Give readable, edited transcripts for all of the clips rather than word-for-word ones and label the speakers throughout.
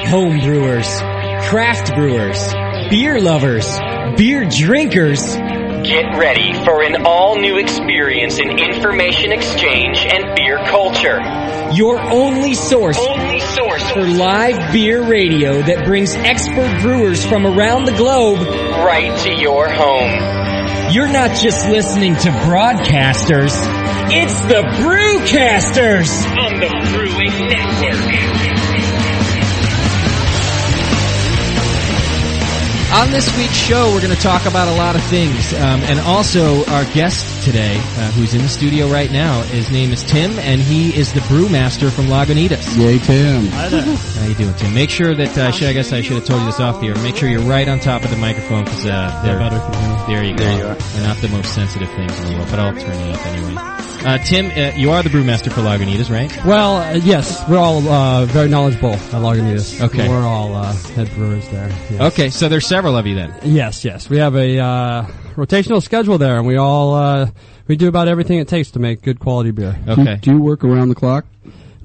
Speaker 1: home brewers, craft brewers, beer lovers, beer drinkers.
Speaker 2: Get ready for an all-new experience in information exchange and beer culture.
Speaker 1: Your only source for live beer radio that brings expert brewers from around the globe
Speaker 2: right to your home.
Speaker 1: You're not just listening to broadcasters, it's the Brewcasters
Speaker 2: on the Brewing Network.
Speaker 3: On this week's show, we're going to talk about a lot of things, and also our guest today, who's in the studio right now, his name is Tim, and he is the brewmaster from Lagunitas.
Speaker 4: Yay, Tim.
Speaker 3: Hi there. How you doing, Tim? Make sure that, I guess I should have told you this off the air, make sure you're right on top of the microphone, because there you go. They're not the most sensitive things in the world, but I'll turn it up anyway. Tim, you are the brewmaster for Lagunitas, right?
Speaker 4: Well, yes, we're all very knowledgeable at Lagunitas.
Speaker 3: Okay.
Speaker 4: We're all head brewers there. Yes.
Speaker 3: Okay, so there's several of you then.
Speaker 4: Yes. We have a rotational schedule there, and we all we do about everything it takes to make good quality beer.
Speaker 3: Okay.
Speaker 5: Do you work around the clock?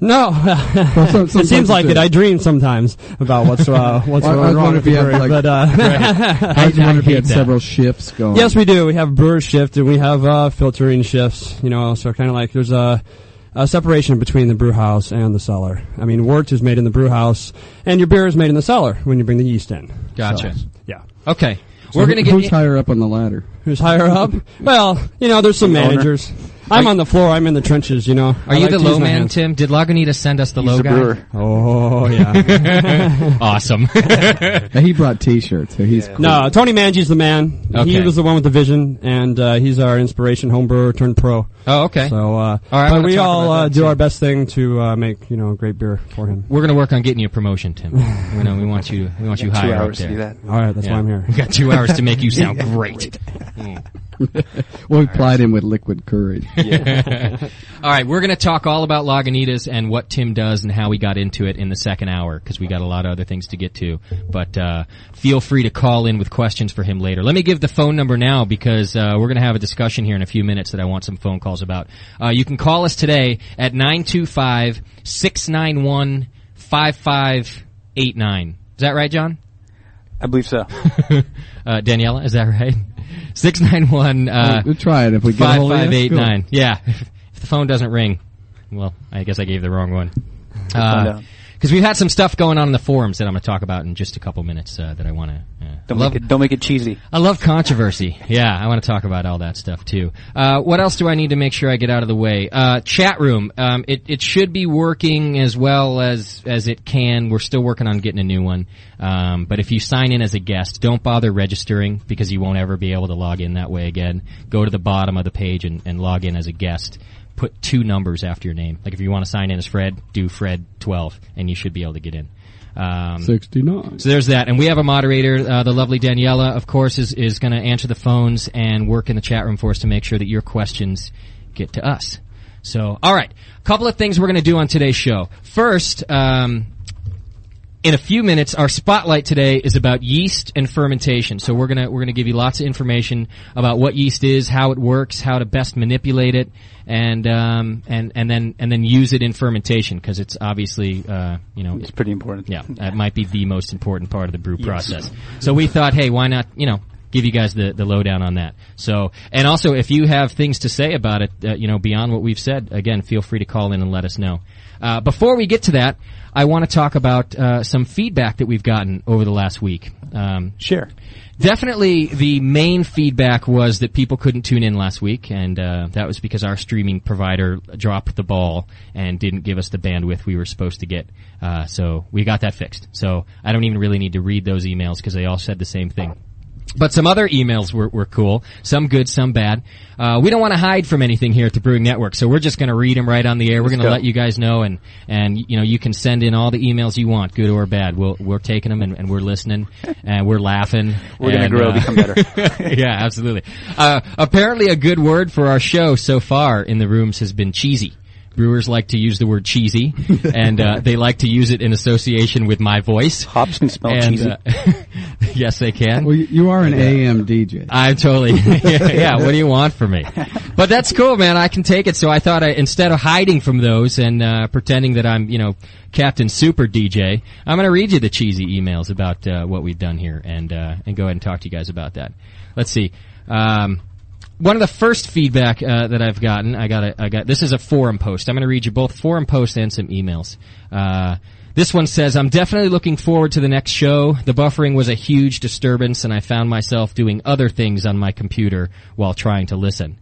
Speaker 4: No, it seems like it. I dream sometimes about what's wrong with the brewing.
Speaker 5: I was wondering if you had several shifts going.
Speaker 4: Yes, we do. We have brewer shift and we have filtering shifts. So kind of like there's a separation between the brew house and the cellar. I mean, wort is made in the brew house, and your beer is made in the cellar when you bring the yeast in.
Speaker 3: Gotcha.
Speaker 4: So, yeah.
Speaker 3: Okay.
Speaker 5: So
Speaker 3: we're going to get
Speaker 5: who's higher up on the ladder?
Speaker 4: Who's higher up? Well, there's some managers. I'm on the floor. I'm in the trenches,
Speaker 3: Are you the low man, Tim? Did Lagunitas send us the low guy?
Speaker 5: Brewer.
Speaker 4: Oh, yeah.
Speaker 3: Awesome.
Speaker 5: He brought T-shirts, so he's cool.
Speaker 4: No, Tony Mangi's the man.
Speaker 3: Okay.
Speaker 4: He was the one with the vision, and he's our inspiration home brewer turned pro.
Speaker 3: Oh, okay.
Speaker 4: So,
Speaker 3: all right,
Speaker 4: but we all do our best thing to make great beer for him.
Speaker 3: We're going to work on getting you a promotion, Tim. we want you higher
Speaker 5: 2
Speaker 3: up
Speaker 5: hours
Speaker 3: there.
Speaker 5: to do that.
Speaker 4: All right, that's why I'm here.
Speaker 3: We got 2 hours to make you sound great.
Speaker 5: Well, we plied him with liquid courage.
Speaker 3: Yeah. All right, we're going to talk all about Lagunitas and what Tim does and how he got into it in the second hour, because we got a lot of other things to get to. But feel free to call in with questions for him later. Let me give the phone number now, because we're going to have a discussion here in a few minutes that I want some phone calls about. You can call us today at 925-691-5589. Is that right, John?
Speaker 6: I believe so.
Speaker 3: Daniela, is that right? 691
Speaker 5: we'll try it if we get a hold of you.
Speaker 3: 5589. Yeah. If the phone doesn't ring, well, I guess I gave the wrong one. Because we've had some stuff going on in the forums that I'm going to talk about in just a couple minutes that I want to...
Speaker 6: Don't make it cheesy.
Speaker 3: I love controversy. Yeah, I want to talk about all that stuff, too. What else do I need to make sure I get out of the way? Chat room. It should be working as well as it can. We're still working on getting a new one. But if you sign in as a guest, don't bother registering, because you won't ever be able to log in that way again. Go to the bottom of the page and log in as a guest. Put 2 numbers after your name. Like if you want to sign in as Fred, do Fred 12, and you should be able to get in.
Speaker 5: 69.
Speaker 3: So there's that. And we have a moderator, the lovely Daniela, of course, is going to answer the phones and work in the chat room for us to make sure that your questions get to us. So, all right. A couple of things we're going to do on today's show. First, in a few minutes, our spotlight today is about yeast and fermentation. So we're gonna give you lots of information about what yeast is, how it works, how to best manipulate it, and then use it in fermentation, because it's obviously
Speaker 6: it's pretty important.
Speaker 3: Yeah, that might be the most important part of the brew process. So we thought, hey, why not give you guys the lowdown on that. So, and also if you have things to say about it, beyond what we've said, again, feel free to call in and let us know. Before we get to that, I want to talk about some feedback that we've gotten over the last week.
Speaker 6: Sure.
Speaker 3: Definitely the main feedback was that people couldn't tune in last week, and that was because our streaming provider dropped the ball and didn't give us the bandwidth we were supposed to get. So we got that fixed. So I don't even really need to read those emails, because they all said the same thing. But some other emails were cool. Some good, some bad. We don't want to hide from anything here at the Brewing Network, so we're just going to read them right on the air. We're going to let you guys know, and you can send in all the emails you want, good or bad. We're taking them, and we're listening, and we're laughing.
Speaker 6: We're going to grow, become better.
Speaker 3: Yeah, absolutely. Apparently a good word for our show so far in the rooms has been cheesy, brewers like to use the word cheesy, and they like to use it in association with my voice.
Speaker 6: Hops can smell cheesy.
Speaker 3: Yes, they can.
Speaker 5: Well, you are an AM DJ.
Speaker 3: I'm totally, yeah, what do you want from me? But that's cool, man. I can take it. So I thought instead of hiding from those and pretending that I'm, Captain Super DJ, I'm going to read you the cheesy emails about what we've done here and go ahead and talk to you guys about that. Let's see. One of the first feedback that I've gotten, I got. This is a forum post. I'm going to read you both forum posts and some emails. This one says, I'm definitely looking forward to the next show. The buffering was a huge disturbance, and I found myself doing other things on my computer while trying to listen,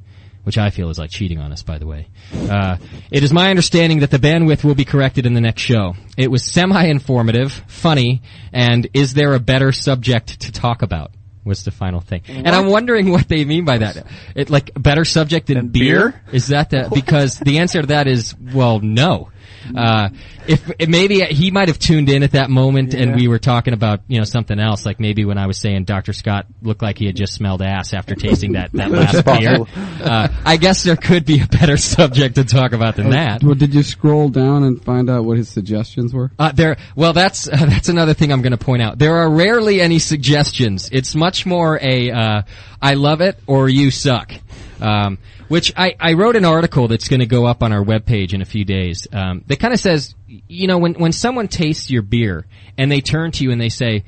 Speaker 3: which I feel is like cheating on us, by the way. It is my understanding that the bandwidth will be corrected in the next show. It was semi-informative, funny, and is there a better subject to talk about? Was the final thing. What? And I'm wondering what they mean by that. It like better subject than beer? Is that because the answer to that is, well, no. If maybe he might have tuned in at that moment and we were talking about, something else, like maybe when I was saying Dr. Scott looked like he had just smelled ass after tasting that last beer. I guess there could be a better subject to talk about than that.
Speaker 5: Well, did you scroll down and find out what his suggestions were?
Speaker 3: Well, that's another thing I'm going to point out. There are rarely any suggestions. It's much more a, I love it or you suck. Which I wrote an article that's going to go up on our webpage in a few days. That kind of says, when someone tastes your beer and they turn to you and they say,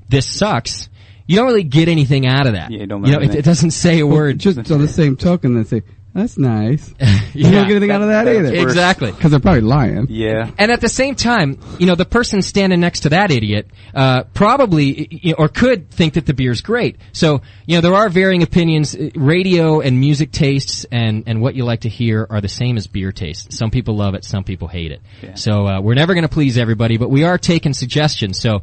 Speaker 3: "This sucks," you don't really get anything out of that.
Speaker 6: Yeah, don't
Speaker 3: it doesn't say a word.
Speaker 5: Just on the same token, they say, "That's nice." You don't get anything out of that either.
Speaker 3: Exactly.
Speaker 5: Because they're probably lying.
Speaker 6: Yeah.
Speaker 3: And at the same time, the person standing next to that idiot, probably, or could think that the beer's great. So, there are varying opinions. Radio and music tastes and what you like to hear are the same as beer tastes. Some people love it, some people hate it. Yeah. So, we're never gonna please everybody, but we are taking suggestions. So,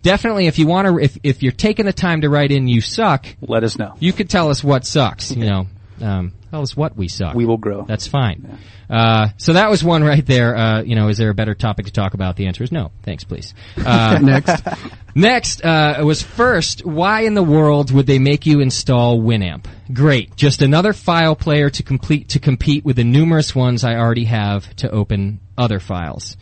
Speaker 3: definitely, if you want to, if you're taking the time to write in, you suck.
Speaker 6: Let us know.
Speaker 3: You could tell us what sucks, tell us what we suck.
Speaker 6: We will grow.
Speaker 3: That's fine. Yeah. So that was one right there. Is there a better topic to talk about? The answer is no. Thanks, please. Next was first, why in the world would they make you install Winamp? Great. Just another file player to compete with the numerous ones I already have to open other files.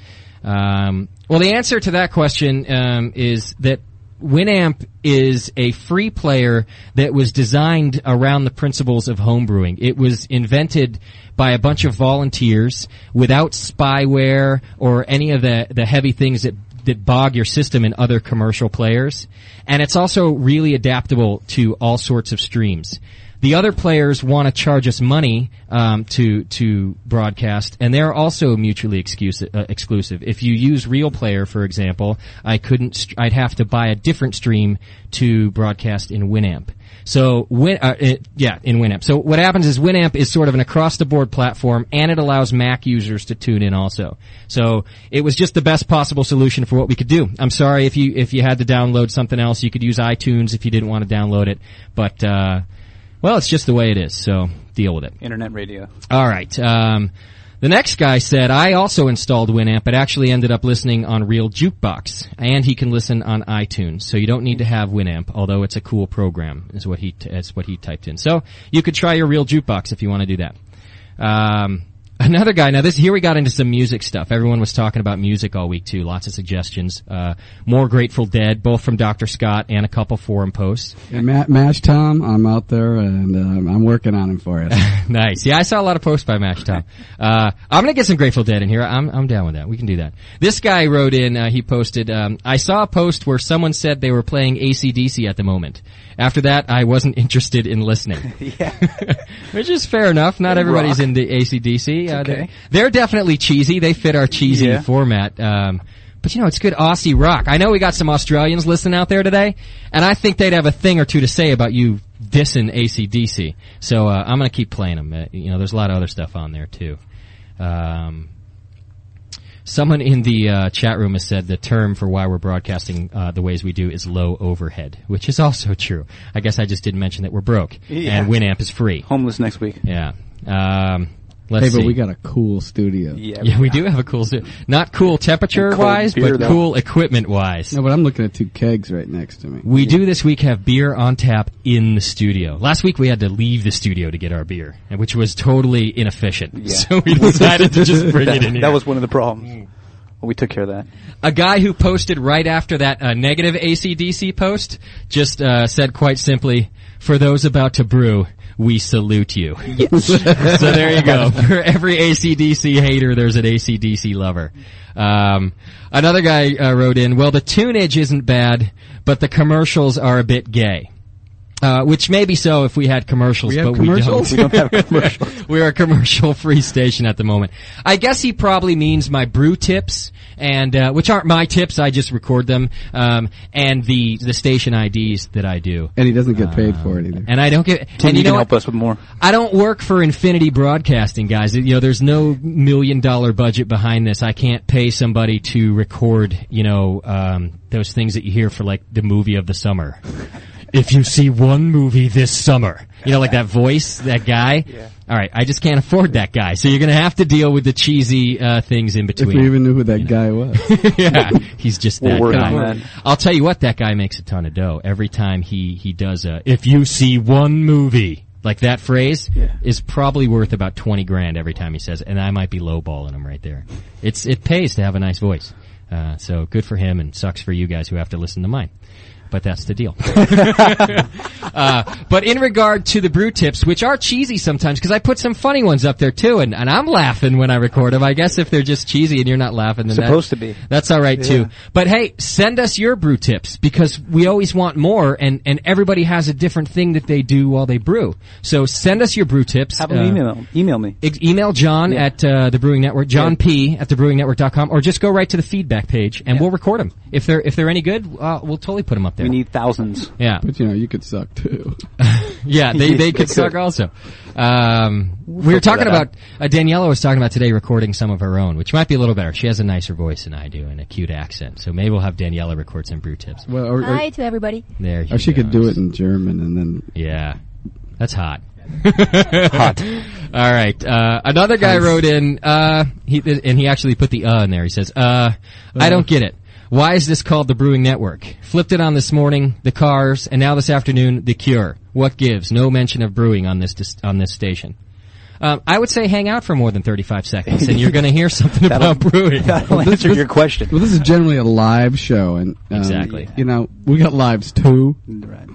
Speaker 3: Well, the answer to that question is that Winamp is a free player that was designed around the principles of homebrewing. It was invented by a bunch of volunteers without spyware or any of the heavy things that bog your system in other commercial players. And it's also really adaptable to all sorts of streams. The other players want to charge us money to broadcast, and they're also mutually exclusive. If you use Real Player, for example, I'd have to buy a different stream to broadcast in Winamp. So in Winamp. So what happens is Winamp is sort of an across-the-board platform, and it allows Mac users to tune in also. So it was just the best possible solution for what we could do. I'm sorry if you had to download something else. You could use iTunes if you didn't want to download it, but well, it's just the way it is, so deal with it.
Speaker 6: Internet radio.
Speaker 3: All right. The next guy said, I also installed Winamp, but actually ended up listening on Real Jukebox, and he can listen on iTunes, so you don't need to have Winamp, although it's a cool program, is what he typed in. So you could try your Real Jukebox if you want to do that. Another guy, here we got into some music stuff. Everyone was talking about music all week too. Lots of suggestions. More Grateful Dead, both from Dr. Scott and a couple forum posts.
Speaker 5: And Mash Tom, I'm out there and I'm working on him for you.
Speaker 3: Nice. Yeah, I saw a lot of posts by Mash Tom. I'm gonna get some Grateful Dead in here. I'm down with that. We can do that. This guy wrote in, he posted, I saw a post where someone said they were playing AC/DC at the moment. After that, I wasn't interested in listening.
Speaker 6: Yeah.
Speaker 3: Which is fair enough. Not everybody's into AC/DC.
Speaker 6: Okay.
Speaker 3: They're definitely cheesy. They fit our cheesy format. But it's good Aussie rock. I know we got some Australians listening out there today, and I think they'd have a thing or two to say about you dissing AC/DC. So I'm going to keep playing them. There's a lot of other stuff on there too. Someone in the chat room has said the term for why we're broadcasting the ways we do is low overhead, which is also true. I guess I just didn't mention that we're broke, and Winamp is free.
Speaker 6: Homeless next week.
Speaker 3: Yeah. Let's see.
Speaker 5: But we got a cool studio.
Speaker 3: Yeah, we do have a cool studio. Not cool temperature-wise, but cool equipment-wise.
Speaker 5: No, but I'm looking at 2 kegs right next to me.
Speaker 3: We do this week have beer on tap in the studio. Last week we had to leave the studio to get our beer, which was totally inefficient. Yeah. So we decided to just bring it in here.
Speaker 6: That was one of the problems. Well, we took care of that.
Speaker 3: A guy who posted right after that negative AC/DC post just said quite simply, "For those about to brew, we salute you." Yes. So there you go. For every AC/DC hater, there's an AC/DC lover. Another guy wrote in, well, the tunage isn't bad, but the commercials are a bit gay. Which may be so if we had commercials, but we don't.
Speaker 6: We don't have commercials.
Speaker 3: We're a commercial-free station at the moment. I guess he probably means my brew tips, and which aren't my tips. I just record them, and the station IDs that I do.
Speaker 5: And he doesn't get paid for it either.
Speaker 3: And I don't get.
Speaker 6: And you can help us with more.
Speaker 3: I don't work for Infinity Broadcasting, guys. You know, there's no $1 million budget behind this. I can't pay somebody to record, those things that you hear for like the movie of the summer. If you see one movie this summer, like that voice, that guy. Yeah. All right, I just can't afford that guy. So you're going to have to deal with the cheesy things in between.
Speaker 5: If we even knew who that guy was.
Speaker 3: Yeah, he's just that guy.
Speaker 6: That.
Speaker 3: I'll tell you what, that guy makes a ton of dough. Every time he does if you see one movie, like that phrase is probably worth about 20 grand every time he says it, and I might be lowballing him right there. It pays to have a nice voice. So good for him, and sucks for you guys who have to listen to mine. But that's the deal. But in regard to the brew tips, which are cheesy sometimes, because I put some funny ones up there too, and I'm laughing when I record them. I guess if they're just cheesy and you're not laughing, then that's all right too. But hey, send us your brew tips, because we always want more, and everybody has a different thing that they do while they brew. So send us your brew tips.
Speaker 6: Have them email me.
Speaker 3: Email John at the Brewing Network, John P. at thebrewingnetwork.com, or just go right to the feedback page, and we'll record them. If they're any good, we'll totally put them up there.
Speaker 6: We need thousands.
Speaker 3: Yeah.
Speaker 5: But you could suck too.
Speaker 3: Yeah, they could suck also. We were talking about, Daniela was talking about today recording some of her own, which might be a little better. She has a nicer voice than I do and a cute accent. So maybe we'll have Daniela record some brew tips.
Speaker 7: Well, hi to everybody.
Speaker 3: There
Speaker 5: Or she could do it in German and then.
Speaker 3: Yeah. That's hot. Hot. All right. Another guy wrote in, he actually put the in there. He says, I don't get it. Why is this called the Brewing Network? Flipped it on this morning, the Cars, and now this afternoon, the Cure. What gives? No mention of brewing on this station. I would say hang out for more than 35 seconds, and you're going to hear something about brewing.
Speaker 6: That'll answer your question.
Speaker 5: Well, this is generally a live show, and
Speaker 3: exactly.
Speaker 5: We got lives too.
Speaker 6: Right.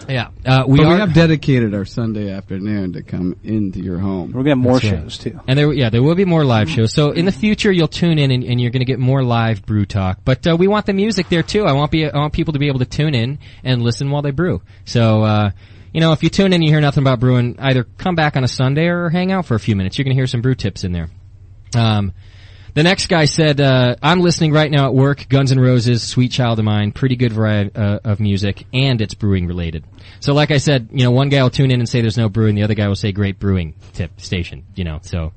Speaker 5: Yeah. We have dedicated our Sunday afternoon to come into your home.
Speaker 6: We're going to have more shows too.
Speaker 3: And there will be more live shows. So in the future, you'll tune in and you're going to get more live brew talk. But we want the music there too. I want people to be able to tune in and listen while they brew. So if you tune in and you hear nothing about brewing, either come back on a Sunday or hang out for a few minutes. You're going to hear some brew tips in there. The next guy said, I'm listening right now at work, Guns N' Roses, Sweet Child of Mine, pretty good variety of music, and it's brewing related. So like I said, one guy will tune in and say there's no brewing, the other guy will say great brewing tip station, so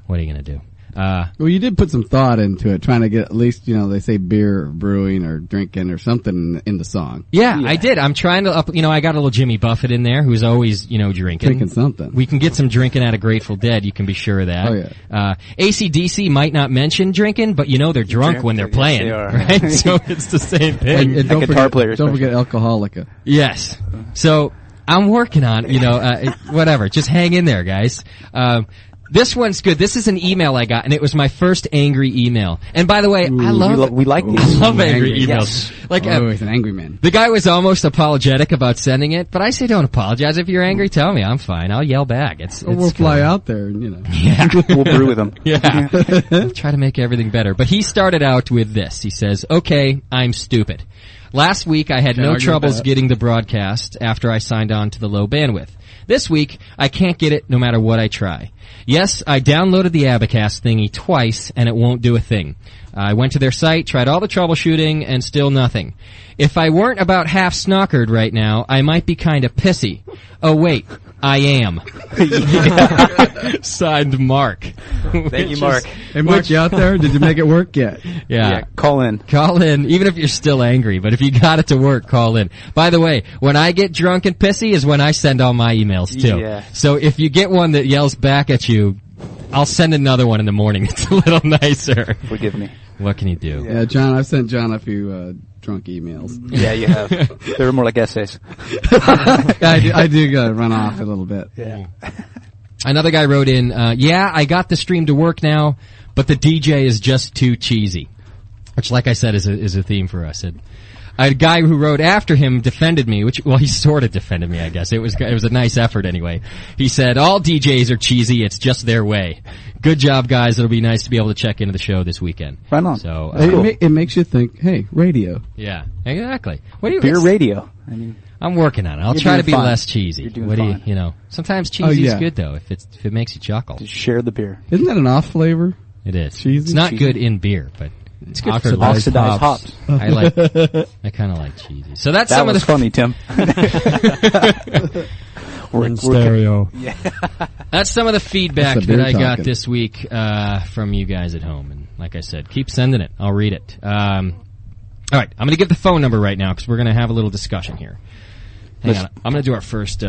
Speaker 3: what are you going to do?
Speaker 5: Well, you did put some thought into it, trying to get at least, they say beer or brewing or drinking or something in the song.
Speaker 3: Yeah, I did. I'm trying to I got a little Jimmy Buffett in there who's always, drinking.
Speaker 5: Drinking something.
Speaker 3: We can get some drinking out of Grateful Dead, you can be sure of that.
Speaker 5: Oh, yeah.
Speaker 3: AC/DC might not mention drinking, but they're drunk when they're playing.
Speaker 6: Yes, they are.
Speaker 3: Right? So it's the same thing.
Speaker 5: And don't forget Alcoholica.
Speaker 3: Yes. So I'm working on, whatever. Just hang in there, guys. This one's good. This is an email I got, and it was my first angry email. And by the way, I love
Speaker 6: we like these.
Speaker 3: I love angry emails.
Speaker 6: Yes.
Speaker 5: He's an angry man.
Speaker 3: The guy was almost apologetic about sending it, but I say don't apologize. If you're angry, tell me. I'm fine. I'll yell back.
Speaker 5: We'll fly out there and,
Speaker 3: Yeah.
Speaker 6: We'll brew with him.
Speaker 3: Yeah. We'll try to make everything better. But he started out with this. He says, okay, I'm stupid. Last week, I had no troubles getting the broadcast after I signed on to the low bandwidth. This week, I can't get it no matter what I try. Yes, I downloaded the Abacast thingy twice, and it won't do a thing. I went to their site, tried all the troubleshooting, and still nothing. If I weren't about half snockered right now, I might be kind of pissy. Oh, wait, I am. Signed, Mark.
Speaker 6: Thank you, Mark.
Speaker 5: Hey, Mark, you out there? Did you make it work yet?
Speaker 3: Yeah.
Speaker 6: Call in.
Speaker 3: Call in, even if you're still angry, but if you got it to work, call in. By the way, when I get drunk and pissy is when I send all my emails, too.
Speaker 6: Yeah.
Speaker 3: So if you get one that yells back at you, I'll send another one in the morning. It's a little nicer.
Speaker 6: Forgive me.
Speaker 3: What can you do?
Speaker 5: Yeah, John, I've sent John a few drunk emails.
Speaker 6: Yeah, you have. They were more like essays.
Speaker 5: I do gotta run off a little bit.
Speaker 6: Yeah.
Speaker 3: Another guy wrote in, yeah, I got the stream to work now, but the DJ is just too cheesy. Which, like I said, is a theme for us. A guy who wrote after him defended me, he sort of defended me, I guess. It was a nice effort anyway. He said, all DJs are cheesy, it's just their way. Good job, guys. It'll be nice to be able to check into the show this weekend.
Speaker 6: Right on.
Speaker 3: So,
Speaker 5: It makes you think, hey, radio.
Speaker 3: yeah, exactly. What do you
Speaker 6: Beer radio. I mean,
Speaker 3: I'm working on it. I'll
Speaker 6: You're
Speaker 3: try to
Speaker 6: doing
Speaker 3: be
Speaker 6: fine.
Speaker 3: less cheesy.
Speaker 6: You're doing
Speaker 3: What do
Speaker 6: fine.
Speaker 3: you know? Sometimes cheesy is
Speaker 5: yeah.
Speaker 3: good though, if it makes you chuckle.
Speaker 6: just share the beer.
Speaker 5: Isn't that an off flavor?
Speaker 3: It is.
Speaker 5: Cheesy?
Speaker 3: It's not
Speaker 6: Cheesy.
Speaker 3: good in beer, but it's good for
Speaker 4: Oxidized
Speaker 6: Oxidized
Speaker 4: hops.
Speaker 6: hops.
Speaker 3: I kind of like cheesy. So that's
Speaker 6: That
Speaker 3: some of
Speaker 6: was
Speaker 3: the
Speaker 6: funny, Tim.
Speaker 4: In stereo.
Speaker 3: That's some of the feedback
Speaker 5: That's the beer
Speaker 3: that I got
Speaker 5: talking.
Speaker 3: this week from you guys at home. And like I said, keep sending it. I'll read it. All right, I'm going to give the phone number right now because we're going to have a little discussion here. Hang on. I'm going to do our first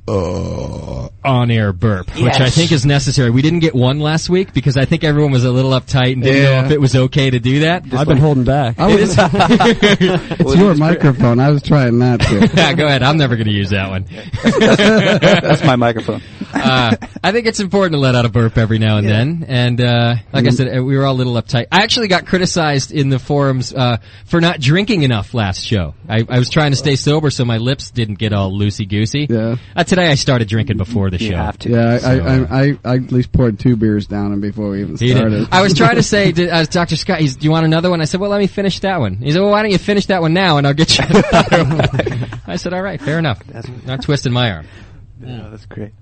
Speaker 3: on-air burp, which I think is necessary. We didn't get one last week because I think everyone was a little uptight and didn't know if it was okay to do that.
Speaker 4: I've been holding back.
Speaker 5: It's your microphone. I was trying not to.
Speaker 3: Yeah, go ahead. I'm never going to use that one.
Speaker 6: That's my microphone.
Speaker 3: I think it's important to let out a burp every now and then. And like I said, we were all a little uptight. I actually got criticized in the forums for not drinking enough last show. I was trying to stay sober so my lips didn't get all loosey-goosey.
Speaker 5: Yeah.
Speaker 3: Today I started drinking before the
Speaker 6: You
Speaker 3: show.
Speaker 6: have to.
Speaker 5: Yeah,
Speaker 3: So,
Speaker 5: I at least poured 2 beers down and before we even
Speaker 3: He did.
Speaker 5: started.
Speaker 3: I was trying to say to Dr. Scott, do you want another one? I said, well, let me finish that one. He said, well, why don't you finish that one now and I'll get you another one. I said, all right, fair enough. Not twisting my arm.
Speaker 6: Yeah, that's great.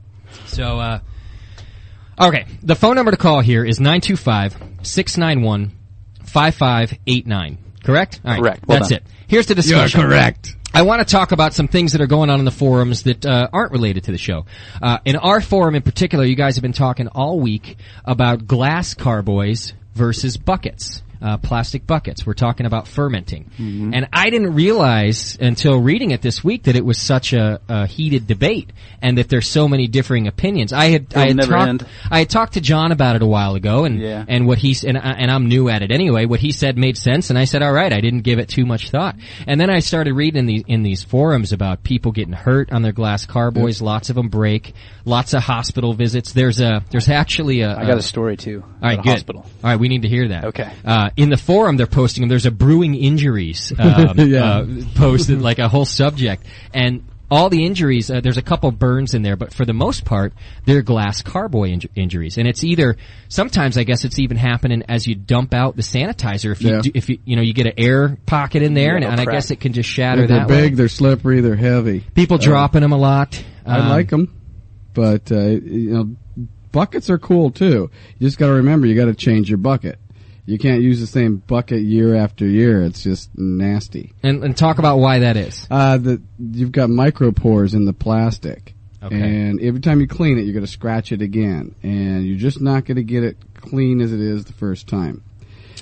Speaker 3: So, okay, the phone number to call here is 925-691-5589. Correct? All right.
Speaker 6: Correct. Well
Speaker 3: That's
Speaker 6: done.
Speaker 3: it. Here's the discussion.
Speaker 5: You're correct.
Speaker 3: I want to talk about some things that are going on in the forums that aren't related to the show. In our forum in particular, you guys have been talking all week about glass carboys versus buckets. Plastic buckets. We're talking about fermenting.
Speaker 6: Mm-hmm.
Speaker 3: And I didn't realize until reading it this week that it was such a heated debate and that there's so many differing opinions. I had talked to John about it a while ago and what he and I'm new at it anyway. What he said made sense and I said, all right, I didn't give it too much thought. And then I started reading in these forums about people getting hurt on their glass carboys. Lots of them break. Lots of hospital visits. There's actually
Speaker 6: I got a story too.
Speaker 3: All right,
Speaker 6: at a
Speaker 3: good.
Speaker 6: Hospital.
Speaker 3: All right, we need to hear that.
Speaker 6: Okay.
Speaker 3: In the forum, they're posting them. There's a brewing injuries posted, like a whole subject. And all the injuries, there's a couple burns in there, but for the most part, they're glass carboy injuries. And it's either, sometimes I guess it's even happening as you dump out the sanitizer. If you get an air pocket in there, and I guess it can just shatter
Speaker 5: They're
Speaker 3: that
Speaker 5: big,
Speaker 3: way.
Speaker 5: they're slippery, they're heavy.
Speaker 3: People dropping them a lot.
Speaker 5: I like them, but buckets are cool too. You just got to remember, you got to change your bucket. You can't use the same bucket year after year. It's just nasty.
Speaker 3: And talk about why that is.
Speaker 5: You've got micropores in the plastic.
Speaker 3: Okay.
Speaker 5: And every time you clean it, you're going to scratch it again. And you're just not going to get it clean as it is the first time.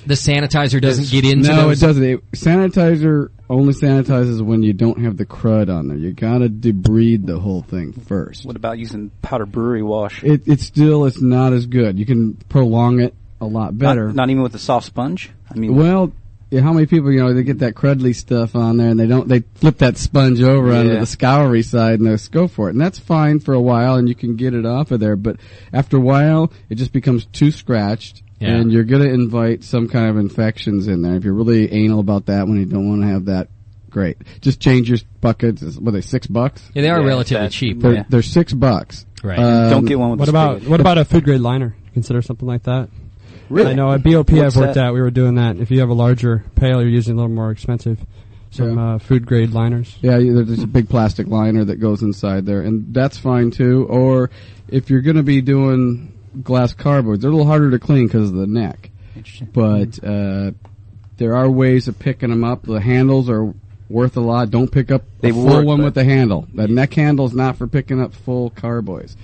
Speaker 3: The sanitizer doesn't get into
Speaker 5: No,
Speaker 3: those?
Speaker 5: it doesn't. Sanitizer only sanitizes when you don't have the crud on there. You got to debride the whole thing first.
Speaker 6: What about using powder brewery wash?
Speaker 5: It's not as good. You can prolong it a lot better.
Speaker 6: Not even with the soft sponge? I mean,
Speaker 5: Well, how many people, they get that crudly stuff on there and they flip that sponge over onto the scoury side and they just go for it. And that's fine for a while and you can get it off of there. But after a while, it just becomes too scratched and you're going to invite some kind of infections in there. If you're really anal about that when you don't want to have that, great. Just change your buckets. What are they, $6?
Speaker 3: Yeah, they are relatively cheap.
Speaker 5: They're $6.
Speaker 3: Right.
Speaker 6: Don't get one with
Speaker 4: What about a food grade liner? Consider something like that.
Speaker 6: Really?
Speaker 4: I know at BOP
Speaker 6: What's
Speaker 4: I've worked
Speaker 6: that?
Speaker 4: at, we were doing that. If you have a larger pail, you're using a little more expensive. Some food grade liners.
Speaker 5: Yeah, there's a big plastic liner that goes inside there, and that's fine too. Or if you're going to be doing glass carboys, they're a little harder to clean because of the neck.
Speaker 6: Interesting.
Speaker 5: But there are ways of picking them up. The handles are worth a lot. Don't pick up a full one with the handle. The neck handle is not for picking up full carboys.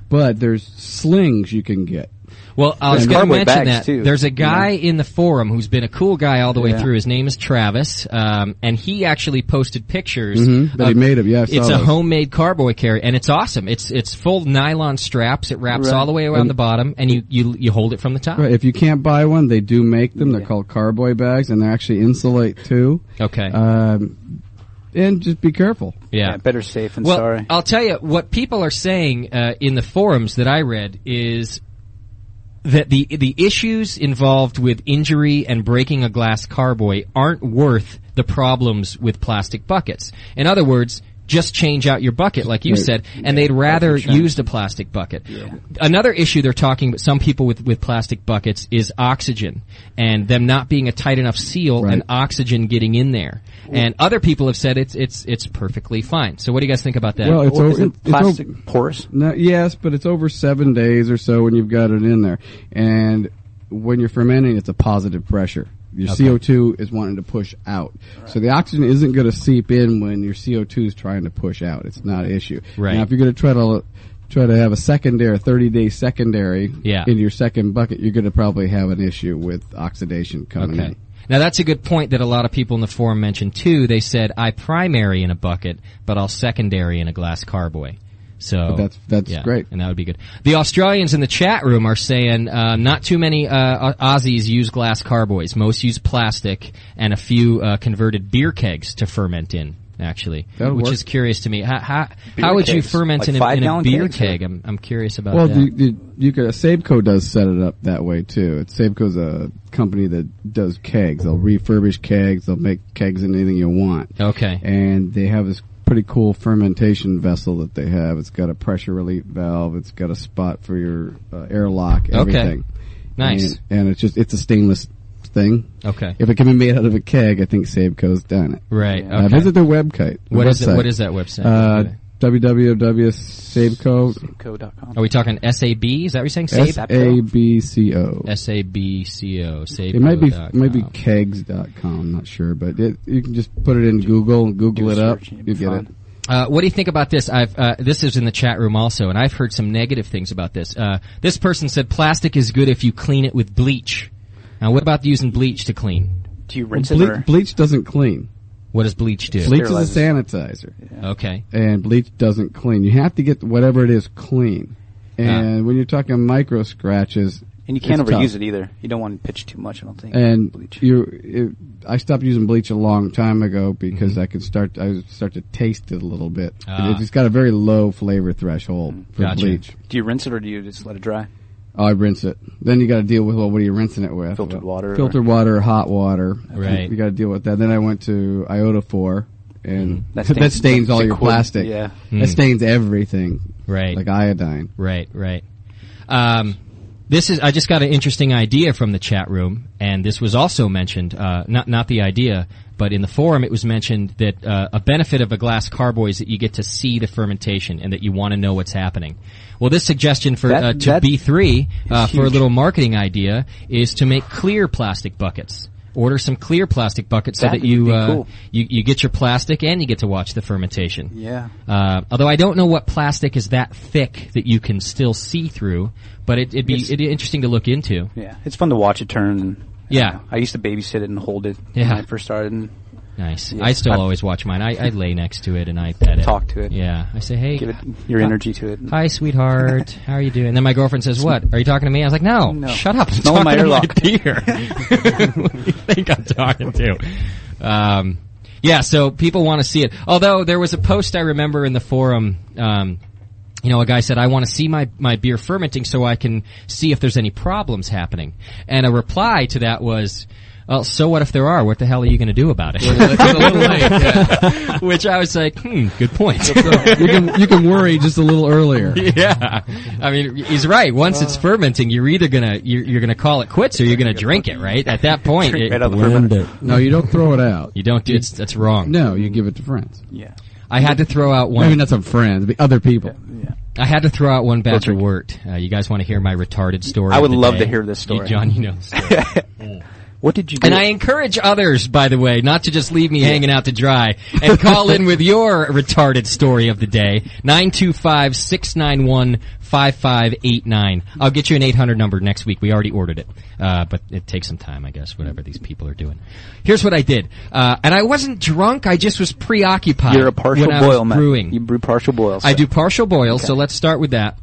Speaker 5: But there's slings you can get.
Speaker 3: Well, I was
Speaker 6: And
Speaker 3: going to
Speaker 6: cardboard
Speaker 3: mention
Speaker 6: bags,
Speaker 3: that
Speaker 6: too,
Speaker 3: there's a guy
Speaker 6: you know?
Speaker 3: in the forum who's been a cool guy all the way
Speaker 6: Yeah.
Speaker 3: through. His name is Travis, and he actually posted pictures.
Speaker 5: That he made it. Yeah, I saw
Speaker 3: It's a
Speaker 5: those.
Speaker 3: homemade carboy carry, and it's awesome. It's full nylon straps. It wraps
Speaker 6: Right.
Speaker 3: all the way around the bottom, and you hold it from the top.
Speaker 5: Right, if you can't buy one, they do make them. They're called carboy bags, and they actually insulate too.
Speaker 3: Okay.
Speaker 5: And just be careful.
Speaker 3: Yeah.
Speaker 6: Better safe than
Speaker 3: Well,
Speaker 6: sorry.
Speaker 3: I'll tell you what people are saying in the forums that I read is that the issues involved with injury and breaking a glass carboy aren't worth the problems with plastic buckets. In other words, just change out your bucket, like you said, and they'd rather use the plastic bucket.
Speaker 6: Yeah.
Speaker 3: Another issue they're talking about, some people with plastic buckets, is oxygen, and them not being a tight enough seal and oxygen getting in there. And other people have said it's perfectly fine. So what do you guys think about that?
Speaker 5: Well,
Speaker 6: Isn't plastic porous?
Speaker 5: No, yes, but it's over 7 days or so when you've got it in there. And when you're fermenting, it's a positive pressure. Your CO2 is wanting to push out. Right. So the oxygen isn't going to seep in when your CO2 is trying to push out. It's not an issue.
Speaker 3: Right.
Speaker 5: Now, if you're going to try to have a secondary, 30-day secondary in your second bucket, you're going to probably have an issue with oxidation coming in.
Speaker 3: Now that's a good point that a lot of people in the forum mentioned too. They said, I primary in a bucket, but I'll secondary in a glass carboy. So
Speaker 5: but that's great.
Speaker 3: And that would be good. The Australians in the chat room are saying not too many Aussies use glass carboys. Most use plastic, and a few converted beer kegs to ferment in, actually.
Speaker 5: That'll
Speaker 3: which
Speaker 5: work.
Speaker 3: is curious to me. How would you
Speaker 6: kegs,
Speaker 3: ferment
Speaker 6: like
Speaker 3: in a
Speaker 6: 5-gallon
Speaker 3: beer
Speaker 6: kegs,
Speaker 3: keg? I'm curious about
Speaker 5: Well,
Speaker 3: that.
Speaker 5: you could, Safeco does set it up that way too. Safeco's a company that does kegs. They'll refurbish kegs. They'll make kegs in anything you want.
Speaker 3: Okay.
Speaker 5: And they have this pretty cool fermentation vessel that they have. It's got a pressure relief valve. It's got a spot for your airlock. Everything.
Speaker 3: Okay. Nice.
Speaker 5: And it's a stainless thing.
Speaker 3: Okay.
Speaker 5: If it can be made out of a keg, I think Safeco's done it.
Speaker 3: Right. Okay.
Speaker 5: Visit their website.
Speaker 3: What is that website?
Speaker 5: www.safeco.com.
Speaker 3: Are we talking SAB? Is that what you're saying?
Speaker 5: SABCO.
Speaker 3: SABCO.
Speaker 5: It might be kegs.com. I'm not sure, but you can just put it in Google it up. You get it.
Speaker 3: What do you think about this? This is in the chat room also, and I've heard some negative things about this. This person said plastic is good if you clean it with bleach. Now, what about using bleach to clean?
Speaker 6: Do you rinse it?
Speaker 5: Bleach doesn't clean.
Speaker 3: What does bleach do?
Speaker 5: Bleach is a sanitizer.
Speaker 6: Yeah.
Speaker 3: Okay.
Speaker 5: And bleach doesn't clean. You have to get whatever it is clean. And when you're talking micro scratches,
Speaker 6: and you can't
Speaker 5: it's
Speaker 6: overuse
Speaker 5: tough.
Speaker 6: it either. You don't want to pitch too much, I don't think.
Speaker 5: And
Speaker 6: bleach.
Speaker 5: I stopped using bleach a long time ago because I start to taste it a little bit. It's got a very low flavor threshold for bleach.
Speaker 6: Do you rinse it or do you just let it dry?
Speaker 5: Oh, I rinse it. Then you got to deal with, what are you rinsing it with?
Speaker 6: Filtered water.
Speaker 5: Filtered water, hot water.
Speaker 3: Right.
Speaker 5: You got to deal with that. Then I went to iodophor, and
Speaker 6: That
Speaker 5: that stains all your
Speaker 6: liquid,
Speaker 5: plastic.
Speaker 6: yeah.
Speaker 5: That stains everything.
Speaker 3: Right.
Speaker 5: Like iodine.
Speaker 3: Right. I just got an interesting idea from the chat room, and this was also mentioned, not the idea, but in the forum it was mentioned that a benefit of a glass carboy is that you get to see the fermentation and that you want to know what's happening. Well, this suggestion for
Speaker 6: That
Speaker 3: B3 for a
Speaker 6: huge.
Speaker 3: little marketing idea is to make clear plastic buckets. Order some clear plastic buckets so
Speaker 6: That
Speaker 3: that you,
Speaker 6: would be cool.
Speaker 3: you get your plastic and you get to watch the fermentation.
Speaker 6: Yeah.
Speaker 3: Although I don't know what plastic is that thick that you can still see through, but it'd be interesting to look into.
Speaker 6: Yeah. It's fun to watch it turn. And,
Speaker 3: Yeah.
Speaker 6: I used to babysit it and hold it
Speaker 3: Yeah.
Speaker 6: when I first started. And
Speaker 3: Nice.
Speaker 6: Yeah.
Speaker 3: I still always watch mine. I lay next to it and I pet it.
Speaker 6: Talk to it.
Speaker 3: Yeah. I say, hey.
Speaker 6: give it your energy to it.
Speaker 3: Hi, sweetheart. How are you doing? And then my girlfriend says, what? Are you talking to me? I was like, no. Shut up. I'm
Speaker 6: Smell
Speaker 3: talking
Speaker 6: my
Speaker 3: to
Speaker 6: airlock.
Speaker 3: deer. What do you think I'm talking to? Yeah, so people want to see it. Although there was a post I remember in the forum, a guy said, I want to see my beer fermenting so I can see if there's any problems happening. And a reply to that was, well, so what if there are? What the hell are you going to do about it?
Speaker 5: It's a little late, yeah.
Speaker 3: Which I was like, good point.
Speaker 5: You can worry just a little earlier.
Speaker 3: Yeah. I mean, he's right. Once it's fermenting, you're either you're gonna call it quits or you're gonna drink it, right? At that point,
Speaker 6: Drink right out the
Speaker 4: Blend
Speaker 6: fermenter.
Speaker 4: it.
Speaker 5: No, you don't throw it out.
Speaker 3: you don't do it. That's wrong.
Speaker 5: No, you give it to friends.
Speaker 6: Yeah.
Speaker 3: I had to throw out one.
Speaker 5: Maybe not some friends, but other people.
Speaker 6: Yeah.
Speaker 3: I had to throw out one batch of
Speaker 6: drink.
Speaker 3: wort. You guys want to hear my retarded story?
Speaker 6: I
Speaker 3: of
Speaker 6: would
Speaker 3: the
Speaker 6: love
Speaker 3: day?
Speaker 6: to hear this story.
Speaker 3: John, you know the story.
Speaker 6: What did you do?
Speaker 3: And I encourage others, by the way, not to just leave me hanging out to dry, and call in with your retarded story of the day, 925-691-5589. I'll get you an 800 number next week. We already ordered it. But it takes some time, I guess, whatever these people are doing. Here's what I did. And I wasn't drunk, I just was preoccupied.
Speaker 6: You're a partial
Speaker 3: when I
Speaker 6: boil
Speaker 3: was
Speaker 6: man.
Speaker 3: brewing.
Speaker 6: You brew partial boils.
Speaker 3: I do partial boils, so let's start with that.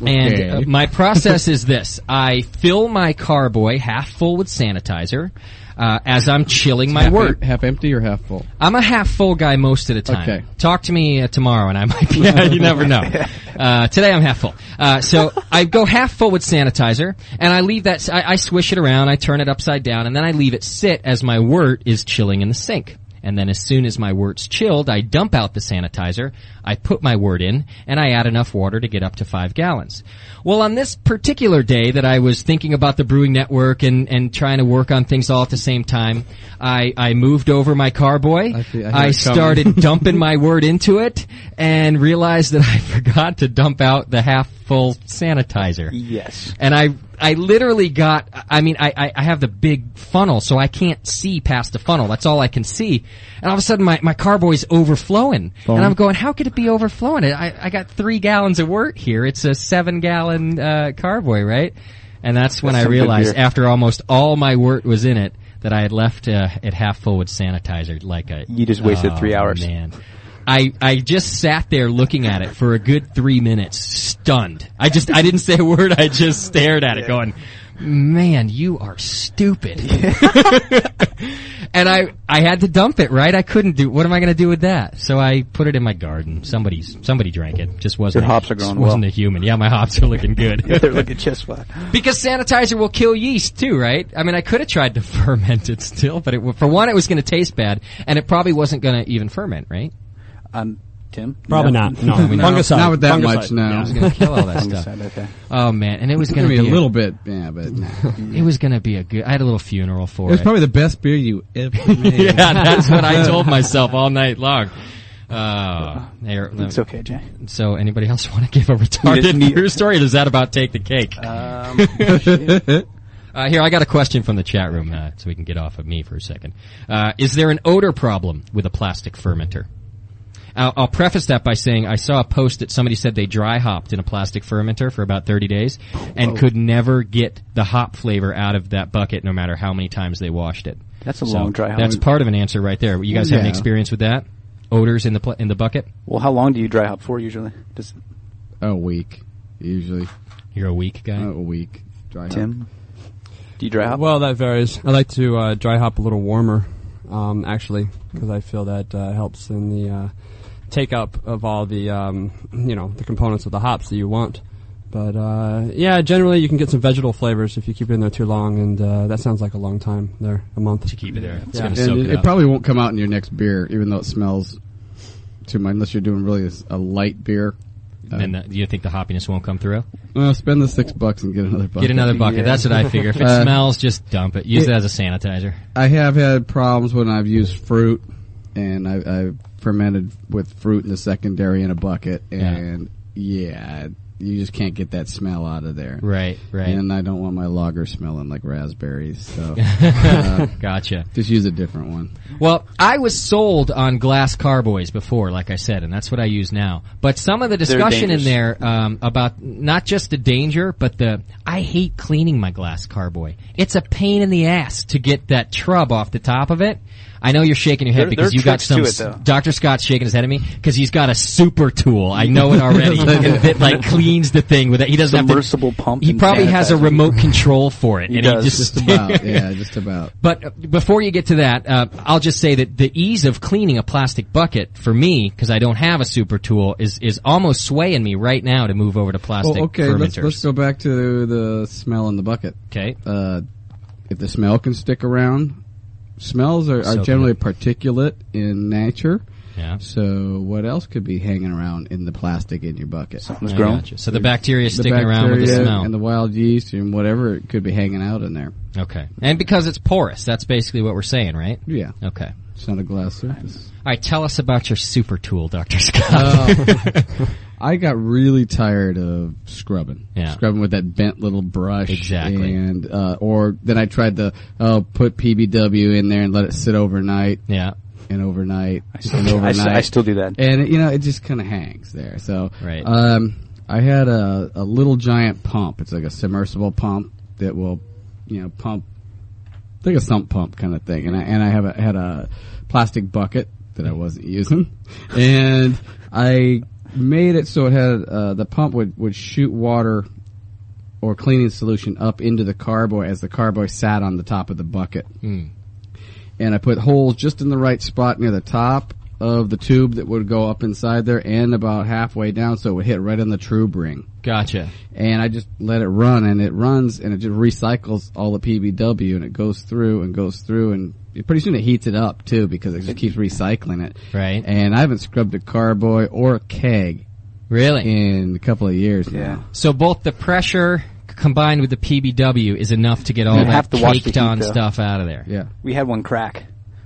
Speaker 3: And my process is this. I fill my carboy half full with sanitizer as I'm chilling my wort.
Speaker 5: Half empty or half full?
Speaker 3: I'm a half full guy most of the time.
Speaker 5: Okay.
Speaker 3: Talk to me tomorrow and I might be, you never know. Today I'm half full. So I go half full with sanitizer and I leave that, I swish it around, I turn it upside down, and then I leave it sit as my wort is chilling in the sink. And then as soon as my wort's chilled, I dump out the sanitizer, I put my wort in, and I add enough water to get up to 5 gallons. Well, on this particular day that I was thinking about the Brewing Network and trying to work on things all at the same time, I moved over my carboy. I started dumping my wort into it and realized that I forgot to dump out the half-full sanitizer.
Speaker 6: Yes.
Speaker 3: And I literally got, I have the big funnel, so I can't see past the funnel. That's all I can see. And all of a sudden, my carboy's overflowing. And I'm going, how could it be overflowing? I got 3 gallons of wort here. It's a 7-gallon carboy, right? And that's when I realized, after almost all my wort was in it, that I had left it half full with sanitizer.
Speaker 6: You just wasted 3 hours.
Speaker 3: Man. I just sat there looking at it for a good 3 minutes, stunned. I didn't say a word, I just stared at it going, man, you are stupid. And I had to dump it, right? I couldn't what am I gonna do with that? So I put it in my garden. Somebody drank it. Just wasn't.
Speaker 6: Your hops are growing
Speaker 3: wasn't
Speaker 6: well.
Speaker 3: a human. Yeah, my hops are looking good.
Speaker 6: They're looking just fine.
Speaker 3: Because sanitizer will kill yeast too, right? I mean, I could have tried to ferment it still, but for one, it was gonna taste bad, and it probably wasn't gonna even ferment, right?
Speaker 6: Tim?
Speaker 4: Probably not. No, fungicide.
Speaker 5: Not with that
Speaker 4: Fungicide.
Speaker 5: much, no.
Speaker 3: It was going to kill all that stuff.
Speaker 6: Okay.
Speaker 3: Oh, man. And it was going to
Speaker 5: be
Speaker 3: be
Speaker 5: a little bit, yeah, but
Speaker 3: it was going to be a good, I had a little funeral for it.
Speaker 5: it was probably the best beer you ever made.
Speaker 3: Yeah, that's what I told myself all night long.
Speaker 6: It's okay, Jay.
Speaker 3: So anybody else want to give a retarded beer story, or does that about take the cake? Here, I got a question from the chat room, so we can get off of me for a second. Is there an odor problem with a plastic fermenter? I'll preface that by saying I saw a post that somebody said they dry hopped in a plastic fermenter for about 30 days and could never get the hop flavor out of that bucket no matter how many times they washed it.
Speaker 6: That's a long dry hop.
Speaker 3: That's part of an answer right there. You guys have any experience with that? Odors in the bucket?
Speaker 6: Well, how long do you dry hop for usually?
Speaker 5: A week, usually.
Speaker 3: You're a week guy?
Speaker 5: A week. Dry hop.
Speaker 6: Tim? Do you dry hop?
Speaker 4: Well, that varies. I like to dry hop a little warmer, actually, because I feel that helps in the take up of all the the components of the hops that you want. But yeah, generally you can get some vegetal flavors if you keep it in there too long, and that sounds like a long time there, a month
Speaker 3: to keep it there. It's
Speaker 4: yeah.
Speaker 3: gonna soak
Speaker 5: it probably won't come out in your next beer, even though it smells too much, unless you're doing really a light beer.
Speaker 3: And do you think the hoppiness won't come through?
Speaker 5: Well, spend the $6 and get another bucket.
Speaker 3: Get another bucket. Yeah. That's what I figure. If it smells, just dump it. Use it as a sanitizer.
Speaker 5: I have had problems when I've used fruit, and I've fermented with fruit in the secondary in a bucket, and you just can't get that smell out of there.
Speaker 3: Right.
Speaker 5: And I don't want my lager smelling like raspberries, so
Speaker 3: gotcha.
Speaker 5: Just use a different one.
Speaker 3: Well, I was sold on glass carboys before, like I said, and that's what I use now. But some of the discussion in there about not just the danger, but I hate cleaning my glass carboy. It's a pain in the ass to get that trub off the top of it. I know you're shaking your head because you got some. Dr. Scott's shaking his head at me because he's got a super tool. I know it already. that cleans the thing with it. He doesn't
Speaker 6: submersible pump.
Speaker 3: He probably has a remote control for it.
Speaker 6: He does.
Speaker 5: Just about. Yeah, just about.
Speaker 3: But before you get to that, I'll just say that the ease of cleaning a plastic bucket for me, because I don't have a super tool, is almost swaying me right now to move over to plastic fermenters.
Speaker 5: Let's go back to the smell in the bucket.
Speaker 3: Okay.
Speaker 5: If the smell can stick around. Smells are generally particulate in nature.
Speaker 3: Yeah.
Speaker 5: So what else could be hanging around in the plastic in your bucket?
Speaker 6: Something's growing.
Speaker 3: Gotcha. So the bacteria is sticking around with the smell.
Speaker 5: And the wild yeast and whatever it could be hanging out in there.
Speaker 3: Okay. And because it's porous, that's basically what we're saying, right?
Speaker 5: Yeah.
Speaker 3: Okay.
Speaker 5: It's not a glass surface.
Speaker 3: All right, tell us about your super tool, Dr. Scott.
Speaker 5: I got really tired of scrubbing.
Speaker 3: Yeah.
Speaker 5: Scrubbing with that bent little brush.
Speaker 3: Exactly.
Speaker 5: And, or then I tried to, put PBW in there and let it sit overnight.
Speaker 3: Yeah.
Speaker 5: And overnight.
Speaker 6: I still do that.
Speaker 5: And, it just kind of hangs there. So,
Speaker 3: Right.
Speaker 5: I had a little giant pump. It's like a submersible pump that will, pump, like a sump pump kind of thing. And I had a plastic bucket that I wasn't using. And I made it so it had, the pump would shoot water or cleaning solution up into the carboy as the carboy sat on the top of the bucket.
Speaker 3: Mm.
Speaker 5: And I put holes just in the right spot near the top of the tube that would go up inside there and about halfway down so it would hit right on the tube ring.
Speaker 3: Gotcha.
Speaker 5: And I just let it run, and it runs, and it just recycles all the PBW, and it goes through, and pretty soon it heats it up, too, because it just keeps recycling it.
Speaker 3: Right.
Speaker 5: And I haven't scrubbed a carboy or a keg
Speaker 3: Really?
Speaker 5: in a couple of years now.
Speaker 3: So both the pressure combined with the PBW is enough to get all
Speaker 6: You
Speaker 3: that
Speaker 6: have to watch the
Speaker 3: caked on
Speaker 6: heat, though.
Speaker 3: stuff out of there.
Speaker 5: Yeah.
Speaker 6: We had one crack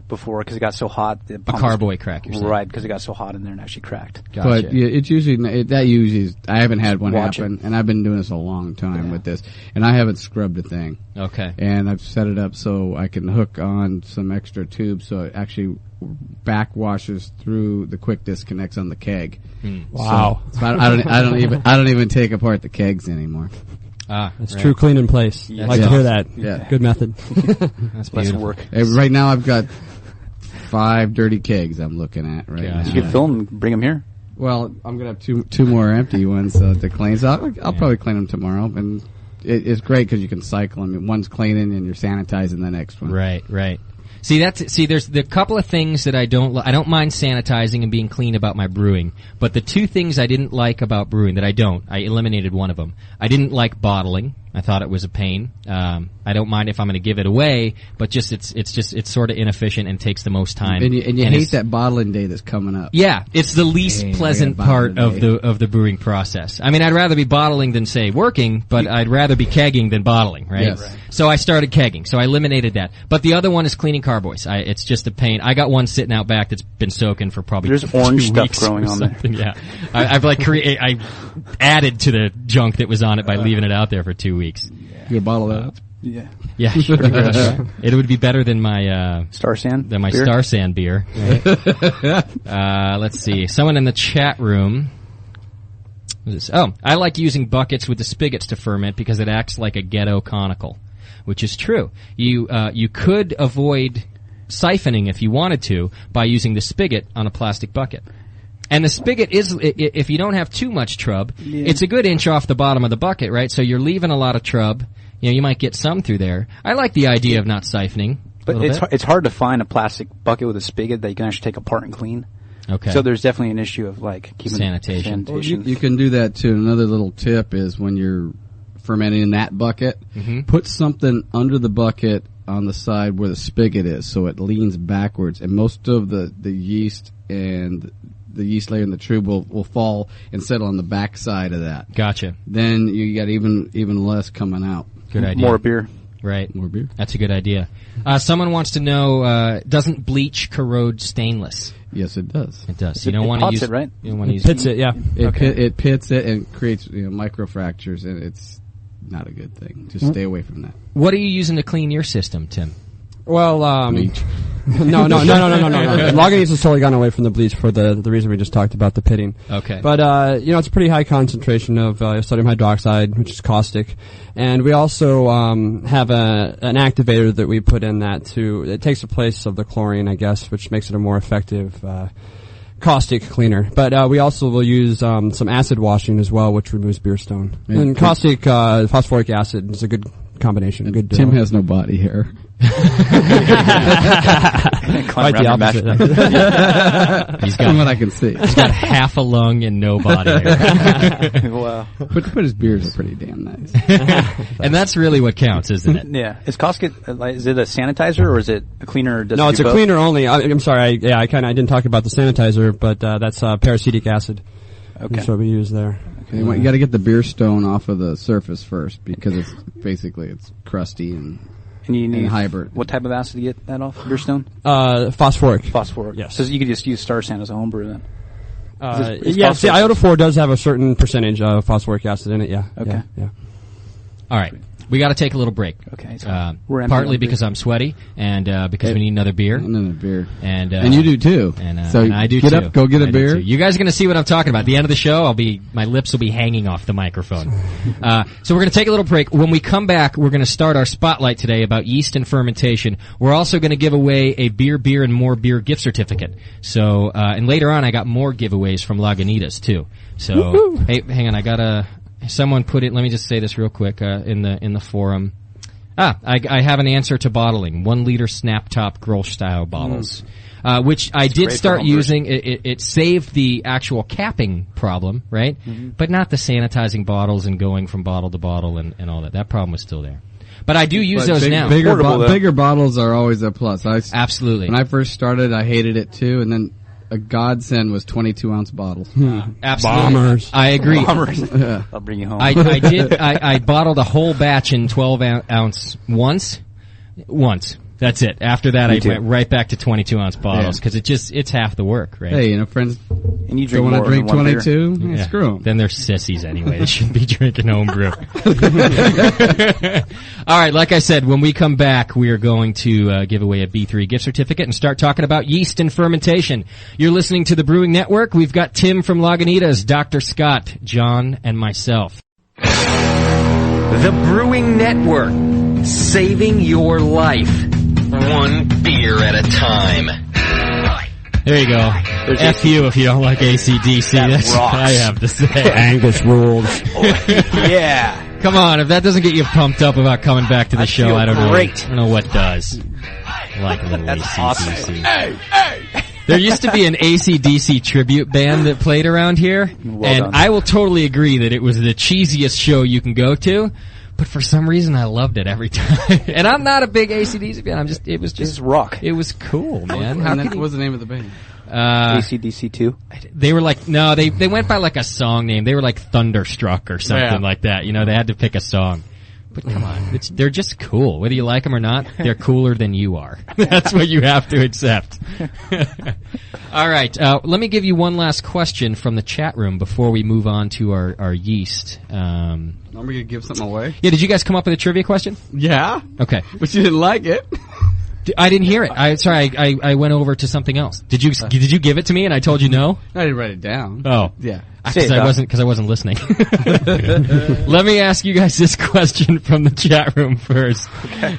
Speaker 6: before because it got so hot.
Speaker 3: A carboy crack, you're saying.
Speaker 6: Right, because it got so hot in there and actually cracked.
Speaker 3: Gotcha.
Speaker 5: But yeah, it's usually I haven't had one
Speaker 6: Watch
Speaker 5: happen, and I've been doing this a long time with this, and I haven't scrubbed a thing.
Speaker 3: Okay.
Speaker 5: And I've set it up so I can hook on some extra tubes so it actually back washes through the quick disconnects on the keg.
Speaker 4: Wow.
Speaker 5: So I don't even take apart the kegs anymore.
Speaker 4: That's true clean in place.
Speaker 6: Yeah.
Speaker 4: I like to hear that.
Speaker 5: Yeah.
Speaker 4: Good method.
Speaker 3: That's
Speaker 6: Less
Speaker 3: beautiful.
Speaker 6: work.
Speaker 5: Right now I've got 5 dirty kegs I'm looking at right now.
Speaker 6: You could fill them and bring them here.
Speaker 5: Well, I'm gonna have two more empty ones to clean. So I'll probably clean them tomorrow, and it's great because you can cycle them. One's cleaning and you're sanitizing the next one.
Speaker 3: Right. There's the couple of things that I don't mind sanitizing and being clean about my brewing, but the two things I didn't like about brewing that I eliminated one of them. I didn't like bottling. I thought it was a pain. I don't mind if I'm going to give it away, but just it's sort of inefficient and takes the most time.
Speaker 5: And you hate that bottling day that's coming up.
Speaker 3: Yeah, it's the least pleasant part of the brewing process. I mean, I'd rather be bottling than say working, but I'd rather be kegging than bottling, right?
Speaker 5: Yes. Right.
Speaker 3: So I started kegging, so I eliminated that. But the other one is cleaning carboys. It's just a pain. I got one sitting out back that's been soaking for probably
Speaker 6: There's
Speaker 3: 2
Speaker 6: orange stuff
Speaker 3: weeks
Speaker 6: growing
Speaker 3: or
Speaker 6: on there.
Speaker 3: something. Yeah, I've I added to the junk that was on it by leaving it out there for 2 weeks.
Speaker 5: You gonna bottle that up?
Speaker 6: Yeah.
Speaker 3: Yeah, pretty much. It would be better than my
Speaker 6: Star Sand?
Speaker 3: than my
Speaker 6: beer?
Speaker 3: Star Sand beer. Right? Let's see. Someone in the chat room. What is this? Oh, I like using buckets with the spigots to ferment because it acts like a ghetto conical, which is true. You could avoid siphoning if you wanted to by using the spigot on a plastic bucket. And the spigot is, if you don't have too much trub, it's a good inch off the bottom of the bucket, right? So you're leaving a lot of trub. You might get some through there. I like the idea of not siphoning.
Speaker 6: But it's hard to find a plastic bucket with a spigot that you can actually take apart and clean.
Speaker 3: Okay.
Speaker 6: So there's definitely an issue of keeping
Speaker 3: Sanitation.
Speaker 5: Well, you can do that too. Another little tip is when you're fermenting in that bucket, put something under the bucket on the side where the spigot is so it leans backwards, and most of the yeast and the yeast layer in the tube will fall and settle on the back side of that.
Speaker 3: Gotcha.
Speaker 5: Then you got even less coming out.
Speaker 3: Good idea.
Speaker 6: More beer.
Speaker 3: Right.
Speaker 5: More beer.
Speaker 3: That's a good idea. Someone wants to know, doesn't bleach corrode stainless?
Speaker 5: Yes, it does.
Speaker 3: It does. You don't want to
Speaker 6: pots
Speaker 3: use
Speaker 6: it, right?
Speaker 3: You don't want to use
Speaker 4: Pits it, yeah.
Speaker 5: It pits it and creates microfractures, and it's not a good thing. Just stay away from that.
Speaker 3: What are you using to clean your system, Tim?
Speaker 4: Well,
Speaker 5: Bleach.
Speaker 4: No. Lagunitas has totally gone away from the bleach for the reason we just talked about, the pitting.
Speaker 3: Okay.
Speaker 4: But, it's a pretty high concentration of sodium hydroxide, which is caustic. And we also have an activator that we put in that it takes the place of the chlorine, I guess, which makes it a more effective caustic cleaner. But we also will use some acid washing as well, which removes beer stone.
Speaker 5: Yeah.
Speaker 4: And caustic phosphoric acid is a good combination. Good
Speaker 5: Tim has no body hair.
Speaker 3: Quite
Speaker 4: the opposite.
Speaker 3: He's
Speaker 5: From what I can see.
Speaker 3: He's got half a lung and no body hair.
Speaker 6: Wow.
Speaker 5: But his beers are pretty damn nice.
Speaker 3: And that's really what counts, isn't it?
Speaker 6: Yeah. Is caustic, is it a sanitizer or is it a cleaner? Or does
Speaker 4: No,
Speaker 6: it
Speaker 4: it's
Speaker 6: do
Speaker 4: a
Speaker 6: both?
Speaker 4: cleaner only. I'm sorry. I didn't talk about the sanitizer, but that's paracetic acid.
Speaker 6: Okay.
Speaker 4: That's what we use there.
Speaker 5: You got to get the beer stone off of the surface first because it's crusty and
Speaker 6: you need
Speaker 5: hybrid.
Speaker 6: What type of acid to get that off? Beer stone?
Speaker 4: Phosphoric.
Speaker 6: Phosphoric.
Speaker 4: Yes.
Speaker 6: So you could just use Star Sand as a home brew then.
Speaker 4: Yeah, see, iota 4 does have a certain percentage of phosphoric acid in it, yeah.
Speaker 6: Okay.
Speaker 4: Yeah.
Speaker 3: All right. We got to take a little break.
Speaker 6: Okay. So we're empty
Speaker 3: partly
Speaker 6: on
Speaker 3: because
Speaker 6: beer.
Speaker 3: I'm sweaty, and because we need another beer.
Speaker 5: Another beer.
Speaker 3: And
Speaker 5: you do too.
Speaker 3: So and I do
Speaker 5: get
Speaker 3: too.
Speaker 5: up, go get a
Speaker 3: I do
Speaker 5: beer.
Speaker 3: too. You guys are going to see what I'm talking about. At the end of the show, my lips will be hanging off the microphone. So we're going to take a little break. When we come back, we're going to start our spotlight today about yeast and fermentation. We're also going to give away a beer, and more beer gift certificate. So, and later on, I got more giveaways from Lagunitas too. So, hey, hang on, someone put it. Let me just say this real quick in the forum. I have an answer to bottling. 1 liter snap top Grolsch style bottles, which I did start using. It saved the actual capping problem, right? Mm-hmm. But not the sanitizing bottles and going from bottle to bottle and all that. That problem was still there. But I do use those now.
Speaker 5: Bigger bottles are always a plus.
Speaker 3: Absolutely.
Speaker 5: When I first started, I hated it too, and then a godsend was 22-ounce bottles.
Speaker 3: Absolutely.
Speaker 4: Bombers.
Speaker 3: I agree.
Speaker 6: Bombers. I'll bring you home.
Speaker 3: I did. I bottled a whole batch in 12-ounce once. That's it. After that, I went right back to 22-ounce bottles because it's half the work, right?
Speaker 5: Hey, friends,
Speaker 6: and you
Speaker 5: don't want to drink 22? Yeah, screw them.
Speaker 3: Then they're sissies anyway. They shouldn't be drinking homebrew. All right, like I said, when we come back, we are going to give away a B3 gift certificate and start talking about yeast and fermentation. You're listening to the Brewing Network. We've got Tim from Lagunitas, Dr. Scott, John, and myself.
Speaker 2: The Brewing Network, saving your life. 1 beer at a time.
Speaker 3: There you go. F you if you don't like AC/DC. That's what I have to say.
Speaker 4: Angus rules.
Speaker 6: Yeah.
Speaker 3: Come on, if that doesn't get you pumped up about coming back to the show, I don't know. I don't know what does. I like a little AC/DC.
Speaker 6: Awesome. Hey.
Speaker 3: There used to be an AC/DC tribute band that played around here, and I will totally agree that it was the cheesiest show you can go to. But for some reason, I loved it every time. And I'm not a big AC/DC fan. It was just
Speaker 6: rock.
Speaker 3: It was cool, man.
Speaker 5: What was the name of the band?
Speaker 6: AC/DC 2?
Speaker 3: They were like, no, they went by like a song name. They were like Thunderstruck or something like that. You know, they had to pick a song. But come on, they're just cool. Whether you like them or not, they're cooler than you are. That's what you have to accept. All right, let me give you one last question from the chat room before we move on to our yeast.
Speaker 5: Are we going to give something away?
Speaker 3: Yeah, did you guys come up with a trivia question?
Speaker 5: Yeah.
Speaker 3: Okay.
Speaker 5: But you didn't like it.
Speaker 3: I didn't hear it. I went over to something else. Did you give it to me and I told you no?
Speaker 5: I didn't write it down.
Speaker 3: Oh.
Speaker 5: Yeah.
Speaker 3: Because I wasn't listening. Let me ask you guys this question from the chat room first. Okay.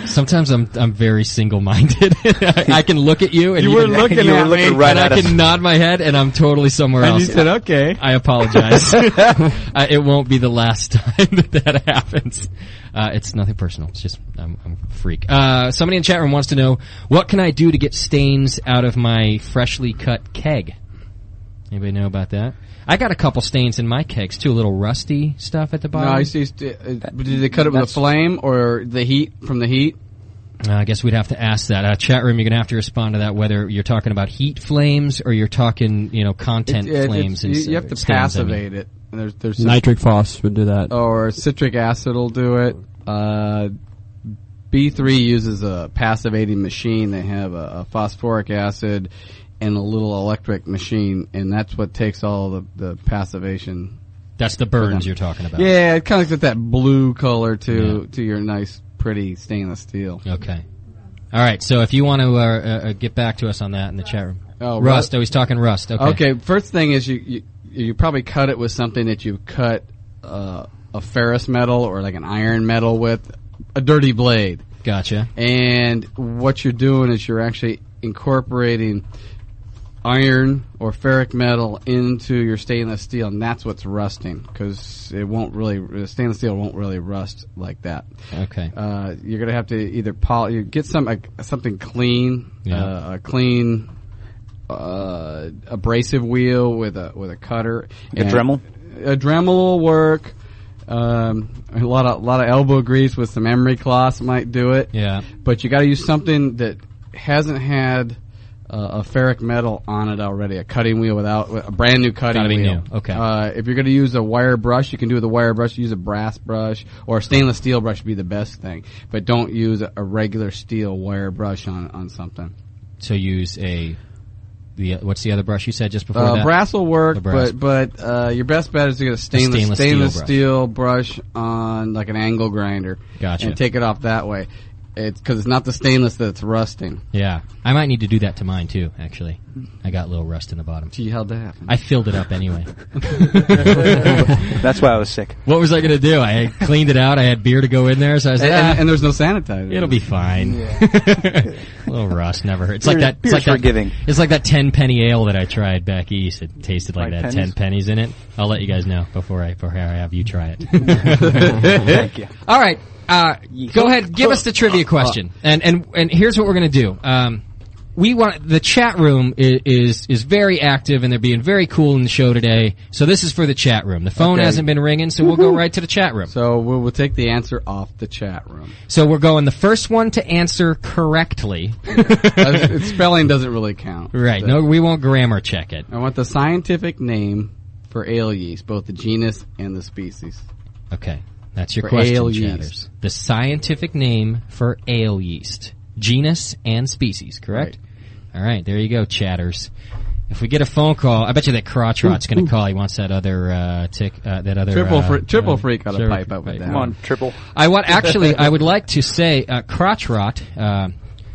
Speaker 3: Sometimes I'm very single-minded. I can look at you and
Speaker 5: you were looking at me,
Speaker 6: right
Speaker 3: and I can nod my head and I'm totally somewhere else.
Speaker 5: And you said okay.
Speaker 3: I apologize. It won't be the last time that happens. It's nothing personal. It's just I'm a freak. Somebody in the chat room wants to know, what can I do to get stains out of my freshly cut keg? Anybody know about that? I got a couple stains in my kegs too, a little rusty stuff at the bottom.
Speaker 5: No, I see. Did they cut it with a flame or the heat from the heat?
Speaker 3: I guess we'd have to ask that. Chat room, you're going to have to respond to that, whether you're talking about heat flames or you're talking, content flames.
Speaker 5: You have to passivate it. There's
Speaker 4: nitric phos would do that.
Speaker 5: Or citric acid will do it. B3 uses a passivating machine. They have a phosphoric acid and a little electric machine, and that's what takes all the passivation.
Speaker 3: That's the burns you're talking about.
Speaker 5: Yeah, it kind of gives that blue color to your nice, pretty stainless steel.
Speaker 3: Okay. All right, so if you want to get back to us on that in the chat room.
Speaker 5: Oh,
Speaker 3: rust. I was talking rust.
Speaker 5: Okay, first thing is you probably cut it with something that you cut a ferrous metal or like an iron metal with, a dirty blade.
Speaker 3: Gotcha.
Speaker 5: And what you're doing is you're actually incorporating iron or ferric metal into your stainless steel, and that's what's rusting, because stainless steel won't really rust like that.
Speaker 3: Okay.
Speaker 5: You're going to have to either get something clean, a clean abrasive wheel with a cutter.
Speaker 6: A Dremel?
Speaker 5: A Dremel will work. A lot of elbow grease with some emery cloths might do it.
Speaker 3: Yeah.
Speaker 5: But you got to use something that hasn't had a ferric metal on it already. A cutting wheel a brand new cutting wheel.
Speaker 3: New. Okay.
Speaker 5: If you're going to use a wire brush, you can do with a wire brush. Use a brass brush or a stainless steel brush would be the best thing. But don't use a regular steel wire brush on something.
Speaker 3: So use a what's the other brush you said just before that?
Speaker 5: Brass will work,
Speaker 3: brass.
Speaker 5: but your best bet is to get a stainless steel brush on like an angle grinder.
Speaker 3: Gotcha.
Speaker 5: And take it off that way. Because it's not the stainless that's rusting.
Speaker 3: Yeah. I might need to do that to mine, too, actually. I got a little rust in the bottom.
Speaker 5: Gee, how'd that happen?
Speaker 3: I filled it up anyway.
Speaker 6: That's why I was sick.
Speaker 3: What was I going to do? I had cleaned it out. I had beer to go in there, so I said,
Speaker 5: and there's no sanitizer.
Speaker 3: It'll be fine. A little rust never hurt. It's like that.
Speaker 6: Beer's forgiving.
Speaker 3: It's like that 10-penny ale that I tried back east. It tasted like that.
Speaker 6: pennies?
Speaker 3: 10 pennies in it. I'll let you guys know before I have you try it.
Speaker 6: Thank you.
Speaker 3: All right. Go ahead. Give us the trivia question. And here's what we're going to do. We want the chat room is very active, and they're being very cool in the show today. So this is for the chat room. The phone hasn't been ringing, so we'll go right to the chat room.
Speaker 5: So we'll take the answer off the chat room.
Speaker 3: So we're going the first one to answer correctly.
Speaker 5: Spelling doesn't really count.
Speaker 3: Right.
Speaker 5: So.
Speaker 3: No, we won't grammar check it.
Speaker 5: I want the scientific name for ale yeast, both the genus and the species.
Speaker 3: Okay. That's your
Speaker 5: For
Speaker 3: question,
Speaker 5: ale
Speaker 3: chatters.
Speaker 5: yeast.
Speaker 3: The scientific name for ale yeast. Genus and species, correct?
Speaker 5: Right.
Speaker 3: All right, there you go, chatters. If we get a phone call, I bet you that Crotch Rot's going to call. He wants that other
Speaker 5: Triple Freak got to pipe up with that.
Speaker 6: Come on, Triple.
Speaker 3: I would like to say Crotch Rot,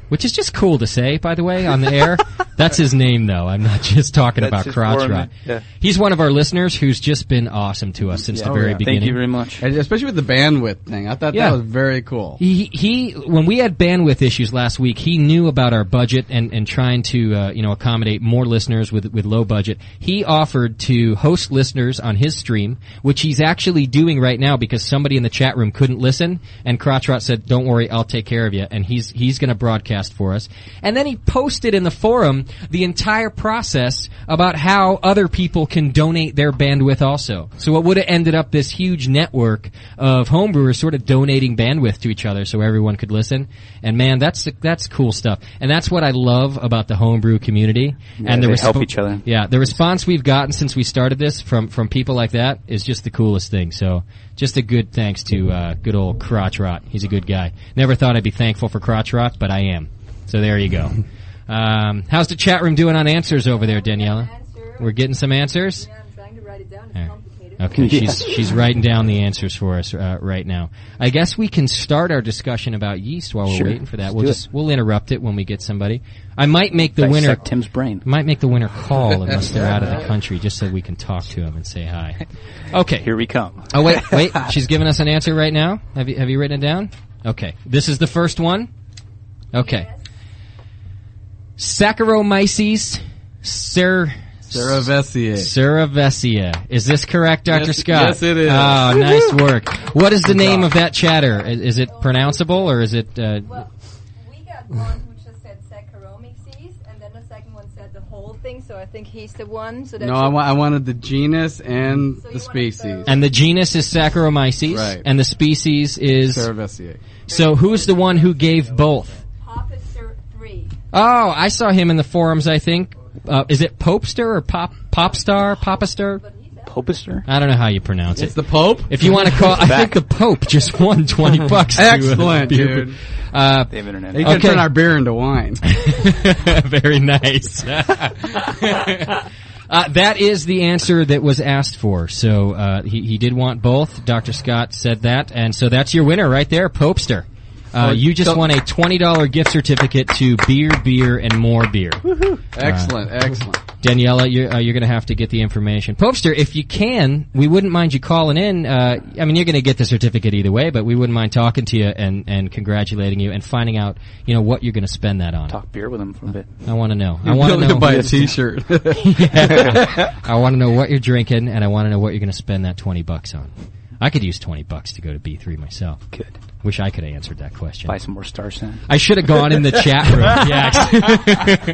Speaker 3: which is just cool to say, by the way, on the air. That's his name, though. I'm not just talking about Crotch Rot.
Speaker 6: Yeah.
Speaker 3: He's one of our listeners who's just been awesome to us since the very beginning.
Speaker 6: Thank you very much.
Speaker 5: And especially with the bandwidth thing. I thought that was very cool.
Speaker 3: He when we had bandwidth issues last week, he knew about our budget and trying to accommodate more listeners with low budget. He offered to host listeners on his stream, which he's actually doing right now because somebody in the chat room couldn't listen, and Crotch Rot said, "Don't worry, I'll take care of you." And he's going to broadcast for us. And then he posted in the forum the entire process about how other people can donate their bandwidth also. So it would have ended up this huge network of homebrewers sort of donating bandwidth to each other so everyone could listen. And man, that's cool stuff. And that's what I love about the homebrew community.
Speaker 6: Yeah,
Speaker 3: and
Speaker 6: they help each other.
Speaker 3: Yeah, the response we've gotten since we started this from people like that is just the coolest thing. So just a good thanks to good old Crotch Rot. He's a good guy. Never thought I'd be thankful for Crotch Rot, but I am. So there you go. How's the chat room doing on answers over there, Daniela? We're getting some answers?
Speaker 7: Yeah, I'm trying to write it down. It's complicated.
Speaker 3: Okay, she's writing down the answers for us right now. I guess we can start our discussion about yeast while we're waiting for that. We'll interrupt it when we get somebody. I might make the winner
Speaker 6: Tim's brain.
Speaker 3: Might make the winner call unless they're out of the country, just so we can talk to him and say hi. Okay,
Speaker 6: here we come.
Speaker 3: Oh wait, she's giving us an answer right now. Have you written it down? Okay, this is the first one. Okay. Saccharomyces cerevisiae. Is this correct, Dr. Scott?
Speaker 5: Yes, it is.
Speaker 3: Oh, nice work. What is the name of that chatter? Is it pronounceable, or is it...
Speaker 7: Well, we got one who just said Saccharomyces, and then the second one said the whole thing, so I think he's the one. So that's
Speaker 5: I wanted the genus and the species.
Speaker 3: And the genus is Saccharomyces,
Speaker 5: right.
Speaker 3: And the species is...
Speaker 5: Cerevisiae.
Speaker 3: So who's the one who gave both?
Speaker 7: Popster 3.
Speaker 3: Oh, I saw him in the forums, I think. Is it Popester or Popstar?
Speaker 6: Popister?
Speaker 3: I don't know how you pronounce it.
Speaker 5: It's the Pope?
Speaker 3: If you want to call... I think the Pope just won $20.
Speaker 5: Excellent, dude.
Speaker 6: They have internet.
Speaker 5: You can turn our beer into wine.
Speaker 3: Very nice. That is the answer that was asked for. So he did want both. Dr. Scott said that. And so that's your winner right there, Popester. You just won a $20 gift certificate to Beer, and More Beer.
Speaker 5: Excellent.
Speaker 3: Daniela, you're going to have to get the information. Popester, if you can, we wouldn't mind you calling in. I mean, you're going to get the certificate either way, but we wouldn't mind talking to you and congratulating you and finding out, what you're going to spend that on.
Speaker 6: Talk beer with them for a bit.
Speaker 3: I want to know. I want to
Speaker 5: buy a T-shirt.
Speaker 3: Yeah. I want to know what you're drinking, and I want to know what you're going to spend that $20 on. I could use $20 to go to B3 myself.
Speaker 6: Good.
Speaker 3: Wish I could have answered that question.
Speaker 6: Buy some more Star San.
Speaker 3: I should have gone in the chat room. Yeah,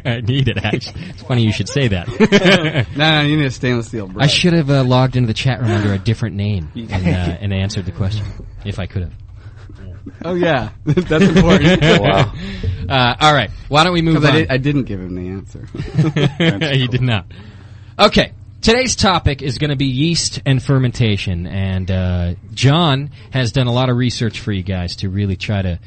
Speaker 3: I need it, actually. It's funny you should say that.
Speaker 5: No, you need a stainless steel brush.
Speaker 3: I should have logged into the chat room under a different name and answered the question, if I could have.
Speaker 5: Oh, yeah. That's important.
Speaker 6: Wow.
Speaker 3: All right. Why don't we move on?
Speaker 5: I didn't give him the answer.
Speaker 3: You did not. Okay. Today's topic is going to be yeast and fermentation, and John has done a lot of research for you guys to really try to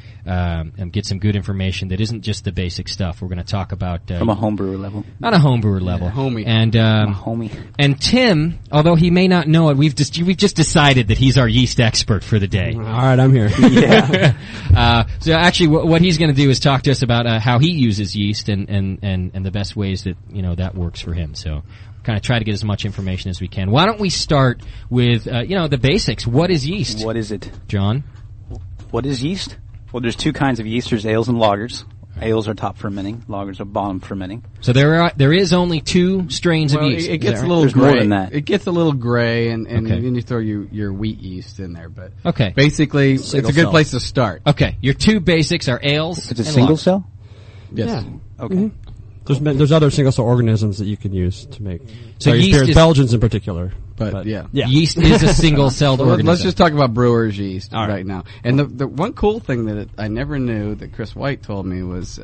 Speaker 3: get some good information that isn't just the basic stuff. We're going to talk about
Speaker 6: from a homebrewer level.
Speaker 3: On a homebrewer level,
Speaker 5: homie,
Speaker 3: and
Speaker 6: homie.
Speaker 3: And Tim, although he may not know it, we've just decided that he's our yeast expert for the day.
Speaker 4: All right, I'm here.
Speaker 6: Yeah.
Speaker 3: So actually, what he's going to do is talk to us about how he uses yeast and the best ways that that works for him. So. Kind of try to get as much information as we can. Why don't we start with the basics? What is yeast?
Speaker 6: What is it,
Speaker 3: John?
Speaker 6: What is yeast? Well, there's two kinds of yeast. There's ales and lagers. Ales are top fermenting. Lagers are bottom fermenting.
Speaker 3: So there is only two strains of yeast.
Speaker 5: It gets a little
Speaker 6: There's
Speaker 5: gray.
Speaker 6: more than that.
Speaker 5: It gets a little gray, and
Speaker 3: Okay.
Speaker 5: then you throw your wheat yeast in there. But
Speaker 3: Okay.
Speaker 5: basically, it's a good
Speaker 4: cell.
Speaker 5: place to start.
Speaker 3: Okay, your two basics are ales.
Speaker 6: It's a
Speaker 3: and
Speaker 6: single
Speaker 3: lagers.
Speaker 6: cell.
Speaker 5: Yes.
Speaker 4: Yeah.
Speaker 6: Okay.
Speaker 4: There's other single cell organisms that you can use to make.
Speaker 3: So
Speaker 4: various
Speaker 3: yeast
Speaker 4: beers,
Speaker 3: is-
Speaker 4: Belgians in particular.
Speaker 5: But yeah.
Speaker 3: Yeast is a single-celled
Speaker 5: So
Speaker 3: organism.
Speaker 5: let's just talk about brewer's yeast
Speaker 4: All right.
Speaker 5: right now. And the one cool thing that I never knew that Chris White told me was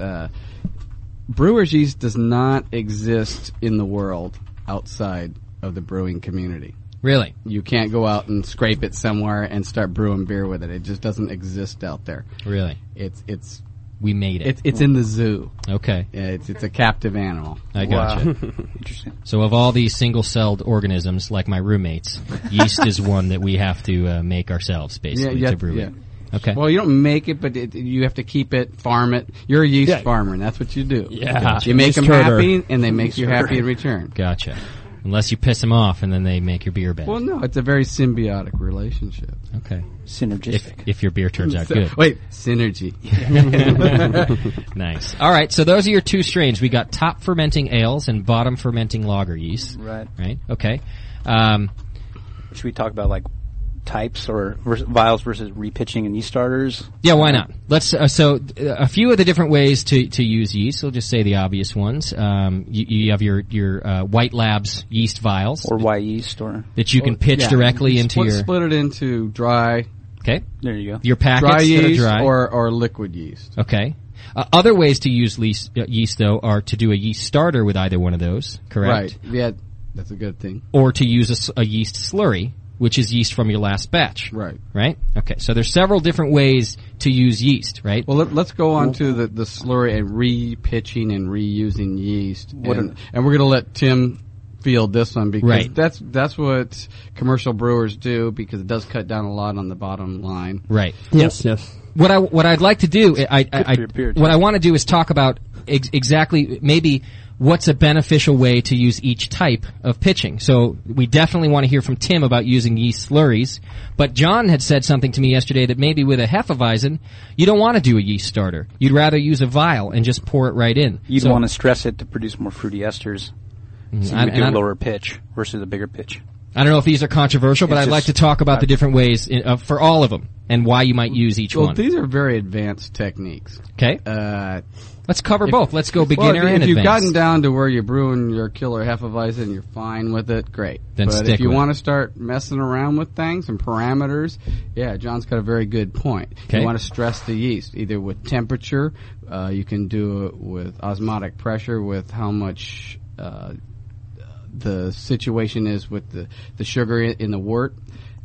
Speaker 5: brewer's yeast does not exist in the world outside of the brewing community.
Speaker 3: Really?
Speaker 5: You can't go out and scrape it somewhere and start brewing beer with it. It just doesn't exist out there.
Speaker 3: Really?
Speaker 5: It's
Speaker 3: We made it.
Speaker 5: it's in the zoo.
Speaker 3: Okay,
Speaker 5: Yeah, it's a captive animal.
Speaker 3: I gotcha.
Speaker 6: Interesting.
Speaker 3: So of all these single-celled organisms, like my roommates, yeast is one that we have to make ourselves, basically, to brew it. Okay.
Speaker 5: Well, you don't make it, but you have to keep it, farm it. You're a yeast
Speaker 4: Yeah.
Speaker 5: farmer, and that's what you do.
Speaker 4: Yeah.
Speaker 3: Gotcha.
Speaker 5: You make
Speaker 4: Yeast
Speaker 5: them
Speaker 4: herder.
Speaker 5: happy, and they make you happy in return.
Speaker 3: Gotcha. Unless you piss them off, and then they make your beer bad.
Speaker 5: Well, no, it's a very symbiotic relationship.
Speaker 3: Okay.
Speaker 6: Synergistic.
Speaker 3: If your beer turns out good.
Speaker 5: Wait, synergy.
Speaker 3: Nice. All right, so those are your two strains. We got top fermenting ales and bottom fermenting lager yeast.
Speaker 6: Right.
Speaker 3: Right? Okay.
Speaker 6: Should we talk about like types or vials versus repitching and yeast starters?
Speaker 3: Yeah, why not? Let's. A few of the different ways to use yeast. We'll just say the obvious ones. You have your White Labs yeast vials
Speaker 6: Or Y yeast or...
Speaker 3: that you can pitch
Speaker 5: Yeah.
Speaker 3: directly into your.
Speaker 5: Split it into dry
Speaker 3: Okay.
Speaker 6: There you go.
Speaker 3: Your packets
Speaker 5: dry
Speaker 3: that
Speaker 5: yeast
Speaker 3: are dry.
Speaker 5: or liquid yeast.
Speaker 3: Okay. Other ways to use yeast, though, are to do a yeast starter with either one of those, correct?
Speaker 5: Right. Yeah, that's a good thing.
Speaker 3: Or to use a yeast slurry, which is yeast from your last batch.
Speaker 5: Right.
Speaker 3: Right? Okay, so there's several different ways to use yeast, right?
Speaker 5: Well, let's go on to the slurry and re-pitching and reusing yeast. And we're going to let Tim field this one because
Speaker 3: Right.
Speaker 5: that's what commercial brewers do because it does cut down a lot on the bottom line.
Speaker 3: Right.
Speaker 4: Yes.
Speaker 3: What I'd like to do,
Speaker 6: for your beer,
Speaker 3: what I want to do is talk about exactly maybe what's a beneficial way to use each type of pitching. So we definitely want to hear from Tim about using yeast slurries. But John had said something to me yesterday that maybe with a Hefeweizen, you don't want to do a yeast starter. You'd rather use a vial and just pour it right in.
Speaker 6: You'd
Speaker 3: So-
Speaker 6: want to stress it to produce more fruity esters. So you would do a lower pitch versus a bigger pitch.
Speaker 3: I don't know if these are controversial, but
Speaker 6: It's
Speaker 3: I'd like to
Speaker 6: just-
Speaker 3: talk about the different ways for all of them and why you might use each
Speaker 5: Well,
Speaker 3: one.
Speaker 5: these are very advanced techniques.
Speaker 3: Okay? Let's cover both. Let's go beginner
Speaker 5: well,
Speaker 3: and
Speaker 5: if you've
Speaker 3: advanced.
Speaker 5: gotten down to where you're brewing your killer Hefeweizen and you're fine with it, great.
Speaker 3: Then
Speaker 5: but
Speaker 3: stick
Speaker 5: if you
Speaker 3: with
Speaker 5: want
Speaker 3: it.
Speaker 5: to start messing around with things and parameters, yeah, John's got a very good point.
Speaker 3: Okay.
Speaker 5: You want to stress the yeast, either with temperature, you can do it with osmotic pressure, with how much the situation is with the sugar in the wort.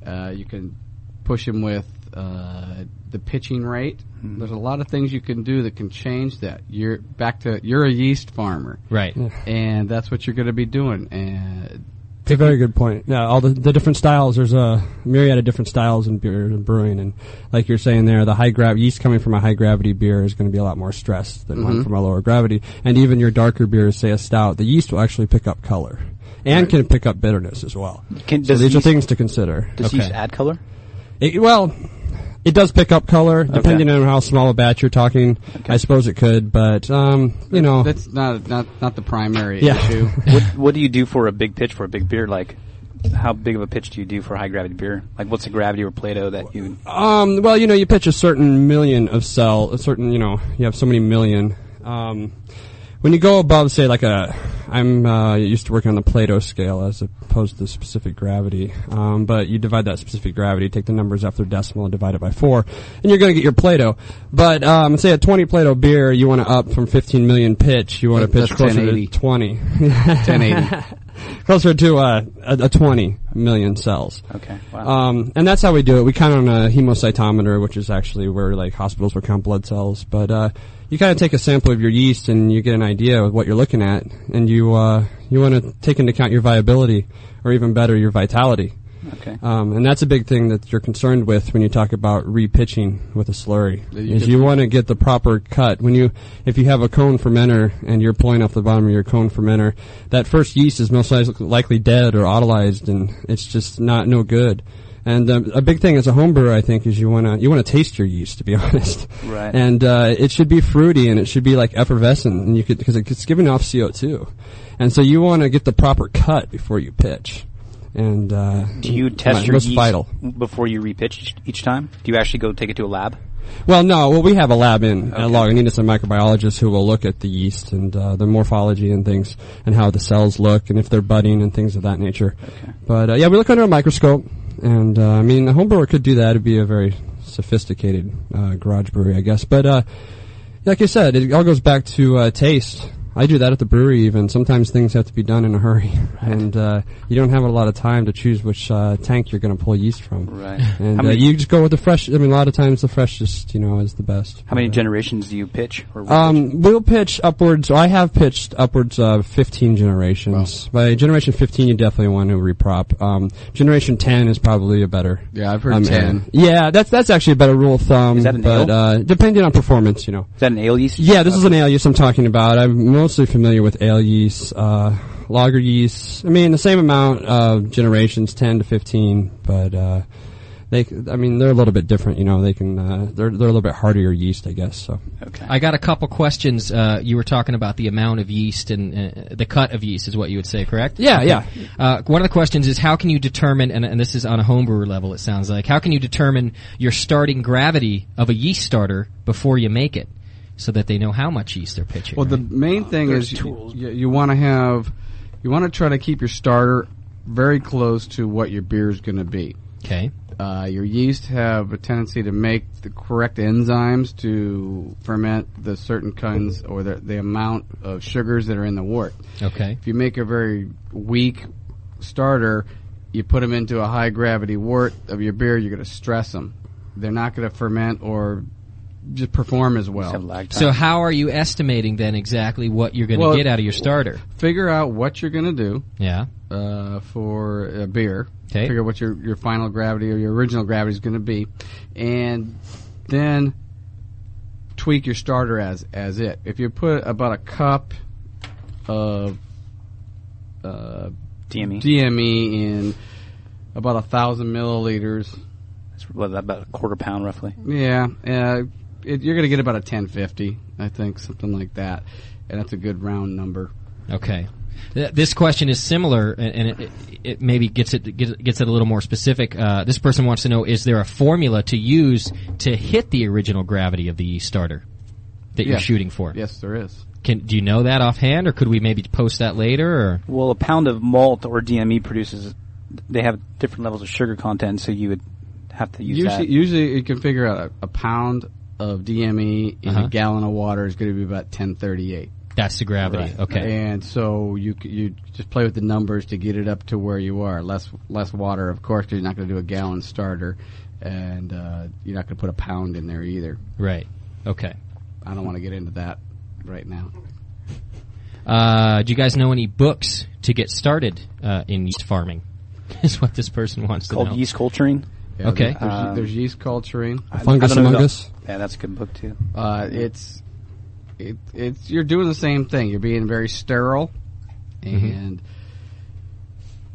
Speaker 5: You can push them with the pitching rate. There's a lot of things you can do that can change that. You're a yeast farmer,
Speaker 3: Right.
Speaker 5: and that's what you're going to be doing. And
Speaker 4: It's a very good point. Yeah, all the different styles. There's a myriad of different styles in beer and brewing, and like you're saying there, the yeast coming from a high gravity beer is going to be a lot more stressed than one from a lower gravity. And even your darker beers, say a stout, the yeast will actually pick up color and can pick up bitterness as well. So
Speaker 6: Does
Speaker 4: these are
Speaker 6: yeast-
Speaker 4: things to consider.
Speaker 6: Does yeast add color?
Speaker 4: It does pick up color, depending on how small a batch you're talking. I suppose it could, but
Speaker 5: that's not the primary issue.
Speaker 6: What do you do for a big pitch for a big beer? Like, how big of a pitch do you do for high gravity beer? Like, what's the gravity or Plato that you?
Speaker 4: You pitch a certain million of cell, you have so many million. When you go above, say, I'm used to working on the Plato scale as opposed to specific gravity. But you divide that specific gravity, take the numbers after decimal and divide it by 4, and you're going to get your Plato. But, say a 20 Plato beer, you want to up from 15 million pitch, you want to pitch
Speaker 5: That's
Speaker 4: closer
Speaker 5: 1080.
Speaker 4: to 20.
Speaker 5: 1080.
Speaker 4: Closer to a 20 million cells.
Speaker 6: Okay. Wow.
Speaker 4: And that's how we do it. We count on a hemocytometer, which is actually where like hospitals will count blood cells. But you kind of take a sample of your yeast and you get an idea of what you're looking at, and you want to take into account your viability, or even better, your vitality.
Speaker 6: Okay.
Speaker 4: And that's a big thing that you're concerned with when you talk about repitching with a slurry. You want to get the proper cut. If you have a cone fermenter and you're pulling off the bottom of your cone fermenter, that first yeast is most likely dead or autolyzed, and it's just no good. And a big thing as a home brewer, I think, is you want to taste your yeast, to be honest.
Speaker 6: Right.
Speaker 4: And it should be fruity, and it should be like effervescent, and because it's giving off CO2, and so you want to get the proper cut before you pitch. And
Speaker 6: do you test your yeast
Speaker 4: vital
Speaker 6: before you repitch each time? Do you actually go take it to a lab?
Speaker 4: Well, no. Well, we have a lab at Lagunitas, and microbiologists who will look at the yeast and the morphology and things, and how the cells look, and if they're budding and things of that nature. Okay. But we look under a microscope, and a home brewer could do that. It'd be a very sophisticated garage brewery, I guess. But like I said, it all goes back to taste. I do that at the brewery even. Sometimes things have to be done in a hurry, and you don't have a lot of time to choose which tank you're going to pull yeast from.
Speaker 6: Right.
Speaker 4: And you just go with the fresh. a lot of times the freshest, is the best.
Speaker 6: How many generations do you pitch? Or
Speaker 4: we'll pitch upwards. I have pitched upwards of 15 generations. Wow. By generation 15, you definitely want to reprop. Generation 10 is probably a better.
Speaker 5: Yeah, I've heard 10.
Speaker 4: Yeah, that's actually a better rule of thumb.
Speaker 6: Is that an ale?
Speaker 4: Depending on performance,
Speaker 6: Is that an ale yeast?
Speaker 4: Yeah, this is an ale yeast I'm talking about. I'm mostly familiar with ale yeast, lager yeast. The same amount of generations, 10 to 15, but they're a little bit different. They can they're a little bit hardier yeast, I guess. So.
Speaker 3: Okay. I got a couple questions. You were talking about the amount of yeast and the cut of yeast is what you would say, correct?
Speaker 4: Yeah,
Speaker 3: okay.
Speaker 4: Yeah.
Speaker 3: One of the questions is how can you determine, and this is on a homebrewer level, it sounds like, how can you determine your starting gravity of a yeast starter before you make it, so that they know how much yeast they're pitching?
Speaker 5: Well,
Speaker 3: right?
Speaker 5: the main thing is you want to try to keep your starter very close to what your beer is going to be.
Speaker 3: Okay.
Speaker 5: Your yeast have a tendency to make the correct enzymes to ferment the certain kinds or the amount of sugars that are in the wort.
Speaker 3: Okay.
Speaker 5: If you make a very weak starter, you put them into a high gravity wort of your beer, you're going to stress them. They're not going to ferment or just perform as well.
Speaker 3: So how are you estimating then exactly what you're going to get out of your starter?
Speaker 5: Figure out what you're going to do.
Speaker 3: Yeah.
Speaker 5: For a beer.
Speaker 3: Okay.
Speaker 5: Figure what your final gravity or your original gravity is going to be, and then tweak your starter as it. If you put about a cup of DME in about 1,000 milliliters.
Speaker 6: That's about a quarter pound roughly.
Speaker 5: Yeah. You're going to get about a 1050, I think, something like that, and that's a good round number.
Speaker 3: Okay. This question is similar, and it maybe gets it a little more specific. This person wants to know: is there a formula to use to hit the original gravity of the yeast starter that you're shooting for?
Speaker 5: Yes, there is.
Speaker 3: Do you know that offhand, or could we maybe post that later? Or?
Speaker 6: Well, a pound of malt or DME produces. They have different levels of sugar content, so you would have to use that. Usually,
Speaker 5: you can figure out a pound of DME in a gallon of water is going to be about 1038.
Speaker 3: That's the gravity.
Speaker 5: Right.
Speaker 3: Okay.
Speaker 5: And so you just play with the numbers to get it up to where you are. Less water, of course, because you're not going to do a gallon starter, and you're not going to put a pound in there either.
Speaker 3: Right. Okay.
Speaker 5: I don't want to get into that right now.
Speaker 3: Do you guys know any books to get started in yeast farming? Is what this person wants to know.
Speaker 6: Called Yeast Culturing.
Speaker 5: Yeah,
Speaker 3: okay.
Speaker 5: There's yeast culturing.
Speaker 4: Fungus Among Us.
Speaker 6: Yeah, that's a good book too.
Speaker 5: It's you're doing the same thing. You're being very sterile, and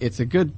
Speaker 5: it's a good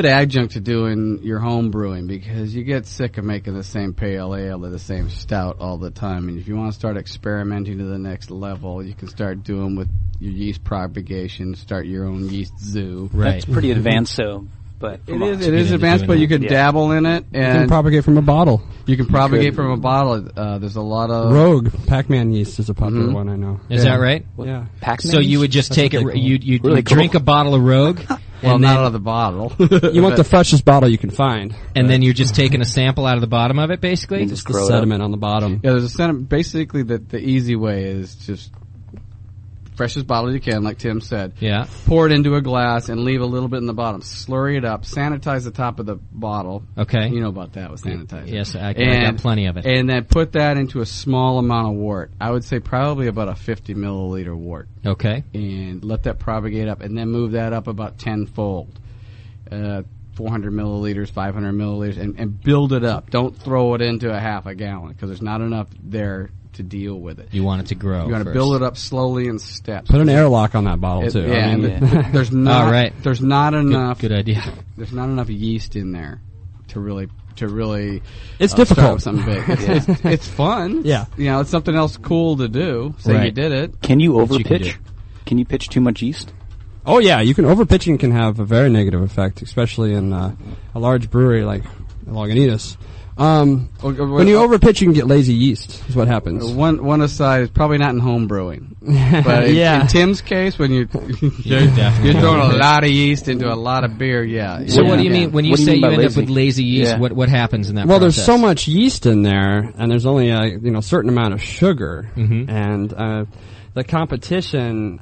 Speaker 5: adjunct to doing your home brewing, because you get sick of making the same pale ale or the same stout all the time. And if you want to start experimenting to the next level, you can start doing with your yeast propagation. Start your own yeast zoo.
Speaker 3: Right.
Speaker 6: That's pretty advanced, so. But
Speaker 5: it is advanced, but you could dabble in it. And
Speaker 4: you can propagate from a bottle.
Speaker 5: You can propagate from a bottle. There's a lot of
Speaker 4: Rogue Pac-Man yeast is a popular one I know.
Speaker 3: Is that right?
Speaker 4: Yeah.
Speaker 6: Pac-Man
Speaker 3: so you would just take it. You
Speaker 6: really
Speaker 3: drink a bottle of Rogue.
Speaker 5: Well, not out of the bottle.
Speaker 4: You want the freshest bottle you can find,
Speaker 3: and then you're just taking a sample out of the bottom of it, basically.
Speaker 4: Just the sediment on the bottom.
Speaker 5: Yeah, there's a sediment. Basically, the easy way is just freshest bottle you can, like Tim said.
Speaker 3: Yeah.
Speaker 5: Pour it into a glass and leave a little bit in the bottom. Slurry it up. Sanitize the top of the bottle.
Speaker 3: Okay.
Speaker 5: You know about that with sanitizer.
Speaker 3: Yes, I got plenty of it.
Speaker 5: And then put that into a small amount of wort. I would say probably about a 50 milliliter wort.
Speaker 3: Okay.
Speaker 5: And let that propagate up, and then move that up about tenfold. 400 milliliters, 500 milliliters, and build it up. Don't throw it into a half a gallon, because there's not enough there to deal with it.
Speaker 3: You want it to grow.
Speaker 5: You want to build it up slowly in steps.
Speaker 4: Put an airlock on that bottle too.
Speaker 5: Yeah,
Speaker 4: I mean,
Speaker 5: there's not.
Speaker 3: All right.
Speaker 5: There's not enough.
Speaker 3: Good idea.
Speaker 5: There's not enough yeast in there to really.
Speaker 4: It's
Speaker 5: start
Speaker 4: difficult.
Speaker 5: with something big. It's fun.
Speaker 4: Yeah.
Speaker 5: It's something else cool to do. So
Speaker 3: Right.
Speaker 5: you did it.
Speaker 6: Can you
Speaker 3: What you can
Speaker 6: overpitch? Can you pitch too much yeast?
Speaker 4: Oh yeah, you can overpitching can have a very negative effect, especially in a large brewery like Lagunitas. When you overpitch, you can get lazy yeast. Is what happens.
Speaker 5: One aside is probably not in home brewing, but
Speaker 4: Yeah.
Speaker 5: in Tim's case, when you're throwing a lot of yeast into a lot of beer, yeah.
Speaker 3: So
Speaker 5: yeah.
Speaker 3: what do you mean when you
Speaker 6: What do you
Speaker 3: say
Speaker 6: mean
Speaker 3: you
Speaker 6: by
Speaker 3: end up
Speaker 6: lazy?
Speaker 3: with lazy yeast?
Speaker 6: Yeah.
Speaker 3: What happens in that
Speaker 4: Well,
Speaker 3: process?
Speaker 4: there's so much yeast in there, and there's only a certain amount of sugar, and the competition,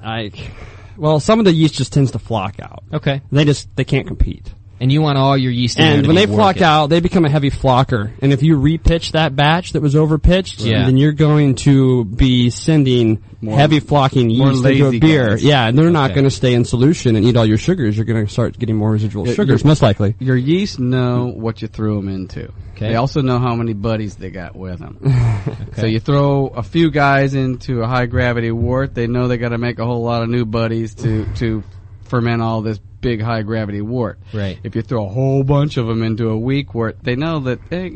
Speaker 4: some of the yeast just tends to flock out.
Speaker 3: Okay.
Speaker 4: They can't compete.
Speaker 3: And you want all your yeast in there
Speaker 4: And
Speaker 3: to
Speaker 4: when
Speaker 3: be
Speaker 4: they flock
Speaker 3: working.
Speaker 4: out, they become a heavy flocker. And if you repitch that batch that was overpitched,
Speaker 3: Yeah.
Speaker 4: then you're going to be sending heavy flocking
Speaker 5: more
Speaker 4: yeast into a
Speaker 5: lazy
Speaker 4: beer.
Speaker 5: guys.
Speaker 4: Yeah, and they're not
Speaker 3: Okay.
Speaker 4: going to stay in solution and eat all your sugars. You're going to start getting more residual
Speaker 5: Yeah,
Speaker 4: sugars,
Speaker 5: you're-
Speaker 4: most likely.
Speaker 5: Your yeast know what you threw them into.
Speaker 3: Okay.
Speaker 5: They also know how many buddies they got with them. So you throw a few guys into a high gravity wort, they know they got to make a whole lot of new buddies to ferment all this big high gravity wort.
Speaker 3: Right.
Speaker 5: If you throw a whole bunch of them into a weak wort, they know that, hey,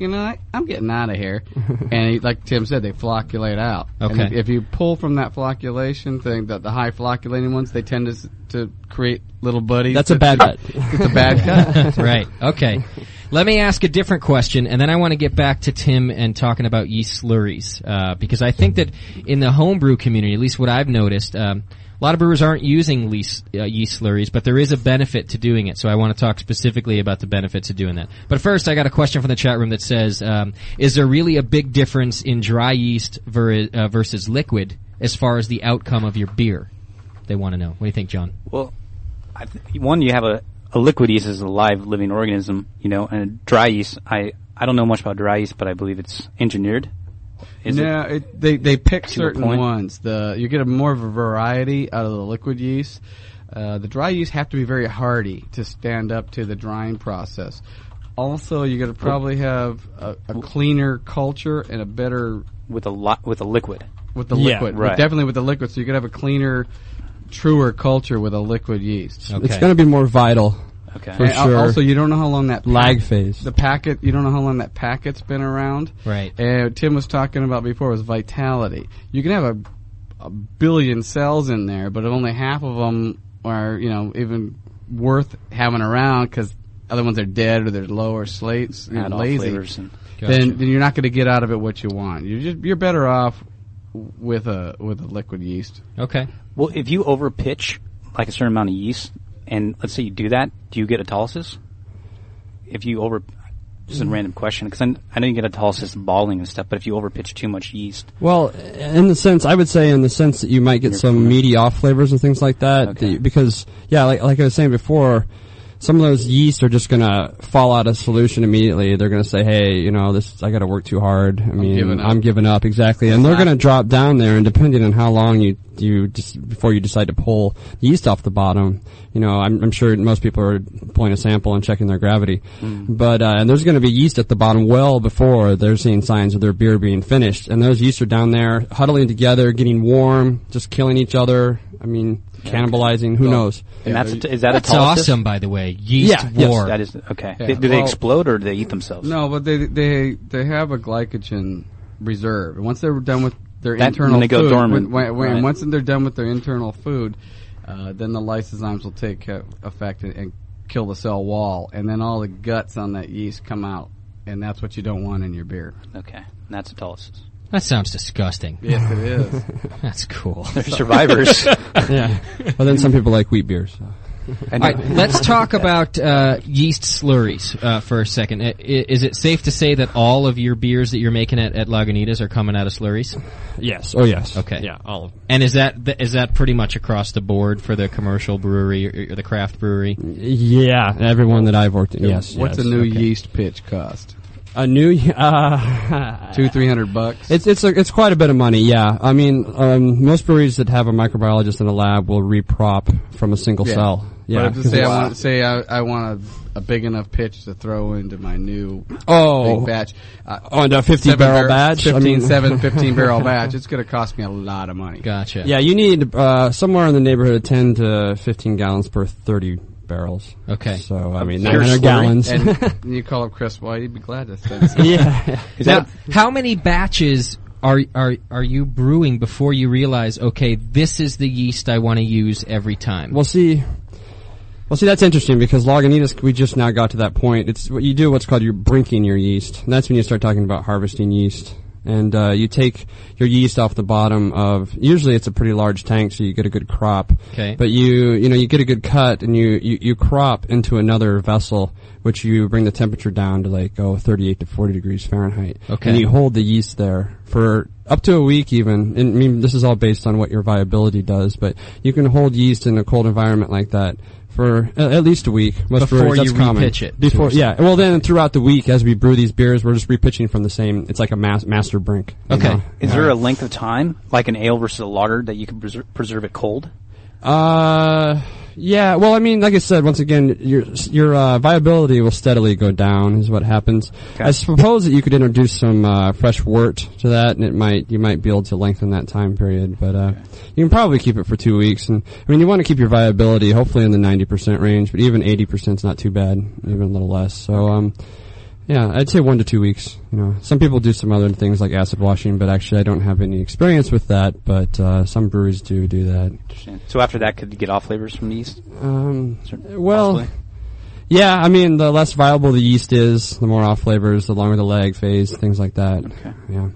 Speaker 5: I'm getting out of here. And like Tim said, they flocculate out.
Speaker 3: Okay.
Speaker 5: And if you pull from that flocculation thing, the high flocculating ones, they tend to create little buddies.
Speaker 4: That's a bad bet.
Speaker 5: It's a bad cut.
Speaker 3: Right. Okay. Let me ask a different question, and then I want to get back to Tim and talking about yeast slurries, because I think that in the homebrew community, at least what I've noticed, a lot of brewers aren't using yeast slurries, but there is a benefit to doing it. So I want to talk specifically about the benefits of doing that. But first, I got a question from the chat room that says, is there really a big difference in dry yeast versus liquid as far as the outcome of your beer? They want to know. What do you think, John?
Speaker 6: Well, one, you have a liquid yeast is a live living organism, and a dry yeast, I don't know much about dry yeast, but I believe it's engineered.
Speaker 5: They pick
Speaker 6: To a
Speaker 5: certain
Speaker 6: point?
Speaker 5: ones. You get more of a variety out of the liquid yeast. The dry yeast have to be very hardy to stand up to the drying process. Also, you're going to probably have a cleaner culture and a better
Speaker 6: with a liquid.
Speaker 5: with the
Speaker 4: Yeah,
Speaker 5: liquid.
Speaker 6: right.
Speaker 5: Definitely with the liquid. So you're going to have a cleaner, truer culture with a liquid yeast.
Speaker 3: Okay.
Speaker 4: It's going to be more vital.
Speaker 6: Okay.
Speaker 4: For
Speaker 5: And
Speaker 4: sure.
Speaker 5: Also, you don't know how long that
Speaker 4: Lag phase.
Speaker 5: The packet, you don't know how long that packet's been around.
Speaker 3: Right.
Speaker 5: And Tim was talking about before was vitality. You can have a billion cells in there, but only half of them are, even worth having around because other ones are dead or they're low or slates,
Speaker 6: Add all
Speaker 5: lazy.
Speaker 6: flavors and
Speaker 5: Then you're not going to get out of it what you want. You're better off with a liquid yeast.
Speaker 3: Okay.
Speaker 6: well, if you overpitch like a certain amount of yeast, and let's say you do that, do you get autolysis? If you just a random question, because I know you get autolysis balling and stuff, but if you overpitch too much yeast,
Speaker 4: Well, I would say in the sense that you might get some meaty off flavors and things like that,
Speaker 6: Okay.
Speaker 4: because like I was saying before, some of those yeast are just gonna fall out of solution immediately. They're gonna say, "Hey, I got to work too hard. I'm giving up." Exactly, and they're gonna drop down there. And depending on how long you just before you decide to pull the yeast off the bottom, I'm sure most people are pulling a sample and checking their gravity. But and there's gonna be yeast at the bottom well before they're seeing signs of their beer being finished. And those yeast are down there huddling together, getting warm, just killing each other. Cannibalizing. Who knows?
Speaker 6: and is that
Speaker 3: That's
Speaker 6: autolysis?
Speaker 3: awesome, by the way. Yeast
Speaker 4: yes,
Speaker 3: war.
Speaker 6: That is okay.
Speaker 5: Yeah,
Speaker 6: Do they explode or do they eat themselves?
Speaker 5: No, but they have a glycogen reserve. And once they're done with their
Speaker 6: That-
Speaker 5: internal
Speaker 6: when they go
Speaker 5: food,
Speaker 6: dormant,
Speaker 5: when
Speaker 6: right.
Speaker 5: once they're done with their internal food, then the lysozymes will take effect and kill the cell wall, and then all the guts on that yeast come out, and that's what you don't want in your beer.
Speaker 6: Okay, and that's autolysis.
Speaker 3: That sounds disgusting.
Speaker 5: Yes, it is.
Speaker 3: That's cool.
Speaker 6: They're survivors.
Speaker 4: Yeah. But then some people like wheat beers. So.
Speaker 6: And
Speaker 3: All right, let's talk about yeast slurries for a second. Is it safe to say that all of your beers that you're making at Lagunitas are coming out of slurries?
Speaker 4: Yes. Oh, yes.
Speaker 3: Okay.
Speaker 4: Yeah, all of them.
Speaker 3: And is that pretty much across the board for the commercial brewery or the craft brewery?
Speaker 4: Yeah, everyone that I've worked in, yes.
Speaker 5: What's
Speaker 4: yes.
Speaker 5: a new
Speaker 3: Okay.
Speaker 5: yeast pitch cost?
Speaker 4: A new,
Speaker 5: $200-300.
Speaker 4: It's quite a bit of money, yeah. I mean, most breweries that have a microbiologist in a lab will reprop from a single cell. Yeah.
Speaker 5: But if I want a big enough pitch to throw into my new big batch.
Speaker 4: On a 50 barrel batch?
Speaker 5: 15 barrel batch. It's going to cost me a lot of money.
Speaker 3: Gotcha.
Speaker 4: Yeah, you need somewhere in the neighborhood of 10 to 15 gallons per 30 barrels.
Speaker 3: Okay.
Speaker 4: So, I mean,
Speaker 5: Pure
Speaker 4: 900
Speaker 5: slurry.
Speaker 4: gallons.
Speaker 5: And you call up Chris White, he'd be glad to send some.
Speaker 4: Yeah.
Speaker 3: Now, how many batches are you brewing before you realize, okay, this is the yeast I want to use every time?
Speaker 4: Well, see, that's interesting because Lagunitas, we just now got to that point. It's what you do, what's called you're brinking your yeast. And that's when you start talking about harvesting yeast. And you take your yeast off the bottom of, usually it's a pretty large tank, so you get a good crop.
Speaker 3: Okay.
Speaker 4: But you get a good cut, and you crop into another vessel, which you bring the temperature down to 38 to 40 degrees Fahrenheit.
Speaker 3: Okay.
Speaker 4: And you hold the yeast there for up to a week even. And I mean, this is all based on what your viability does, but you can hold yeast in a cold environment like that for at least a week. Most
Speaker 3: Before
Speaker 4: breweries, that's
Speaker 3: you
Speaker 4: common.
Speaker 3: repitch it.
Speaker 4: Before, yeah. Well, then throughout the week, as we brew these beers, we're just repitching from the same. It's like a master brink. you
Speaker 3: Okay.
Speaker 4: know?
Speaker 6: is there a length of time, like an ale versus a lager, that you can preserve it cold?
Speaker 4: Yeah. Well, I mean, like I said, once again, your viability will steadily go down. Is what happens.
Speaker 6: Okay.
Speaker 4: I suppose that you could introduce some fresh wort to that, and you might be able to lengthen that time period. But you can probably keep it for 2 weeks. And I mean, you want to keep your viability hopefully in the 90% range, but even 80% is not too bad. Even a little less. So yeah, I'd say 1 to 2 weeks. You know, some people do some other things like acid washing, but actually I don't have any experience with that. But some breweries do that.
Speaker 6: So after that, could you get off flavors from yeast?
Speaker 4: Well,
Speaker 6: Possibly?
Speaker 4: yeah, I mean, the less viable the yeast is, the more off flavors, the longer the lag phase, things like that.
Speaker 6: Okay.
Speaker 4: Yeah.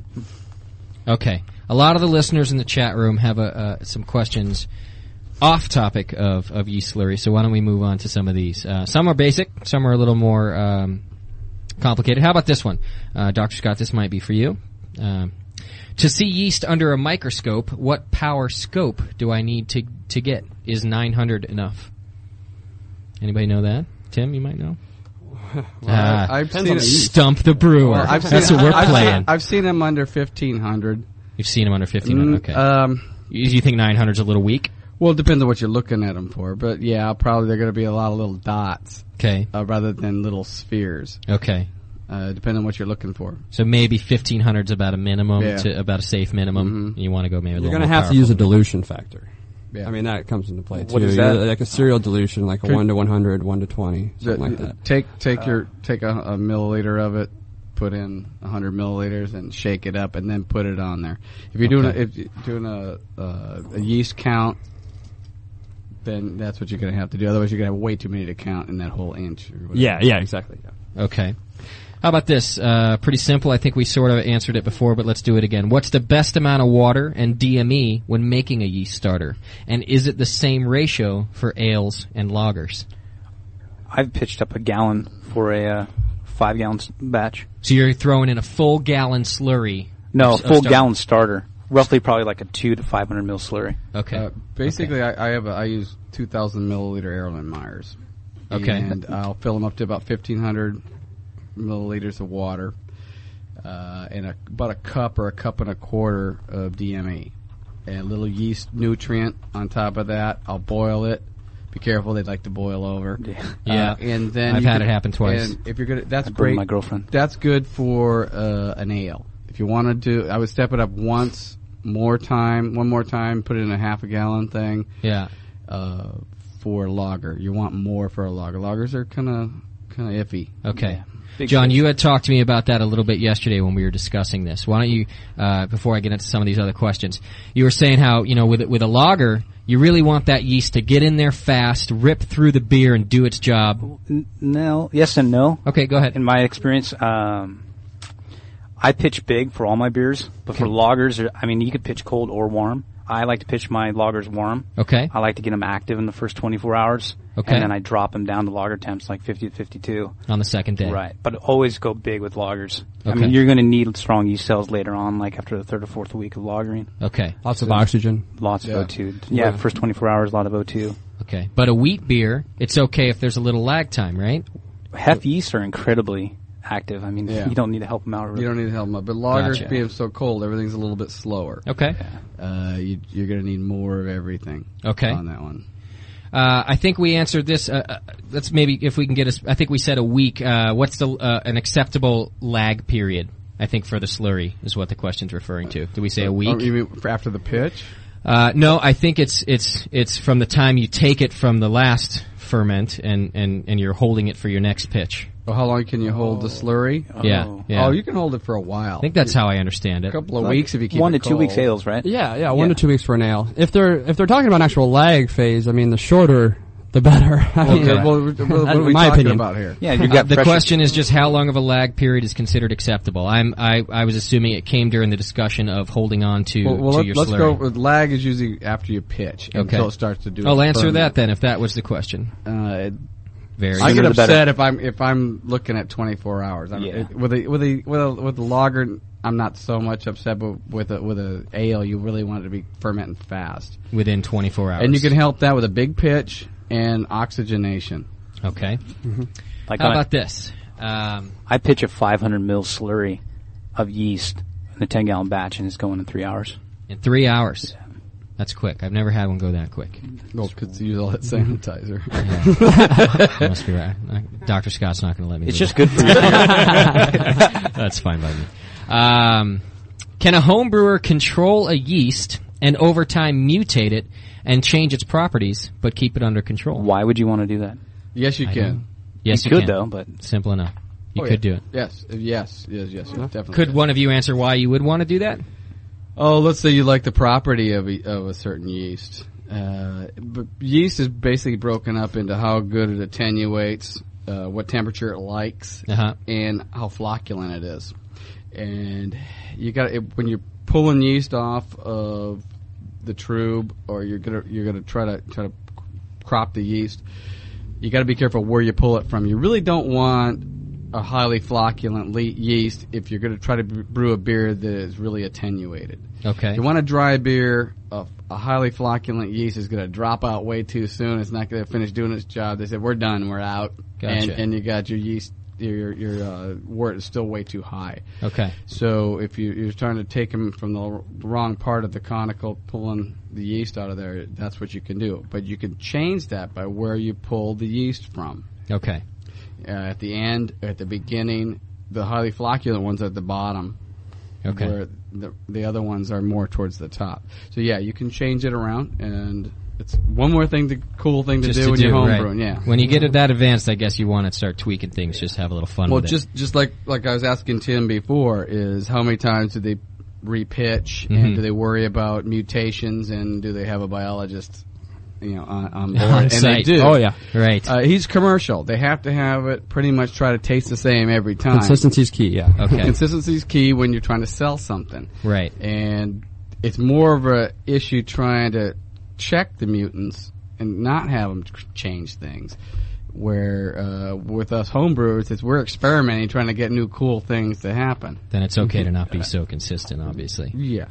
Speaker 3: Okay. A lot of the listeners in the chat room have some questions off topic of yeast slurry, so why don't we move on to some of these? Some are basic, some are a little more complicated. How about this one? Dr. Scott, this might be for you. To see yeast under a microscope, what power scope do I need to get? Is 900 enough? Anybody know that? Tim, you might know.
Speaker 5: I've seen
Speaker 3: Stump the brewer.
Speaker 5: Well,
Speaker 3: That's what we're playing.
Speaker 5: I've seen them under 1500.
Speaker 3: You've seen them under 1500. Okay. You think 900 is a little weak?
Speaker 5: Well, it depends on what you're looking at them for, but yeah, probably they're going to be a lot of little dots
Speaker 3: Okay.
Speaker 5: rather than little spheres.
Speaker 3: Okay.
Speaker 5: Depending on what you're looking for.
Speaker 3: So maybe 1500 is about a minimum,
Speaker 5: Yeah.
Speaker 3: about a safe minimum.
Speaker 5: Mhm.
Speaker 3: You want to go maybe a
Speaker 4: You're
Speaker 3: little
Speaker 4: going to
Speaker 3: more
Speaker 4: have to use a
Speaker 3: powerful.
Speaker 4: dilution factor.
Speaker 5: Yeah.
Speaker 4: I mean, that comes into play, too.
Speaker 6: What is that?
Speaker 4: Like a serial dilution, like a 1 to 100, 1 to 20, something like that.
Speaker 5: Take a milliliter of it, put in 100 milliliters, and shake it up, and then put it on there. If you're doing a yeast count, then that's what you're going to have to do. Otherwise, you're going to have way too many to count in that whole inch. Or whatever.
Speaker 4: Yeah, exactly. Yeah.
Speaker 3: Okay. How about this? Pretty simple. I think we sort of answered it before, but let's do it again. What's the best amount of water and DME when making a yeast starter? And is it the same ratio for ales and lagers?
Speaker 6: I've pitched up a gallon for a 5 gallon batch.
Speaker 3: So you're throwing in a full gallon slurry?
Speaker 6: No,
Speaker 3: of
Speaker 6: full
Speaker 3: starter.
Speaker 6: gallon starter. Roughly probably like a 200 to 500 mil slurry.
Speaker 3: Okay.
Speaker 5: Basically, I use 2,000 milliliter Erlen Myers.
Speaker 3: Okay.
Speaker 5: And I'll fill them up to about 1,500 milliliters of water, and about a cup or a cup and a quarter of DME, and a little yeast nutrient on top of that. I'll boil it. Be careful; they'd like to boil over.
Speaker 3: Yeah.
Speaker 5: And then
Speaker 3: I've had it happen twice.
Speaker 5: And if you're gonna, that's
Speaker 6: I burned
Speaker 5: great.
Speaker 6: my girlfriend.
Speaker 5: That's good for an ale. If you want to do, I would step it up one more time, put it in a half a gallon thing.
Speaker 3: Yeah.
Speaker 5: For lager, you want more for a lager. Lagers are kind of iffy.
Speaker 3: Okay.
Speaker 6: Big
Speaker 3: John,
Speaker 6: fish.
Speaker 3: you had talked to me about that a little bit yesterday when we were discussing this. Why don't you, before I get into some of these other questions, you were saying how, with a lager, you really want that yeast to get in there fast, rip through the beer, and do its job.
Speaker 6: No, yes and no.
Speaker 3: Okay, go ahead.
Speaker 6: In my experience, I pitch big for all my beers, but for lagers, I mean, you could pitch cold or warm. I like to pitch my loggers warm.
Speaker 3: Okay.
Speaker 6: I like to get them active in the first 24 hours.
Speaker 3: Okay.
Speaker 6: And then I drop them down to logger temps like 50 to 52.
Speaker 3: On the second day.
Speaker 6: Right. But always go big with loggers. I
Speaker 3: Okay.
Speaker 6: mean, you're going to need strong yeast cells later on, like after the third or fourth week of loggering.
Speaker 3: Okay.
Speaker 4: Lots of oxygen.
Speaker 6: Lots of O2. Yeah, first 24 hours, a lot of O2.
Speaker 3: Okay. But a wheat beer, it's okay if there's a little lag time, right?
Speaker 6: Hef yeast are incredibly active. I mean,
Speaker 5: Yeah.
Speaker 6: you don't need to help them out. Really.
Speaker 5: You don't need to help them out. But loggers
Speaker 3: Gotcha.
Speaker 5: being so cold, everything's a little bit slower.
Speaker 3: Okay.
Speaker 5: You're going to need more of everything
Speaker 3: Okay.
Speaker 5: on that one.
Speaker 3: I think we answered this. Let's maybe, if we can get I think we said a week. What's an acceptable lag period? I think for the slurry is what the question's referring to. Did we say a week?
Speaker 5: Oh, you mean for after the pitch?
Speaker 3: No, I think it's from the time you take it from the last ferment and you're holding it for your next pitch.
Speaker 5: Well, how long can you hold the slurry?
Speaker 3: Yeah, yeah.
Speaker 5: Oh, you can hold it for a while.
Speaker 3: I think that's how I understand it.
Speaker 5: A couple of weeks if you keep
Speaker 6: 1
Speaker 5: it
Speaker 6: to 2 weeks
Speaker 5: cold.
Speaker 6: ales, right?
Speaker 4: Yeah, 1 to 2 weeks for an ale. If they're talking about an actual lag phase, I mean, the shorter, the better. I mean,
Speaker 5: Okay, well, what are we
Speaker 4: in my
Speaker 5: talking
Speaker 4: opinion.
Speaker 5: about here?
Speaker 6: Yeah, you've got
Speaker 3: the
Speaker 6: pressure.
Speaker 3: question is just how long of a lag period is considered acceptable. I was assuming it came during the discussion of holding on to your
Speaker 5: let's
Speaker 3: slurry.
Speaker 5: go with lag is usually after you pitch
Speaker 3: Okay.
Speaker 5: until it starts to do.
Speaker 3: I'll
Speaker 5: its
Speaker 3: answer
Speaker 5: ferment.
Speaker 3: that then if that was the question. Very
Speaker 5: I
Speaker 3: good.
Speaker 5: get
Speaker 6: Sooner the better.
Speaker 5: upset if I'm looking at 24 hours.
Speaker 6: Yeah.
Speaker 5: With a lager, I'm not so much upset, but with a ale, you really want it to be fermenting fast,
Speaker 3: Within 24 hours.
Speaker 5: and you can help that with a big pitch and oxygenation.
Speaker 3: Okay.
Speaker 6: Like
Speaker 3: How
Speaker 6: when
Speaker 3: about this?
Speaker 6: I pitch a 500 mil slurry of yeast in a 10-gallon batch, and it's going in 3 hours.
Speaker 3: In 3 hours. That's quick. I've never had one go that quick.
Speaker 5: Well, because you use all that sanitizer.
Speaker 3: Must be right. Dr. Scott's not going to let me
Speaker 6: It's
Speaker 3: do
Speaker 6: just
Speaker 3: that.
Speaker 6: good for you.
Speaker 3: That's fine by me. Can a home brewer control a yeast and over time mutate it and change its properties, but keep it under control?
Speaker 6: Why would you want to do that?
Speaker 5: Yes, you
Speaker 3: I
Speaker 5: can.
Speaker 3: don't- Yes,
Speaker 6: you
Speaker 3: you
Speaker 6: could,
Speaker 3: can.
Speaker 6: though, but
Speaker 3: Simple enough. You
Speaker 5: Oh,
Speaker 3: could
Speaker 5: yeah.
Speaker 3: do it.
Speaker 5: Yes, definitely.
Speaker 3: Could one of you answer why you would want to do that?
Speaker 5: Oh, let's say you like the property of a certain yeast. But yeast is basically broken up into how good it attenuates, what temperature it likes, and how flocculent it is. And you got when you're pulling yeast off of the trube, or you're gonna try to crop the yeast. You got to be careful where you pull it from. You really don't want a highly flocculent yeast if you're going to try to brew a beer that is really attenuated.
Speaker 3: Okay.
Speaker 5: You want a dry beer, a highly flocculent yeast is going to drop out way too soon. It's not going to finish doing its job. They said, we're done, we're out.
Speaker 3: Gotcha.
Speaker 5: And you got your yeast, your wort is still way too high.
Speaker 3: Okay.
Speaker 5: So if you're trying to take them from the wrong part of the conical, pulling the yeast out of there, that's what you can do. But you can change that by where you pull the yeast from.
Speaker 3: Okay.
Speaker 5: At the end, at the beginning, the highly flocculent ones at the bottom.
Speaker 3: Okay.
Speaker 5: Where the other ones are more towards the top. So yeah, you can change it around, and it's one more cool thing to do when you're homebrewing. Yeah.
Speaker 3: When you get it that advanced, I guess you want to start tweaking things, just have a little fun
Speaker 5: Well,
Speaker 3: with
Speaker 5: just like I was asking Tim before, is how many times do they repitch,
Speaker 3: Mhm.
Speaker 5: and do they worry about mutations, and do they have a biologist, on board?
Speaker 3: On
Speaker 5: and
Speaker 3: site.
Speaker 5: they do.
Speaker 4: Oh, yeah.
Speaker 3: Right.
Speaker 5: He's commercial. They have to have it pretty much try to taste the same every time.
Speaker 4: Consistency's key, yeah.
Speaker 3: Okay.
Speaker 5: Consistency's key when you're trying to sell something.
Speaker 3: Right.
Speaker 5: And it's more of a issue trying to check the mutants and not have them change things. Where with us homebrewers, it's we're experimenting, trying to get new cool things to happen.
Speaker 3: Then it's okay to not be so consistent, obviously.
Speaker 5: Yeah.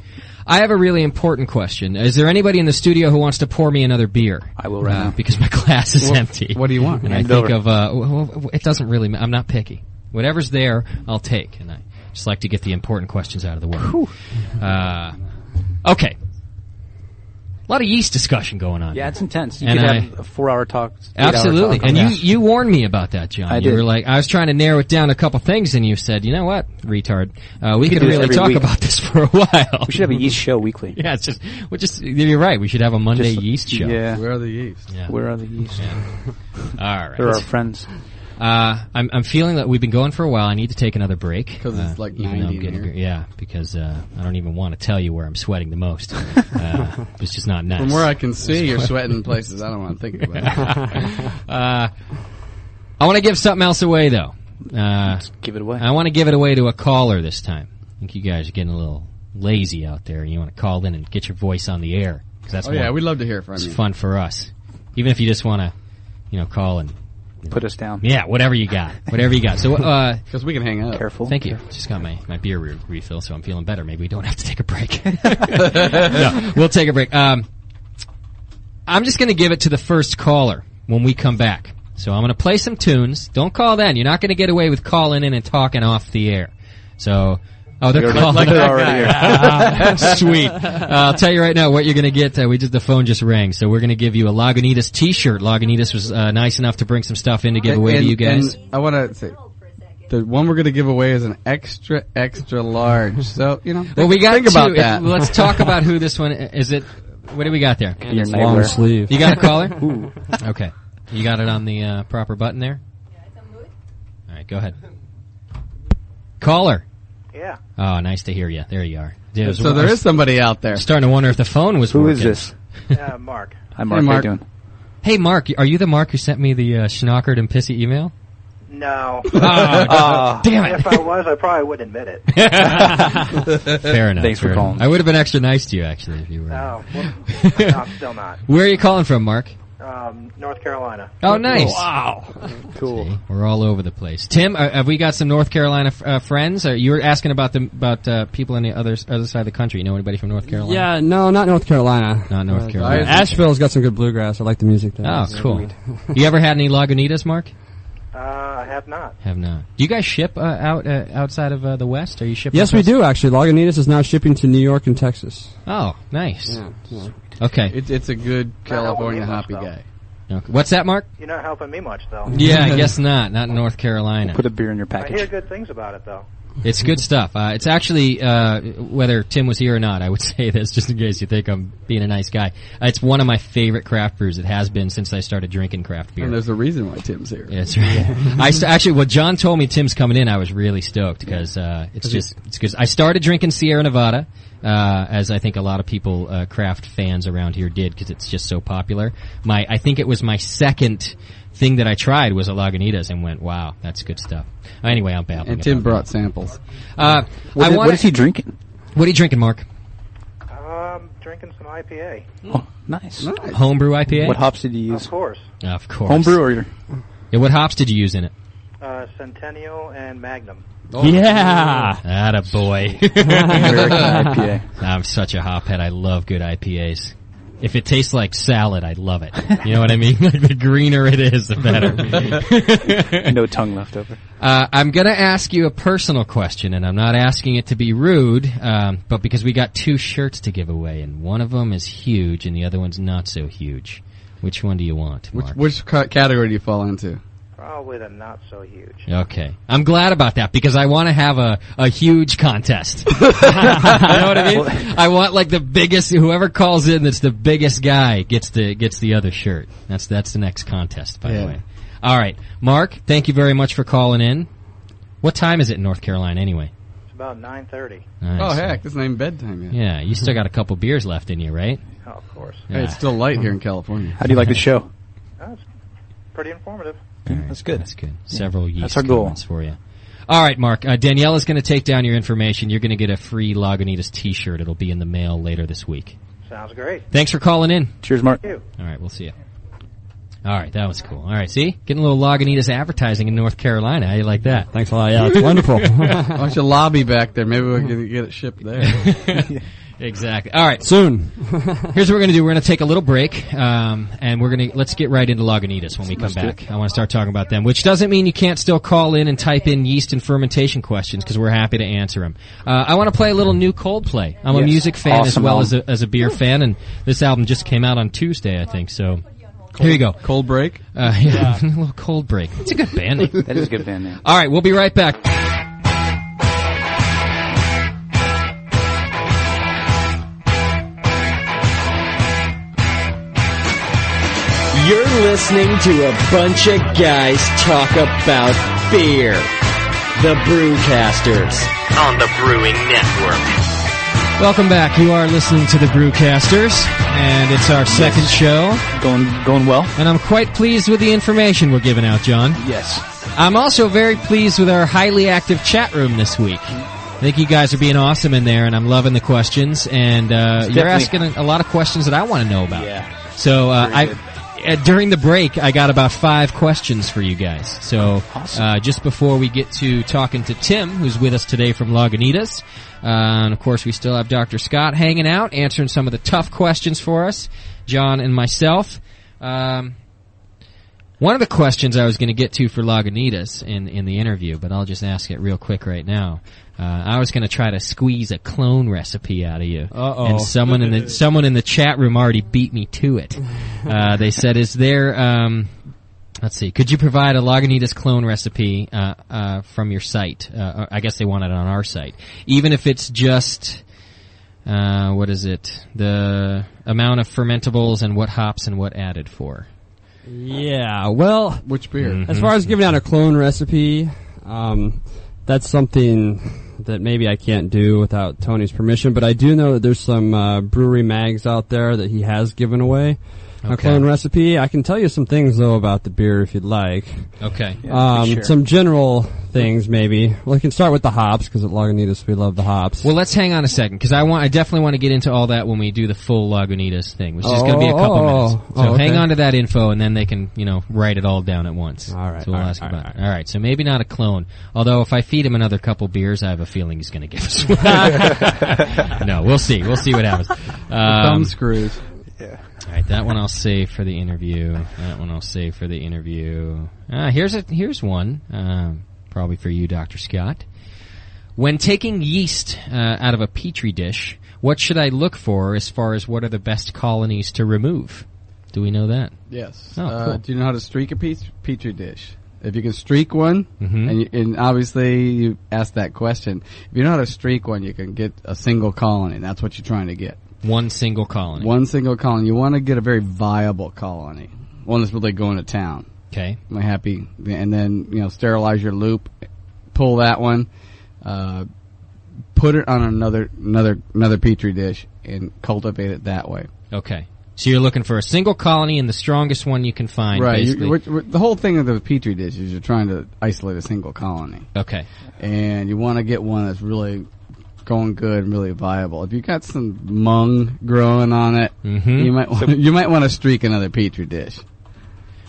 Speaker 3: I have a really important question. Is there anybody in the studio who wants to pour me another beer?
Speaker 6: I will right now.
Speaker 3: Because my glass is empty.
Speaker 5: What do you want?
Speaker 3: And I
Speaker 6: Hand
Speaker 3: think
Speaker 6: over.
Speaker 3: of, it doesn't really I'm not picky. Whatever's there, I'll take. And I just like to get the important questions out of the way. Okay. A lot of yeast discussion going on.
Speaker 6: Yeah, it's intense. You
Speaker 3: And
Speaker 6: could
Speaker 3: I-
Speaker 6: have a 4-hour talk. 8-hour
Speaker 3: Absolutely.
Speaker 6: talk
Speaker 3: And
Speaker 6: on that.
Speaker 3: you warned me about that, John.
Speaker 6: I
Speaker 3: You
Speaker 6: did.
Speaker 3: were like, I was trying to narrow it down a couple things, and you said, you know what, retard, we could
Speaker 6: do this
Speaker 3: really
Speaker 6: every
Speaker 3: talk
Speaker 6: week.
Speaker 3: about this for a while.
Speaker 6: We should have a yeast show weekly.
Speaker 3: Yeah, it's you're right. We should have a Monday
Speaker 6: Just-
Speaker 3: yeast show.
Speaker 6: Yeah.
Speaker 5: Where are the yeast?
Speaker 3: Yeah.
Speaker 6: Where are the yeast?
Speaker 3: All right.
Speaker 6: They're our friends.
Speaker 3: I'm feeling that we've been going for a while. I need to take another break.
Speaker 5: 'Cause it's like
Speaker 3: even though
Speaker 5: 90
Speaker 3: I'm getting
Speaker 5: in here.
Speaker 3: Yeah, because I don't even want to tell you where I'm sweating the most. It's just not nice.
Speaker 5: From where I can see, you're sweating places I don't want to think about.
Speaker 3: I want to give something else away, though.
Speaker 6: Give it away.
Speaker 3: I want to give it away to a caller this time. I think you guys are getting a little lazy out there and you want to call in and get your voice on the air, because that's
Speaker 5: we'd love to hear from you.
Speaker 3: It's fun for us. Even if you just want to, call and
Speaker 6: put us down.
Speaker 3: Yeah, whatever you got. So,
Speaker 5: because we can hang up.
Speaker 6: Careful.
Speaker 3: Thank you. Just got my beer refill, so I'm feeling better. Maybe we don't have to take a break. No, we'll take a break. I'm just going to give it to the first caller when we come back. So I'm going to play some tunes. Don't call then. You're not going to get away with calling in and talking off the air. So, they're calling.
Speaker 6: Like they're already here.
Speaker 3: Sweet. I'll tell you right now what you're going to get. The phone just rang. So we're going to give you a Lagunitas t-shirt. Lagunitas was nice enough to bring some stuff in to give away to you guys.
Speaker 5: And I want to say, the one we're going to give away is an extra large. So,
Speaker 3: well, we got
Speaker 5: think about that.
Speaker 3: Let's talk about who this one is. What do we got there?
Speaker 6: Your
Speaker 4: long sleeve.
Speaker 3: You got a caller? Ooh. Okay. You got it on the proper button there?
Speaker 7: Yeah, I'm good.
Speaker 3: All right, go ahead. Caller.
Speaker 8: Yeah.
Speaker 3: Oh, nice to hear you. There you are. Dude,
Speaker 5: So there is somebody out there.
Speaker 3: Starting to wonder if the phone was
Speaker 6: Who
Speaker 3: working.
Speaker 6: is this?
Speaker 8: Mark.
Speaker 6: Hi, Mark.
Speaker 5: Hey, Mark.
Speaker 6: How you doing?
Speaker 3: Hey, Mark. Are you the Mark who sent me the schnockered and pissy email?
Speaker 8: No.
Speaker 3: Damn it.
Speaker 8: If I was, I probably wouldn't admit it.
Speaker 3: Fair enough.
Speaker 6: Thanks for calling.
Speaker 3: I would have been extra nice to you, actually, if you were.
Speaker 8: Oh, well, no, I'm still not.
Speaker 3: Where are you calling from, Mark?
Speaker 8: North Carolina.
Speaker 3: Oh, nice.
Speaker 6: Wow. Cool.
Speaker 3: See, we're all over the place. Tim, have we got some North Carolina friends? You were asking about people on the other side of the country. You know anybody from North Carolina?
Speaker 4: Yeah, no, not North Carolina.
Speaker 3: Not North Carolina.
Speaker 4: Asheville's got some good bluegrass. I like the music there.
Speaker 3: Oh, cool. You ever had any Lagunitas, Mark?
Speaker 8: I have not.
Speaker 3: Have not. Do you guys ship outside of the West? Are you shipping?
Speaker 4: Yes, we do, actually. Lagunitas is now shipping to New York and Texas.
Speaker 3: Oh, nice.
Speaker 4: Yeah.
Speaker 3: Okay.
Speaker 5: It's a good California
Speaker 8: Not
Speaker 5: hoppy
Speaker 8: helping me
Speaker 5: guy.
Speaker 3: Okay. What's that, Mark?
Speaker 8: You're not helping me much, though.
Speaker 3: Yeah, I guess not. Not in North Carolina.
Speaker 6: Put a beer in your
Speaker 8: I hear
Speaker 6: package.
Speaker 8: good things about it, though.
Speaker 3: It's good stuff. It's actually, whether Tim was here or not, I would say this just in case you think I'm being a nice guy. It's one of my favorite craft brews. It has been since I started drinking craft beer.
Speaker 5: And there's a reason why Tim's here.
Speaker 3: Yeah, that's right. Actually, when John told me Tim's coming in, I was really stoked because it's good. I started drinking Sierra Nevada, as I think a lot of people, craft fans around here did, because it's just so popular. I think it was my second thing that I tried was a Lagunitas and went, wow, that's good stuff. Anyway, I'm babbling.
Speaker 5: And Tim brought samples.
Speaker 6: What is he drinking?
Speaker 3: What are you drinking, Mark?
Speaker 8: Drinking some IPA.
Speaker 6: Oh, nice.
Speaker 3: Homebrew IPA?
Speaker 6: What hops did you use?
Speaker 8: Of course.
Speaker 3: Of course.
Speaker 6: Homebrew or?
Speaker 3: Yeah, what hops did you use in it?
Speaker 8: Centennial and Magnum.
Speaker 3: Yeah! Attaboy.
Speaker 6: American IPA.
Speaker 3: I'm such a hophead. I love good IPAs. If it tastes like salad, I love it. You know what I mean? Like, the greener it is, the better.
Speaker 6: No tongue left over.
Speaker 3: I'm going to ask you a personal question, and I'm not asking it to be rude, but because we got 2 shirts to give away, and one of them is huge, and the other one's not so huge. Which one do you want, Mark?
Speaker 5: Which category do you fall into?
Speaker 8: Probably the not so huge.
Speaker 3: Okay. I'm glad about that, because I want to have a huge contest. You know what I mean? I want, like, the biggest, whoever calls in that's the biggest guy gets the other shirt. That's the next contest, by the way. All right. Mark, thank you very much for calling in. What time is it in North Carolina, anyway?
Speaker 8: It's about 9:30.
Speaker 3: Nice.
Speaker 5: Oh, heck, this ain't bedtime yet.
Speaker 3: Yeah, you still got a couple beers left in you, right?
Speaker 8: Oh, of course.
Speaker 3: Yeah.
Speaker 5: Hey, it's still light here in California.
Speaker 6: How do you like the show?
Speaker 8: It's pretty informative.
Speaker 6: That's good.
Speaker 3: That's good. Several yeast
Speaker 6: That's our goal.
Speaker 3: comments for you. All right, Mark. Danielle is going to take down your information. You're going to get a free Lagunitas T-shirt. It'll be in the mail later this week.
Speaker 8: Sounds great.
Speaker 3: Thanks for calling in.
Speaker 6: Cheers, Mark.
Speaker 8: Thank you.
Speaker 3: All right, we'll see you. All right, that was cool. All right, see? Getting a little Lagunitas advertising in North Carolina. How you like that?
Speaker 4: Thanks a lot. Yeah, it's wonderful.
Speaker 5: Why don't you lobby back there? Maybe we can get it shipped there.
Speaker 3: Exactly. All right.
Speaker 4: Soon.
Speaker 3: Here's what we're going to do. We're going to take a little break, and let's get right into Lagunitas when we come back. I want to start talking about them, which doesn't mean you can't still call in and type in yeast and fermentation questions, because we're happy to answer them. I want to play a little new Coldplay. I'm a music fan as well as a beer fan, and this album just came out on Tuesday, I think, so here you go.
Speaker 5: Cold break?
Speaker 3: Yeah, a little Cold Break. It's a good band name.
Speaker 6: That is a good band name.
Speaker 3: All right, we'll be right back.
Speaker 2: You're listening to a bunch of guys talk about beer. The Brewcasters on the Brewing Network.
Speaker 3: Welcome back. You are listening to the Brewcasters, and it's our second show.
Speaker 6: Going well?
Speaker 3: And I'm quite pleased with the information we're giving out, John.
Speaker 6: Yes.
Speaker 3: I'm also very pleased with our highly active chat room this week. think you guys are being awesome in there, and I'm loving the questions. And you're asking a lot of questions that I want to know about.
Speaker 6: Yeah.
Speaker 3: So during the break, I got about 5 questions for you guys. So
Speaker 6: Awesome.
Speaker 3: just before we get to talking to Tim, who's with us today from Lagunitas, and of course we still have Dr. Scott hanging out, answering some of the tough questions for us, John and myself. One of the questions I was going to get to for Lagunitas in the interview, but I'll just ask it real quick right now. I was going to try to squeeze a clone recipe out of you, and someone in the chat room already beat me to it. They said, "Is there? Let's see. Could you provide a Lagunitas clone recipe from your site? I guess they want it on our site, even if it's just." What is it? The amount of fermentables and what hops and what added for.
Speaker 4: Yeah, well,
Speaker 5: Which beer?
Speaker 3: Mm-hmm.
Speaker 4: as far as giving out a clone recipe, that's something that maybe I can't do without Tony's permission, but I do know that there's some brewery mags out there that he has given away a clone recipe. I can tell you some things, though, about the beer if you'd like.
Speaker 3: Okay.
Speaker 6: Sure.
Speaker 4: Some general things, maybe. Well, we can start with the hops, because at Lagunitas we love the hops.
Speaker 3: Well, let's hang on a second, because I definitely want to get into all that when we do the full Lagunitas thing, which is going to be a couple minutes. So hang on to that info, and then they can, write it all down at once.
Speaker 4: All right.
Speaker 3: So we'll ask about it. All right. So maybe not a clone. Although if I feed him another couple beers, I have a feeling he's going to give us one. No, we'll see. We'll see what happens.
Speaker 5: Thumb screws.
Speaker 8: Yeah.
Speaker 3: All right, that one I'll save for the interview. Here's one, probably for you, Dr. Scott. When taking yeast out of a petri dish, what should I look for as far as what are the best colonies to remove? Do we know that?
Speaker 5: Yes.
Speaker 3: Oh, cool.
Speaker 5: Do you know how to streak a petri dish? If you can streak one,
Speaker 3: Mm-hmm.
Speaker 5: and obviously you asked that question, if you know how to streak one, you can get a single colony. That's what you're trying to get.
Speaker 3: One single colony.
Speaker 5: One single colony. You want to get a very viable colony, one that's really going to town.
Speaker 3: Okay.
Speaker 5: I'm happy, and then sterilize your loop, pull that one, put it on another petri dish, and cultivate it that way.
Speaker 3: Okay. So you're looking for a single colony and the strongest one you can find,
Speaker 5: Right.
Speaker 3: basically.
Speaker 5: The whole thing of the petri dish is you're trying to isolate a single colony,
Speaker 3: Okay.
Speaker 5: and you want to get one that's really going good and really viable. If you got some mung growing on it, you might want to streak another petri dish.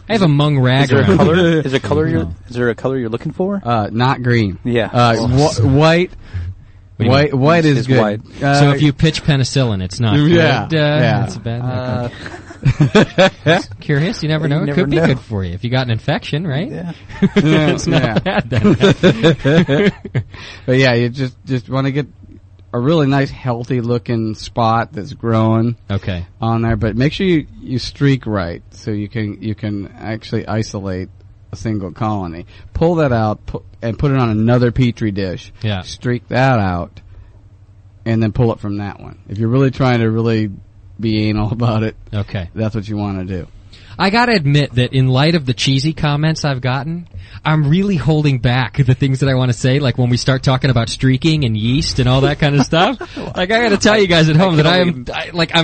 Speaker 3: I have a mung rag
Speaker 6: Is there a
Speaker 3: around.
Speaker 6: color? Is there a color you're looking for?
Speaker 5: Not green.
Speaker 6: Yeah.
Speaker 5: White. White is
Speaker 6: It's
Speaker 5: good.
Speaker 6: white.
Speaker 3: So if you pitch penicillin, it's not
Speaker 5: Yeah,
Speaker 3: good.
Speaker 5: yeah.
Speaker 3: It's a bad. Just curious, you never know. It
Speaker 6: never
Speaker 3: could be
Speaker 6: know.
Speaker 3: good for you if you got an infection, right?
Speaker 6: Yeah.
Speaker 3: It's not bad then.
Speaker 5: But yeah, you just want to get a really nice, healthy looking spot that's growing
Speaker 3: Okay.
Speaker 5: on there. But make sure you streak right, so you can actually isolate a single colony. Pull that out and put it on another petri dish.
Speaker 3: Yeah.
Speaker 5: Streak that out, and then pull it from that one. If you're really trying to really be anal about it,
Speaker 3: Okay.
Speaker 5: that's what you want to do.
Speaker 3: I gotta admit that in light of the cheesy comments I've gotten, I'm really holding back the things that I want to say, like when we start talking about streaking and yeast and all that kind of stuff. Like, I gotta tell you guys at home that I'm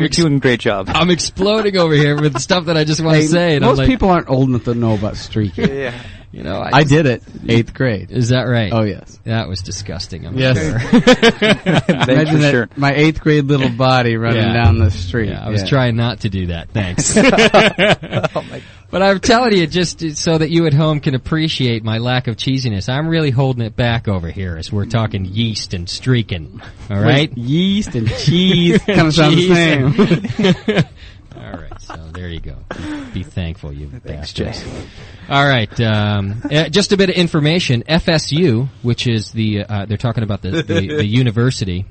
Speaker 6: doing a great job.
Speaker 3: I'm exploding over here with stuff that I just want to say. And
Speaker 5: Most
Speaker 3: I'm like,
Speaker 5: people aren't old enough to know about streaking.
Speaker 6: Yeah.
Speaker 5: I did it, 8th grade.
Speaker 3: Is that right?
Speaker 5: Oh, yes.
Speaker 3: That was disgusting. I'm
Speaker 5: Yes.
Speaker 3: sure.
Speaker 5: Imagine that,
Speaker 6: sure.
Speaker 5: my 8th grade little body running
Speaker 3: Yeah.
Speaker 5: down the street.
Speaker 3: Yeah, I was trying not to do that. Thanks.
Speaker 6: Oh my.
Speaker 3: But I'm telling you, just so that you at home can appreciate my lack of cheesiness, I'm really holding it back over here as we're talking yeast and streaking. All right?
Speaker 5: Wait, yeast and cheese kind of sound the same.
Speaker 3: All right, so there you go. Be thankful, you
Speaker 6: Thanks,
Speaker 3: bastards.
Speaker 6: Jay.
Speaker 3: All right, just a bit of information. FSU, which is they're talking about the university.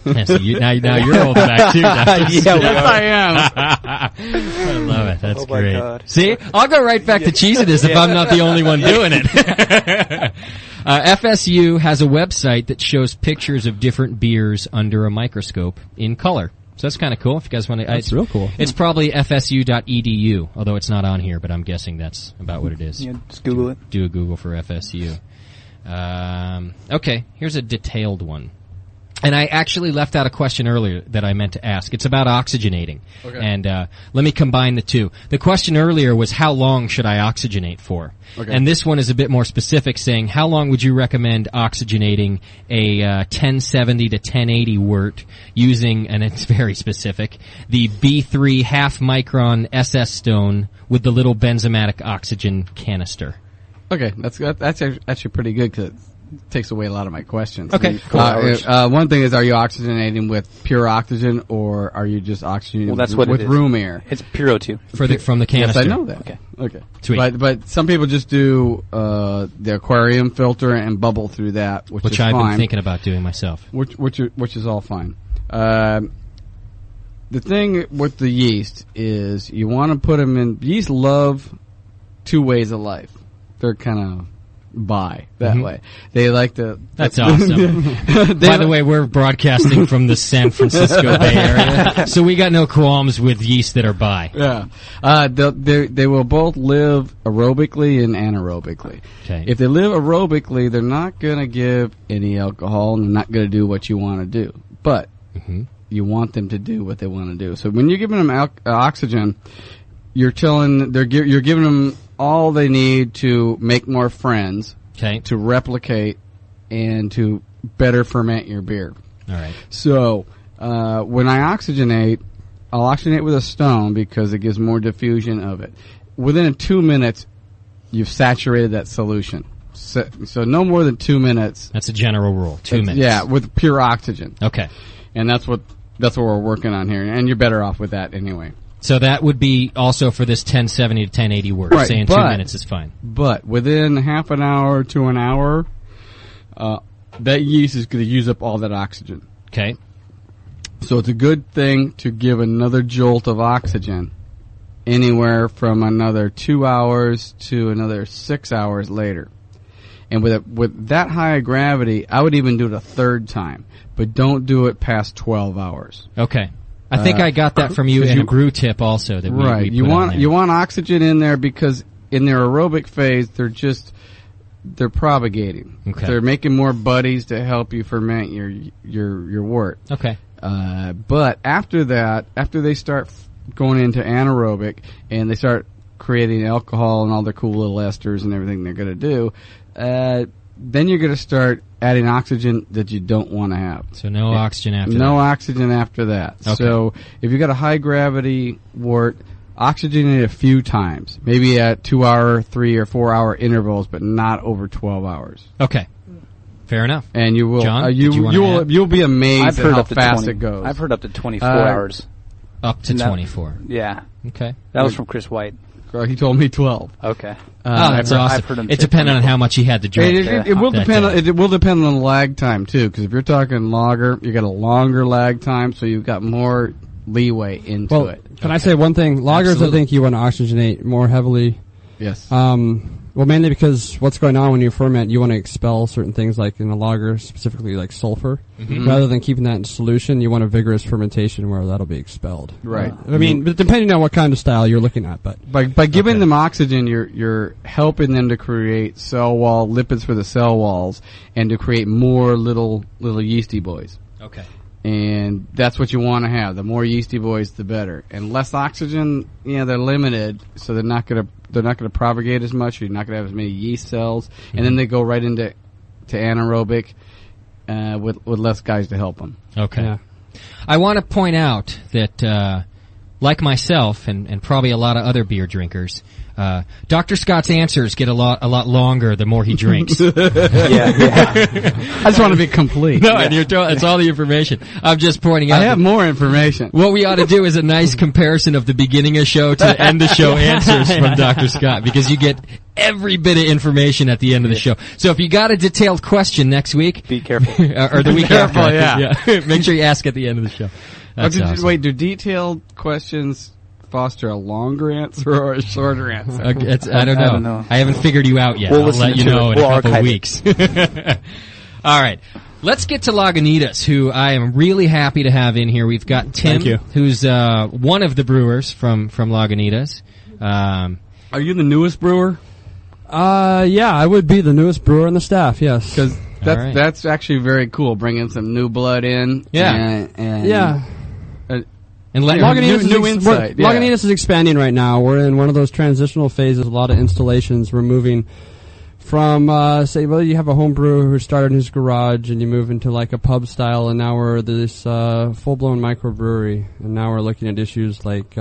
Speaker 3: Yeah, so now you're holding back too.
Speaker 5: Yes, I am.
Speaker 3: I love it. That's
Speaker 6: Oh my
Speaker 3: great.
Speaker 6: God.
Speaker 3: See, I'll go right back to cheesiness if I'm not the only one doing it. FSU has a website that shows pictures of different beers under a microscope in color. So that's kind of cool. If you guys want to,
Speaker 4: That's real cool.
Speaker 3: It's probably fsu.edu, although it's not on here, but I'm guessing that's about what it is.
Speaker 6: Yeah, just Google it.
Speaker 3: Do a Google for FSU. Okay, here's a detailed one. And I actually left out a question earlier that I meant to ask. It's about oxygenating. Okay. And let me combine the two. The question earlier was how long should I oxygenate for? Okay. And this one is a bit more specific, saying how long would you recommend oxygenating a 1070 to 1080 wort using, and it's very specific, the B3 half micron SS Stone with the little benzomatic oxygen canister.
Speaker 5: Okay, that's actually pretty good because it takes away a lot of my questions.
Speaker 3: Okay.
Speaker 5: One thing is, are you oxygenating with pure oxygen, or are you just oxygenating with room air?
Speaker 6: It's pure O2
Speaker 3: from the canister.
Speaker 5: Yes, I know that.
Speaker 6: Okay.
Speaker 3: Sweet.
Speaker 5: But some people just do the aquarium filter and bubble through that, which is
Speaker 3: I've
Speaker 5: fine.
Speaker 3: been thinking about doing myself.
Speaker 5: Which is all fine. The thing with the yeast is you want to put them in. Yeast love two ways of life. They're kind of that way. They like to.
Speaker 3: That's awesome. By the way, we're broadcasting from the San Francisco Bay Area, so we got no qualms with yeast that are bi.
Speaker 5: Yeah. They will both live aerobically and anaerobically.
Speaker 3: Okay.
Speaker 5: If they live aerobically, they're not going to give any alcohol and they're not going to do what you want to do. But you want them to do what they want to do. So when you're giving them oxygen, you're giving them all they need to make more friends, to replicate, and to better ferment your beer.
Speaker 3: All right.
Speaker 5: So when I oxygenate, I'll oxygenate with a stone because it gives more diffusion of it. Within 2 minutes, you've saturated that solution. So no more than 2 minutes.
Speaker 3: That's a general rule. 2 minutes.
Speaker 5: Yeah, with pure oxygen.
Speaker 3: Okay.
Speaker 5: And that's what we're working on here. And you're better off with that anyway.
Speaker 3: So that would be also for this 1070 to 1080 wort.
Speaker 5: Right,
Speaker 3: saying 2 minutes is fine.
Speaker 5: But within half an hour to an hour, that yeast is going to use up all that oxygen.
Speaker 3: Okay.
Speaker 5: So it's a good thing to give another jolt of oxygen anywhere from another 2 hours to another 6 hours later. And with that high gravity, I would even do it a third time. But don't do it past 12 hours.
Speaker 3: Okay. I think I got that from you in a brew tip also. That we
Speaker 5: you want oxygen in there because in their aerobic phase they're propagating.
Speaker 3: Okay.
Speaker 5: They're making more buddies to help you ferment your wort.
Speaker 3: Okay.
Speaker 5: But after that, after they start going into anaerobic and they start creating alcohol and all their cool little esters and everything they're going to do, then you're going to start adding oxygen that you don't want to have.
Speaker 3: So no oxygen after that.
Speaker 5: No oxygen after that.
Speaker 3: Okay.
Speaker 5: So if you've got a high gravity wort, oxygenate it a few times. Maybe at 2 hour, 3 or 4 hour intervals, but not over 12 hours.
Speaker 3: Okay. Fair enough.
Speaker 5: And you will,
Speaker 3: John,
Speaker 5: you'll be amazed at how fast it goes.
Speaker 6: I've heard up to 24 hours.
Speaker 3: Up to 24.
Speaker 6: Yeah.
Speaker 3: Okay.
Speaker 6: That was from Chris White.
Speaker 5: He told me 12.
Speaker 6: Okay.
Speaker 3: That's awesome.
Speaker 6: I've heard him
Speaker 3: it depended on how much he had to drink.
Speaker 5: It will depend. It will depend on the lag time too, because if you're talking lager, you got a longer lag time, so you've got more leeway into it.
Speaker 4: Can I say one thing? Lagers,
Speaker 3: Absolutely.
Speaker 4: I think you want to oxygenate more heavily.
Speaker 5: Yes.
Speaker 4: Well, mainly because what's going on when you ferment, you want to expel certain things, like in a lager, specifically like sulfur.
Speaker 3: Mm-hmm.
Speaker 4: Rather than keeping that in solution, you want a vigorous fermentation where that'll be expelled.
Speaker 5: Right.
Speaker 4: I mean, but depending on what kind of style you're looking at, but
Speaker 5: by giving them oxygen, you're helping them to create cell wall lipids for the cell walls and to create more little yeasty boys.
Speaker 3: Okay.
Speaker 5: And that's what you want to have. The more yeasty boys, the better. And less oxygen, they're limited, so they're not going to propagate as much. You're not going to have as many yeast cells, and then they go right into anaerobic with less guys to help them.
Speaker 3: Okay.
Speaker 4: yeah.
Speaker 3: I want to point out that, like myself and probably a lot of other beer drinkers, Dr. Scott's answers get a lot longer the more he drinks.
Speaker 6: Yeah.
Speaker 5: I just want to be complete.
Speaker 3: No, and it's all the information. I'm just pointing out.
Speaker 5: I have more information.
Speaker 3: What we ought to do is a nice comparison of the beginning of show to the end of show answers from Dr. Scott, because you get every bit of information at the end of the show. So if you got a detailed question next week,
Speaker 6: Be careful.
Speaker 3: or the week
Speaker 5: careful,
Speaker 3: after,
Speaker 5: yeah.
Speaker 3: make sure you ask at the end of the show. That's awesome.
Speaker 5: Wait, do detailed questions foster a longer answer or a shorter answer?
Speaker 3: I don't know. I haven't figured you out yet.
Speaker 6: We'll
Speaker 3: I'll
Speaker 6: listen
Speaker 3: let you
Speaker 6: to
Speaker 3: know
Speaker 6: it.
Speaker 3: in
Speaker 6: We'll
Speaker 3: a couple
Speaker 6: archive
Speaker 3: weeks. All right. Let's get to Lagunitas, who I am really happy to have in here. We've got Tim,
Speaker 4: Thank you.
Speaker 3: who's one of the brewers from Lagunitas.
Speaker 5: Are you the newest brewer?
Speaker 4: Yeah, I would be the newest brewer on the staff, yes.
Speaker 5: Because That's actually very cool. Bringing some new blood in.
Speaker 3: Yeah.
Speaker 5: And
Speaker 4: Lagunitas
Speaker 5: new insight.
Speaker 4: Lagunitas is expanding right now. We're in one of those transitional phases. A lot of installations. We're moving from, you have a home brewer who started in his garage, and you move into like a pub style, and now we're this full-blown microbrewery. And now we're looking at issues like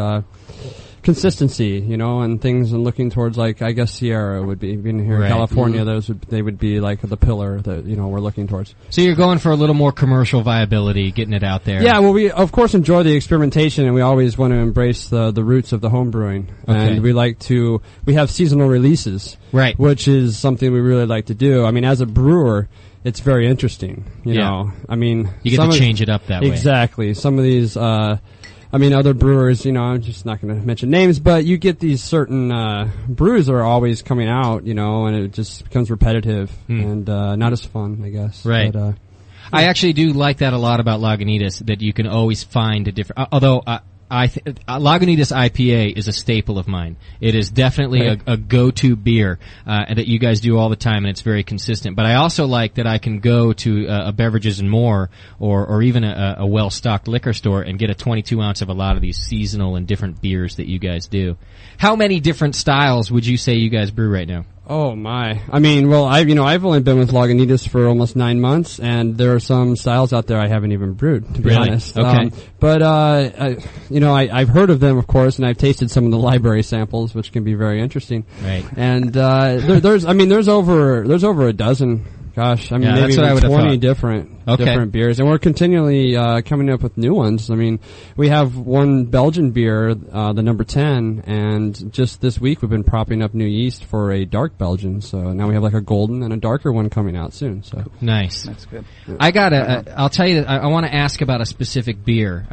Speaker 4: consistency, and things, and looking towards, like, I guess Sierra would be, being here in California, they would be like the pillar that, we're looking towards.
Speaker 3: So you're going for a little more commercial viability, getting it out there.
Speaker 4: Yeah, well, we of course enjoy the experimentation, and we always want to embrace the roots of the home brewing.
Speaker 3: Okay.
Speaker 4: And we have seasonal releases.
Speaker 3: Right.
Speaker 4: Which is something we really like to do. I mean, as a brewer, it's very interesting, you know. I mean,
Speaker 3: you get to change it up that way.
Speaker 4: Exactly. Some of these, other brewers, I'm just not going to mention names, but you get these certain brews that are always coming out, and it just becomes repetitive and not as fun, I guess.
Speaker 3: Right.
Speaker 4: But,
Speaker 3: I actually do like that a lot about Lagunitas, that you can always find a different... Lagunitas IPA is a staple of mine. It is definitely a go-to beer that you guys do all the time, and it's very consistent. But I also like that I can go to a Beverages and More or even a well-stocked liquor store and get a 22-ounce of a lot of these seasonal and different beers that you guys do. How many different styles would you say you guys brew right now?
Speaker 4: Oh my! I mean, well, I've only been with Lagunitas for almost 9 months, and there are some styles out there I haven't even brewed, to be honest.
Speaker 3: Okay.
Speaker 4: I've heard of them, of course, and I've tasted some of the library samples, which can be very interesting.
Speaker 3: Right.
Speaker 4: And there's over a dozen. Gosh, I mean, maybe even 20 different beers, and we're continually coming up with new ones. I mean, we have one Belgian beer, the number 10, and just this week we've been propping up new yeast for a dark Belgian. So now we have like a golden and a darker one coming out soon. So
Speaker 3: nice.
Speaker 6: That's good.
Speaker 3: I'll tell you that I want to ask about a specific beer.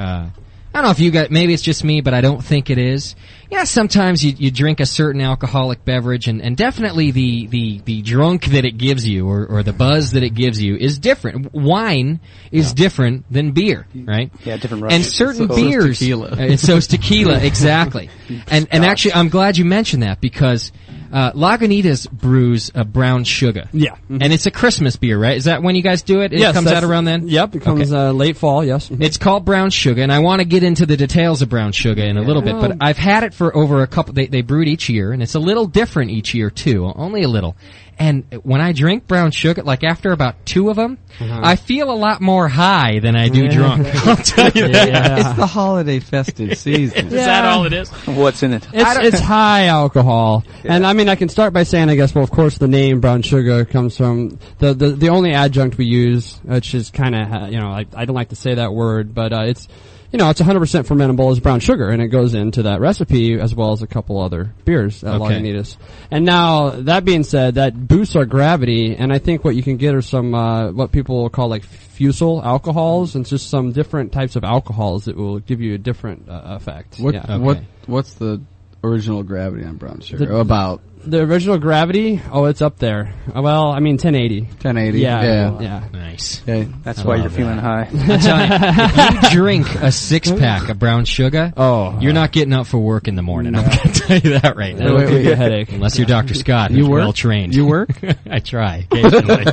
Speaker 3: I don't know if you guys, maybe it's just me, but I don't think it is. Yeah, sometimes you drink a certain alcoholic beverage, and definitely the drunk that it gives you, or the buzz that it gives you, is different. Wine is different than beer, right?
Speaker 6: Yeah, different rush.
Speaker 3: And certain beers, so is tequila, exactly. And actually, I'm glad you mentioned that, because Lagunitas brews a brown sugar.
Speaker 4: Yeah.
Speaker 3: Mm-hmm. And it's a Christmas beer, right? Is that when you guys do it? It comes out around then?
Speaker 4: Yep, it comes late fall, yes. Mm-hmm.
Speaker 3: It's called brown sugar, and I want to get into the details of brown sugar in a little bit, but I've had it for over a couple, they brewed each year, and it's a little different each year too, only a little. And when I drink brown sugar, like after about 2 of them, I feel a lot more high than I do drunk. I'll tell you that.
Speaker 5: Yeah. It's the holiday festive season.
Speaker 3: Is that all it is?
Speaker 6: What's in it?
Speaker 4: It's high alcohol. Yeah. And I mean, I can start by saying, I guess, well, of course, the name brown sugar comes from the only adjunct we use, which is kind of, I don't like to say that word, but it's, it's 100% fermentable as brown sugar, and it goes into that recipe as well as a couple other beers at Lagunitas. And now, that being said, that boosts our gravity, and I think what you can get are some, what people call like fusel alcohols, and just some different types of alcohols that will give you a different effect.
Speaker 5: What's the original gravity on brown sugar?
Speaker 4: The original gravity? Oh, it's up there. Well, I mean, 1080.
Speaker 5: 1080.
Speaker 4: Yeah.
Speaker 3: Nice.
Speaker 5: Okay.
Speaker 6: That's why you're feeling high.
Speaker 3: I'm telling you, if you drink a 6-pack of brown sugar, you're not getting up for work in the morning. I'm going to tell you that right now.
Speaker 4: It'll give you a headache.
Speaker 3: Unless you're Dr. Scott, who's well trained.
Speaker 5: You work?
Speaker 3: I try, occasionally.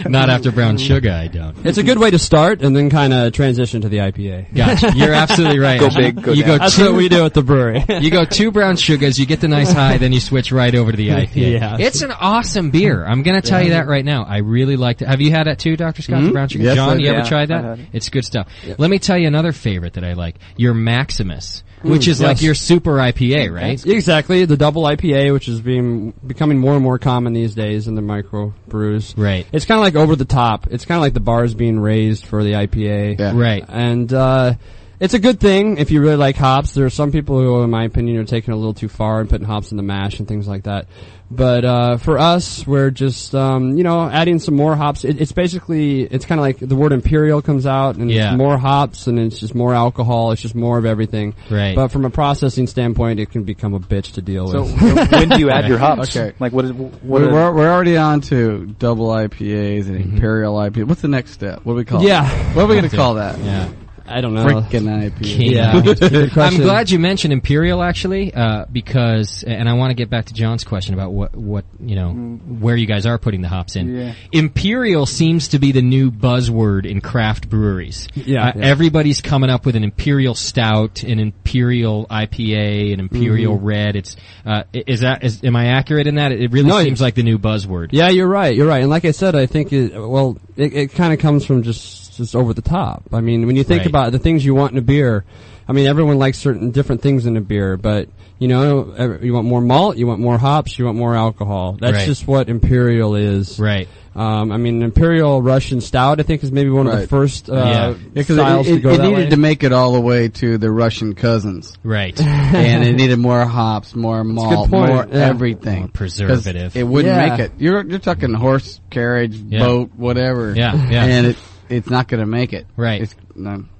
Speaker 3: Not after brown sugar, I don't.
Speaker 4: It's a good way to start and then kind of transition to the IPA.
Speaker 3: Gotcha. You're absolutely right.
Speaker 6: Go big, go down.
Speaker 4: That's what we do at the brewery.
Speaker 3: You go 2 brown sugars, you get the nice high, then you switch right over to the IPA.
Speaker 4: Yeah.
Speaker 3: It's an awesome beer. I'm going to tell you that right now. I really liked it. Have you had that too, Dr. Scott? Mm-hmm. Brown sugar?
Speaker 5: Yes,
Speaker 3: John, you ever tried
Speaker 6: I've
Speaker 3: that?
Speaker 6: had it.
Speaker 3: It's good stuff. Yep. Let me tell you another favorite that I like. Your Maximus, which is like your super IPA, right?
Speaker 4: Exactly. The double IPA, which is becoming more and more common these days in the micro brews.
Speaker 3: Right.
Speaker 4: It's kind of like over the top. It's kind of like the bars being raised for the IPA.
Speaker 5: Yeah.
Speaker 3: Right.
Speaker 4: And, it's a good thing if you really like hops. There are some people who, in my opinion, are taking it a little too far and putting hops in the mash and things like that. But for us, we're just adding some more hops. It's basically, it's kind of like the word imperial comes out, and it's more hops, and it's just more alcohol. It's just more of everything.
Speaker 3: Right.
Speaker 4: But from a processing standpoint, it can become a bitch to deal
Speaker 6: So
Speaker 4: with.
Speaker 6: when do you add your hops?
Speaker 5: Okay.
Speaker 6: Like
Speaker 5: we're already on to double IPAs and imperial IPA. What's the next step? What do we call it?
Speaker 4: Yeah.
Speaker 5: What are we going to call that?
Speaker 3: Yeah.
Speaker 4: I don't know.
Speaker 5: Freaking IPA.
Speaker 4: Yeah. Good
Speaker 3: I'm
Speaker 4: question.
Speaker 3: glad you mentioned Imperial, actually, because, and I want to get back to John's question about what where you guys are putting the hops in.
Speaker 5: Yeah.
Speaker 3: Imperial seems to be the new buzzword in craft breweries.
Speaker 4: Yeah.
Speaker 3: Everybody's coming up with an Imperial Stout, an Imperial IPA, an Imperial Red. It's am I accurate in that? It really seems like the new buzzword.
Speaker 4: Yeah, you're right. And like I said, I think it kind of comes from just over the top. I mean, when you think about the things you want in a beer, I mean, everyone likes certain different things in a beer, but you want more malt, you want more hops, you want more alcohol. That's just what Imperial is.
Speaker 3: Right.
Speaker 4: I mean, Imperial Russian Stout, I think, is maybe one of the first styles to go
Speaker 5: it
Speaker 4: that
Speaker 5: needed
Speaker 4: way.
Speaker 5: to make it all the way to the Russian cousins.
Speaker 3: Right.
Speaker 5: And it needed more hops, more malt, more everything.
Speaker 3: More preservative.
Speaker 5: It wouldn't make it. You're talking horse carriage, boat, whatever.
Speaker 3: Yeah.
Speaker 5: And it's not going to make it.
Speaker 3: Right.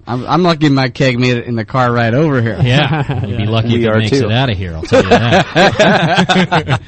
Speaker 5: I'm lucky my keg made it in the car ride over here.
Speaker 3: Yeah. You'd be lucky if
Speaker 6: We
Speaker 3: it
Speaker 6: are
Speaker 3: makes
Speaker 6: too.
Speaker 3: it out of here, I'll tell you that.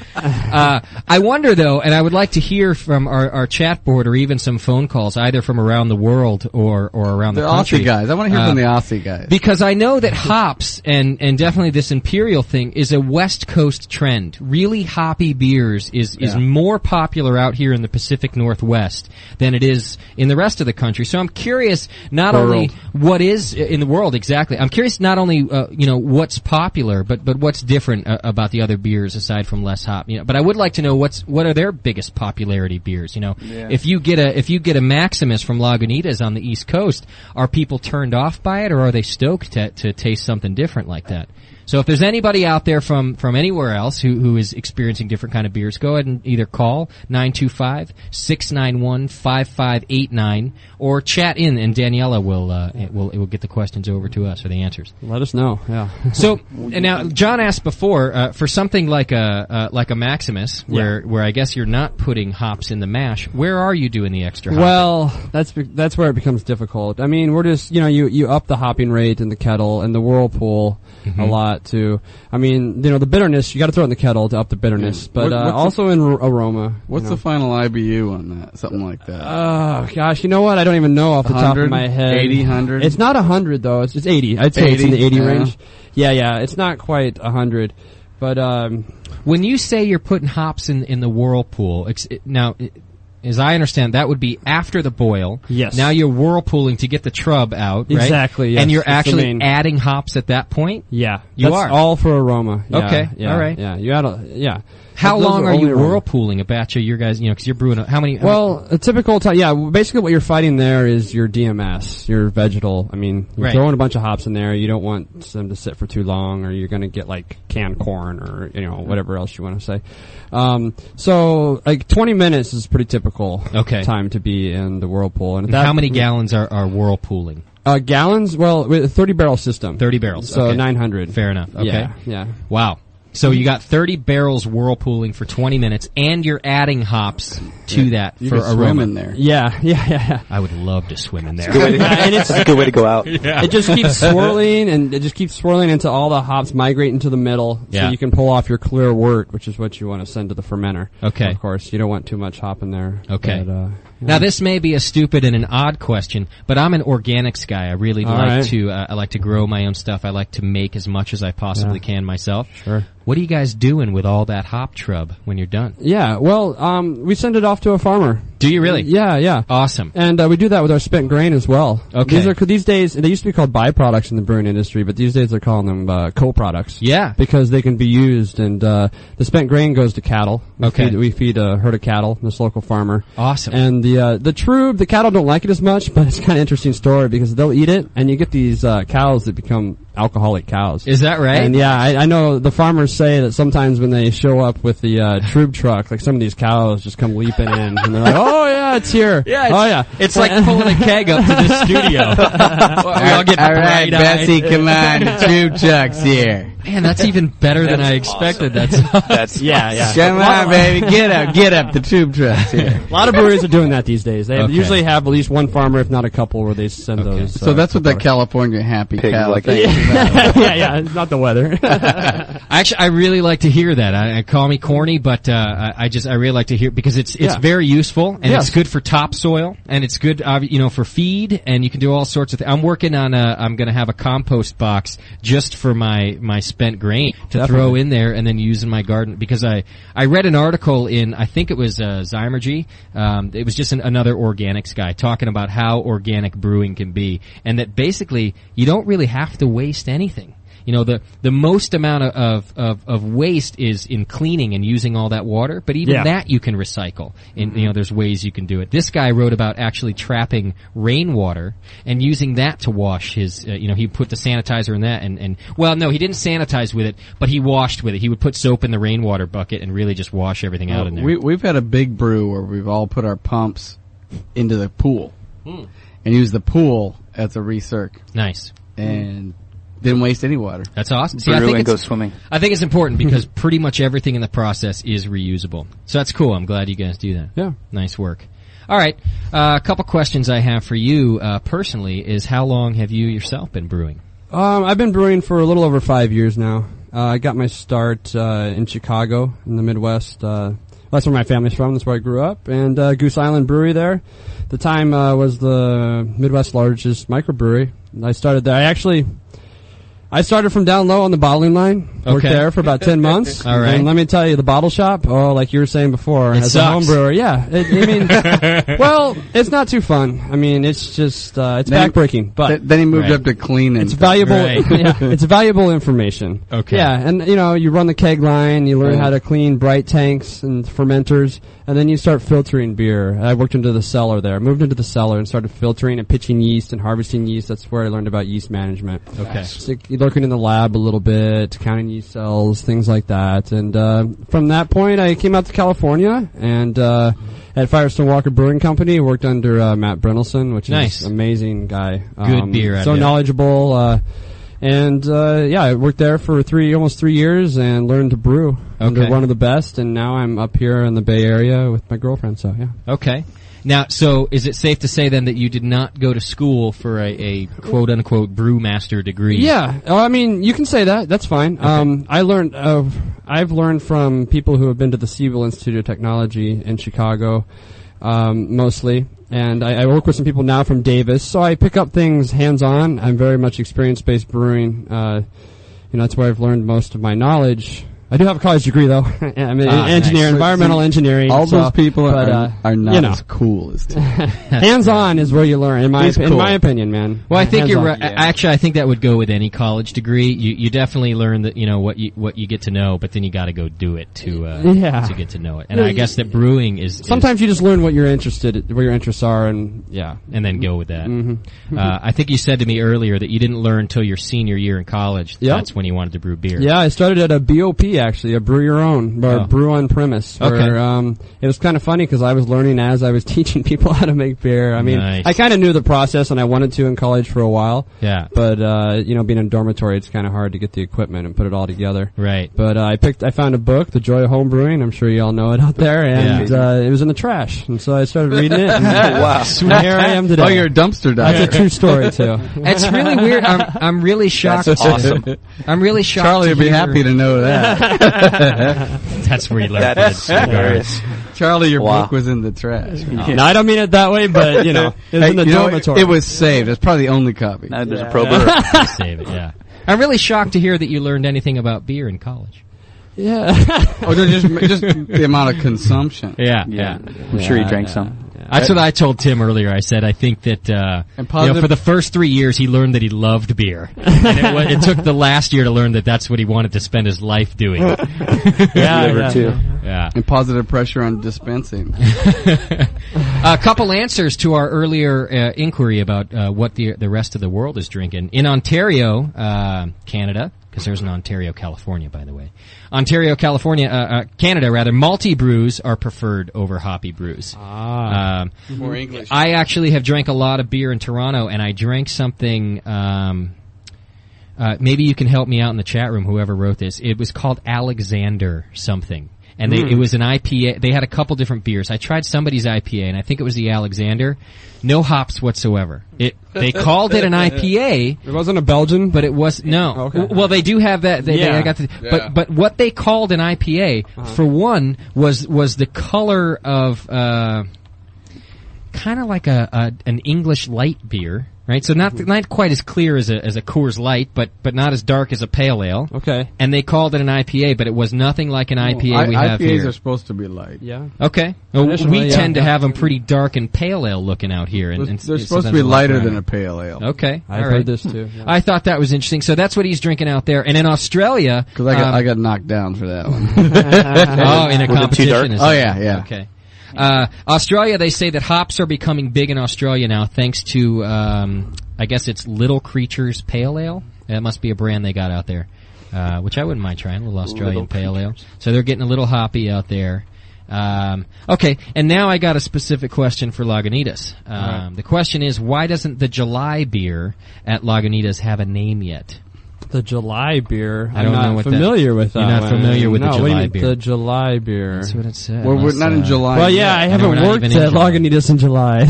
Speaker 3: I wonder, though, and I would like to hear from our chat board or even some phone calls, either from around the world or around the country.
Speaker 5: Aussie guys. I want to hear from the Aussie guys.
Speaker 3: Because I know that hops, and definitely this Imperial thing, is a West Coast trend. Really hoppy beers is more popular out here in the Pacific Northwest than it is in the rest of the country. So I'm curious not only what is in the world exactly. I'm curious not only what's popular, but what's different about the other beers aside from less hop. But I would like to know what are their biggest popularity beers. If you get a Maximus from Lagunitas on the East Coast, are people turned off by it, or are they stoked to taste something different like that? So if there's anybody out there from anywhere else who is experiencing different kind of beers, go ahead and either call 925-691-5589 or chat in, and Daniela will get the questions over to us, or the answers.
Speaker 4: Let us know. Yeah.
Speaker 3: So and now John asked before for something like a Maximus, where I guess you're not putting hops in the mash. Where are you doing the extra hopping?
Speaker 4: Well, that's where it becomes difficult. I mean, we're just you up the hopping rate in the kettle and the whirlpool a lot too. I mean, the bitterness, you got to throw it in the kettle to up the bitterness, but also in aroma.
Speaker 5: What's the final IBU on that? Something like that.
Speaker 4: Oh gosh, you know what? I don't even know off the top of my head.
Speaker 5: 80, 100?
Speaker 4: It's not 100 though. It's 80. I'd say
Speaker 5: 80,
Speaker 4: it's in the 80 range. Yeah. It's not quite 100, but
Speaker 3: when you say you're putting hops in the whirlpool, as I understand, that would be after the boil.
Speaker 4: Yes.
Speaker 3: Now you're whirlpooling to get the trub out, right?
Speaker 4: Exactly, yes.
Speaker 3: And you're
Speaker 4: That's
Speaker 3: actually adding hops at that point?
Speaker 4: Yeah.
Speaker 3: You
Speaker 4: That's
Speaker 3: are?
Speaker 4: all for aroma. Yeah,
Speaker 3: Okay,
Speaker 4: yeah,
Speaker 3: all right.
Speaker 4: Yeah, you add
Speaker 3: How
Speaker 4: Those
Speaker 3: long are you
Speaker 4: only
Speaker 3: whirlpooling a batch of your guys, because you're brewing, how many?
Speaker 4: Well, a typical time, basically what you're fighting there is your DMS, your vegetal. I mean, you're throwing a bunch of hops in there, you don't want them to sit for too long, or you're gonna get like canned corn, or, whatever else you want to say. So, like 20 minutes is pretty typical time to be in the whirlpool. And
Speaker 3: how many gallons are whirlpooling?
Speaker 4: Gallons? Well, with a 30-barrel system.
Speaker 3: 30 barrels,
Speaker 4: So 900.
Speaker 3: Fair enough, okay.
Speaker 4: Yeah.
Speaker 3: Wow. So you got 30 barrels whirlpooling for 20 minutes, and you're adding hops to that
Speaker 5: you
Speaker 3: for
Speaker 5: can
Speaker 3: aroma.
Speaker 5: swim in there.
Speaker 4: Yeah.
Speaker 3: I would love to swim in there.
Speaker 8: That's a good way to go out.
Speaker 3: Yeah.
Speaker 4: It just keeps swirling, and it just keeps swirling until all the hops migrate into the middle, so you can pull off your clear wort, which is what you want to send to the fermenter.
Speaker 3: Okay.
Speaker 4: Of course, you don't want too much hop in there.
Speaker 3: Okay.
Speaker 4: But,
Speaker 3: Now this may be a stupid and an odd question, but I'm an organics guy. I really like to I like to grow my own stuff. I like to make as much as I possibly can myself.
Speaker 4: Sure.
Speaker 3: What are you guys doing with all that hop trub when you're done?
Speaker 4: Yeah, well, we send it off to a farmer.
Speaker 3: Do you really?
Speaker 4: Yeah.
Speaker 3: Awesome.
Speaker 4: And we do that with our spent grain as well.
Speaker 3: Okay.
Speaker 4: These days, they used to be called byproducts in the brewing industry, but these days they're calling them co-products.
Speaker 3: Yeah.
Speaker 4: Because they can be used, and the spent grain goes to cattle. We feed a herd of cattle, this local farmer.
Speaker 3: Awesome.
Speaker 4: And the trub, the cattle don't like it as much, but it's kind of an interesting story because they'll eat it, and you get these cows that become alcoholic cows.
Speaker 3: Is that right?
Speaker 4: And I know the farmers say that sometimes when they show up with the trub truck, like some of these cows just come leaping in, and they're like, "Oh yeah, it's here!
Speaker 3: It's like pulling a keg up to the studio." We all get
Speaker 5: all right, Bessie, come on, the trub truck's here.
Speaker 3: Man, that's even better than I expected.
Speaker 6: Awesome.
Speaker 3: That's
Speaker 1: Yeah.
Speaker 5: Come on, baby, get up the tube trucks here.
Speaker 4: A lot of breweries are doing that these days. They
Speaker 3: Okay.
Speaker 4: usually have at least one farmer, if not a couple, where they send those.
Speaker 5: So that's what that California happy
Speaker 8: Pig
Speaker 5: cow
Speaker 8: like
Speaker 5: thing is about.
Speaker 4: yeah, it's not the weather.
Speaker 3: Actually, I really like to hear that. I call me corny, but I really like to hear because it's very useful and
Speaker 4: Yes.
Speaker 3: it's good for topsoil and it's good, for feed, and you can do all sorts of things. I'm working on I'm going to have a compost box just for my spent grain to throw in there and then use in my garden, because I read an article in, I think it was Zymergy. It was just another organics guy talking about how organic brewing can be, and that basically you don't really have to waste anything. The most amount of waste is in cleaning and using all that water, but even that you can recycle. And, there's ways you can do it. This guy wrote about actually trapping rainwater and using that to wash his, he put the sanitizer in that well, no, he didn't sanitize with it, but he washed with it. He would put soap in the rainwater bucket and really just wash everything out in there.
Speaker 5: We've had a big brew where we've all put our pumps into the pool and use the pool as a recirc.
Speaker 3: Nice.
Speaker 5: And didn't waste any water.
Speaker 3: That's awesome.
Speaker 6: Brew and go swimming.
Speaker 3: I think it's important because pretty much everything in the process is reusable. So that's cool. I'm glad you guys do that.
Speaker 4: Yeah.
Speaker 3: Nice work. All right. A couple questions I have for you personally is, how long have you yourself been brewing?
Speaker 4: I've been brewing for a little over 5 years now. I got my start in Chicago in the Midwest. That's where my family's from. That's where I grew up. And Goose Island Brewery there. The time was the Midwest's largest microbrewery. I started there. I started from down low on the bottling line. Worked there for about 10 months.
Speaker 3: All right.
Speaker 4: And let me tell you, the bottle shop, like you were saying before,
Speaker 3: It
Speaker 4: as
Speaker 3: sucks.
Speaker 4: a home brewer, well, it's not too fun. I mean, it's just, it's backbreaking. But
Speaker 5: Then he moved up to cleaning.
Speaker 4: it's valuable.
Speaker 3: Right.
Speaker 4: It's valuable information.
Speaker 3: Okay.
Speaker 4: Yeah, and you run the keg line, you learn how to clean bright tanks and fermenters, and then you start filtering beer. I worked into the cellar there. I moved into the cellar and started filtering and pitching yeast and harvesting yeast. That's where I learned about yeast management.
Speaker 3: Okay.
Speaker 4: So you're looking in the lab a little bit, counting yeast cells, things like that. And from that point, I came out to California and at Firestone Walker Brewing Company. Worked under Matt Brennelson, which
Speaker 3: Nice.
Speaker 4: is an amazing guy.
Speaker 3: Good beer out
Speaker 4: so
Speaker 3: there.
Speaker 4: knowledgeable. I worked there for almost 3 years and learned to brew under one of the best. And now I'm up here in the Bay Area with my girlfriend. So yeah.
Speaker 3: Okay. Now, so is it safe to say then that you did not go to school for a quote unquote brewmaster degree?
Speaker 4: Yeah, I mean, you can say that. That's fine. Okay. I've learned from people who have been to the Siebel Institute of Technology in Chicago, mostly, and I work with some people now from Davis, so I pick up things hands-on. I'm very much experience-based brewing. That's where I've learned most of my knowledge. I do have a college degree, though. I mean, environmental engineering.
Speaker 5: All those people are not as cool as Tim.
Speaker 4: Hands-on is where you learn, in my opinion, man.
Speaker 3: Well, I think
Speaker 4: Hands-on.
Speaker 3: you're right. Actually, I think that would go with any college degree. You definitely learn that what you get to know, but then you got to go do it to get to know it. And I guess that brewing is
Speaker 4: sometimes you just learn what you're where your interests are, and
Speaker 3: then go with that.
Speaker 4: Mm-hmm.
Speaker 3: I think you said to me earlier that you didn't learn until your senior year in college.
Speaker 4: Yep.
Speaker 3: That's when you wanted to brew beer.
Speaker 4: Yeah, I started at a BOP, actually, a brew your own, or brew on premise. Where, it was kind of funny because I was learning as I was teaching people how to make beer. I mean,
Speaker 3: Nice.
Speaker 4: I kind of knew the process, and I wanted to in college for a while.
Speaker 3: Yeah.
Speaker 4: But being in a dormitory, it's kind of hard to get the equipment and put it all together.
Speaker 3: Right.
Speaker 4: But I found a book, The Joy of Home Brewing. I'm sure you all know it out there, and it was in the trash, and so I started reading it. And
Speaker 8: Wow.
Speaker 4: here I am today.
Speaker 5: Oh, you're a dumpster diver.
Speaker 4: That's a true story too.
Speaker 3: It's really weird. I'm really shocked.
Speaker 8: That's awesome.
Speaker 3: I'm really shocked.
Speaker 5: Charlie would be
Speaker 3: hear-
Speaker 5: happy to know that.
Speaker 3: That's where you learned.
Speaker 8: That's hilarious.
Speaker 5: Charlie, your
Speaker 8: Wow.
Speaker 5: book was in the trash.
Speaker 4: No, I don't mean it that way, but it was in the dormitory.
Speaker 5: It was saved. It's probably the only copy.
Speaker 6: Now there's a pro brewer.
Speaker 3: Save it. Yeah. I'm really shocked to hear that you learned anything about beer in college.
Speaker 4: Yeah.
Speaker 5: Oh, just the amount of consumption.
Speaker 3: Yeah.
Speaker 6: I'm sure you drank some.
Speaker 3: That's what I told Tim earlier. I said I think that for the first 3 years he learned that he loved beer, and it took the last year to learn that that's what he wanted to spend his life doing. Yeah.
Speaker 5: And positive pressure on dispensing.
Speaker 3: A couple answers to our earlier inquiry about what the rest of the world is drinking. In Ontario, Canada, because there's an Ontario, California, by the way. Ontario, California, Canada, rather, malty brews are preferred over hoppy brews.
Speaker 5: More English.
Speaker 3: I actually have drank a lot of beer in Toronto, and I drank something, maybe you can help me out in the chat room, whoever wrote this. It was called Alexander something. And it was an IPA. They had a couple different beers. I tried somebody's IPA, and I think it was the Alexander. No hops whatsoever. They called it an IPA.
Speaker 4: It wasn't a Belgian?
Speaker 3: But it was, no.
Speaker 4: Oh, okay.
Speaker 3: Well, they do have that. They got but what they called an IPA, for one, was the color of, kind of like an English light beer. Right, so not quite as clear as a Coors Light, but not as dark as a pale ale.
Speaker 4: Okay.
Speaker 3: And they called it an IPA, but it was nothing like an IPA we have here.
Speaker 5: IPAs are supposed to be light.
Speaker 4: Yeah.
Speaker 3: Okay. Well, we tend to have them pretty dark and pale ale looking out here. And
Speaker 5: they're supposed to be lighter than a pale ale.
Speaker 3: Okay.
Speaker 4: I've heard this too. Yeah.
Speaker 3: I thought that was interesting. So that's what he's drinking out there. And in Australia,
Speaker 5: because I got knocked down for that one.
Speaker 3: Oh, in a competition.
Speaker 5: Oh yeah.
Speaker 3: Okay. Australia, they say that hops are becoming big in Australia now, thanks to, I guess it's Little Creatures Pale Ale. That must be a brand they got out there, which I wouldn't mind trying, a little Australian pale ale. So they're getting a little hoppy out there. Okay, and now I got a specific question for Lagunitas. The question is, why doesn't the July beer at Lagunitas have a name yet?
Speaker 4: The July beer.
Speaker 3: I don't know what
Speaker 4: familiar with that.
Speaker 3: You're not familiar with the July beer.
Speaker 4: The July beer.
Speaker 3: That's what it said.
Speaker 5: Well, we're not in July.
Speaker 4: Well, yeah, I haven't worked at Lagunitas in July.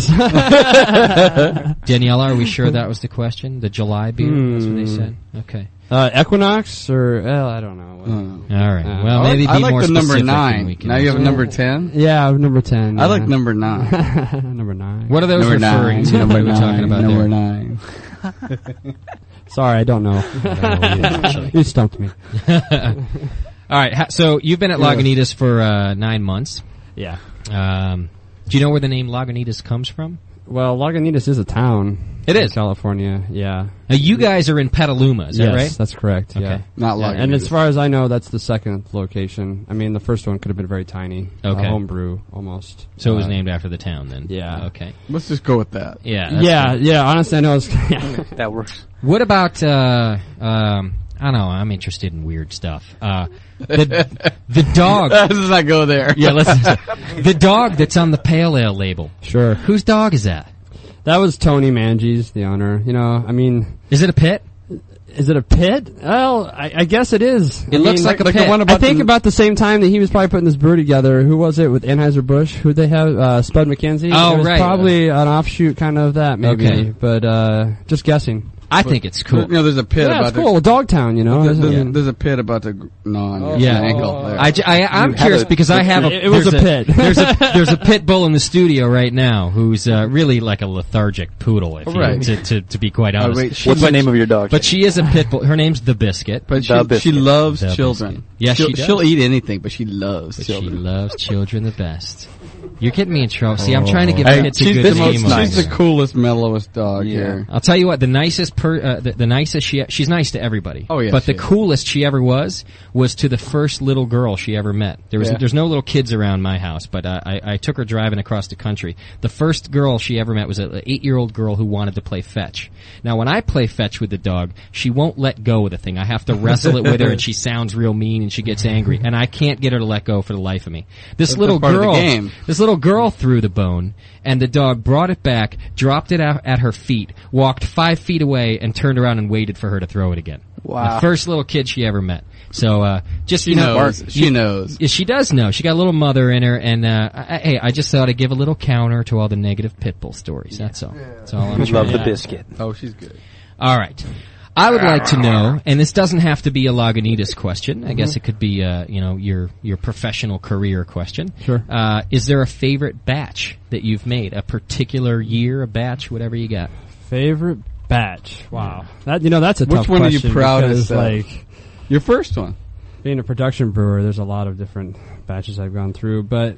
Speaker 3: Daniela, are we sure that was the question? The July beer? That's what they said? Okay.
Speaker 4: Equinox or I don't know.
Speaker 3: All right. Well, maybe be more specific.
Speaker 5: I like the number 9. Now you have a number 10?
Speaker 4: Yeah, number 10. Yeah.
Speaker 5: I like number 9.
Speaker 4: Number 9.
Speaker 3: What are those referring to?
Speaker 5: Number
Speaker 3: what are we talking about
Speaker 5: number
Speaker 3: there?
Speaker 5: 9.
Speaker 4: Sorry, I don't know. Either. You stumped me.
Speaker 3: All right. So you've been at Lagunitas for 9 months.
Speaker 4: Yeah.
Speaker 3: Do you know where the name Lagunitas comes from?
Speaker 4: Well, Lagunitas is a town.
Speaker 3: It is
Speaker 4: California. Yeah.
Speaker 3: Now you guys are in Petaluma, is that right?
Speaker 4: Yes, that's correct.
Speaker 3: Okay.
Speaker 4: Yeah.
Speaker 5: Not Lagunitas.
Speaker 4: And as far as I know, that's the second location. I mean, the first one could have been very tiny.
Speaker 3: Okay.
Speaker 4: Homebrew, almost.
Speaker 3: So it was named after the town then?
Speaker 4: Yeah.
Speaker 3: Okay.
Speaker 5: Let's just go with that.
Speaker 3: Yeah.
Speaker 4: Yeah. Honestly, I know it's...
Speaker 6: That works.
Speaker 3: What about, I don't know, I'm interested in weird stuff. The dog.
Speaker 5: Let's not go there.
Speaker 3: Yeah, the dog that's on the pale ale label.
Speaker 4: Sure.
Speaker 3: Whose dog is that?
Speaker 4: That was Tony Manges, the owner. You know, I mean...
Speaker 3: Is it a pit?
Speaker 4: Is it a pit? Well, I guess it is.
Speaker 3: It looks like a pit.
Speaker 4: The one about I think about the same time that he was probably putting this brew together. Who was it with Anheuser-Busch? Who'd they have? Spud McKenzie?
Speaker 3: Oh,
Speaker 4: it was
Speaker 3: right.
Speaker 4: Probably an offshoot kind of that, maybe. Okay. But, just guessing.
Speaker 3: I think it's cool.
Speaker 5: You know, there's a pit
Speaker 4: yeah,
Speaker 5: about
Speaker 4: it's cool. Dogtown, you know.
Speaker 5: There's a pit about to gnaw on your ankle. There.
Speaker 3: I'm curious because I have
Speaker 4: it was a pit.
Speaker 3: There's a pit bull in the studio right now who's really like a lethargic poodle, to be quite honest.
Speaker 6: What's the name of your dog?
Speaker 3: But she is a pit bull. Her name's the Biscuit.
Speaker 5: But she loves children.
Speaker 3: Yes, she does.
Speaker 5: She'll eat anything, but she loves children.
Speaker 3: She loves children the best. You're getting me in trouble. See, I'm trying to give Pits a good name.
Speaker 5: She's the coolest, mellowest dog here.
Speaker 3: I'll tell you what, the nicest she's nice to everybody.
Speaker 5: Oh yeah.
Speaker 3: But the coolest she ever was to the first little girl she ever met. There's no little kids around my house, but I took her driving across the country. The first girl she ever met was an 8-year-old girl who wanted to play fetch. Now when I play fetch with the dog, she won't let go of the thing. I have to wrestle it with her and she sounds real mean and she gets angry and I can't get her to let go for the life of me. This little girl threw the bone, and the dog brought it back, dropped it out at her feet, walked 5 feet away, and turned around and waited for her to throw it again.
Speaker 6: Wow.
Speaker 3: The first little kid she ever met. So,
Speaker 5: she knows. She knows.
Speaker 3: She does know. She got a little mother in her, and I just thought I'd give a little counter to all the negative pit bull stories. That's all. That's all I'm
Speaker 6: Love the Biscuit.
Speaker 5: Oh, she's good.
Speaker 3: All right. I would like to know, and this doesn't have to be a Lagunitas question. I guess it could be, your professional career question.
Speaker 4: Sure.
Speaker 3: Is there a favorite batch that you've made? A particular year, a batch, whatever you got?
Speaker 4: Favorite batch? Wow. That's a tough question.
Speaker 5: Which one are you proudest of?
Speaker 4: Like,
Speaker 5: your first one.
Speaker 4: Being a production brewer, there's a lot of different batches I've gone through. But,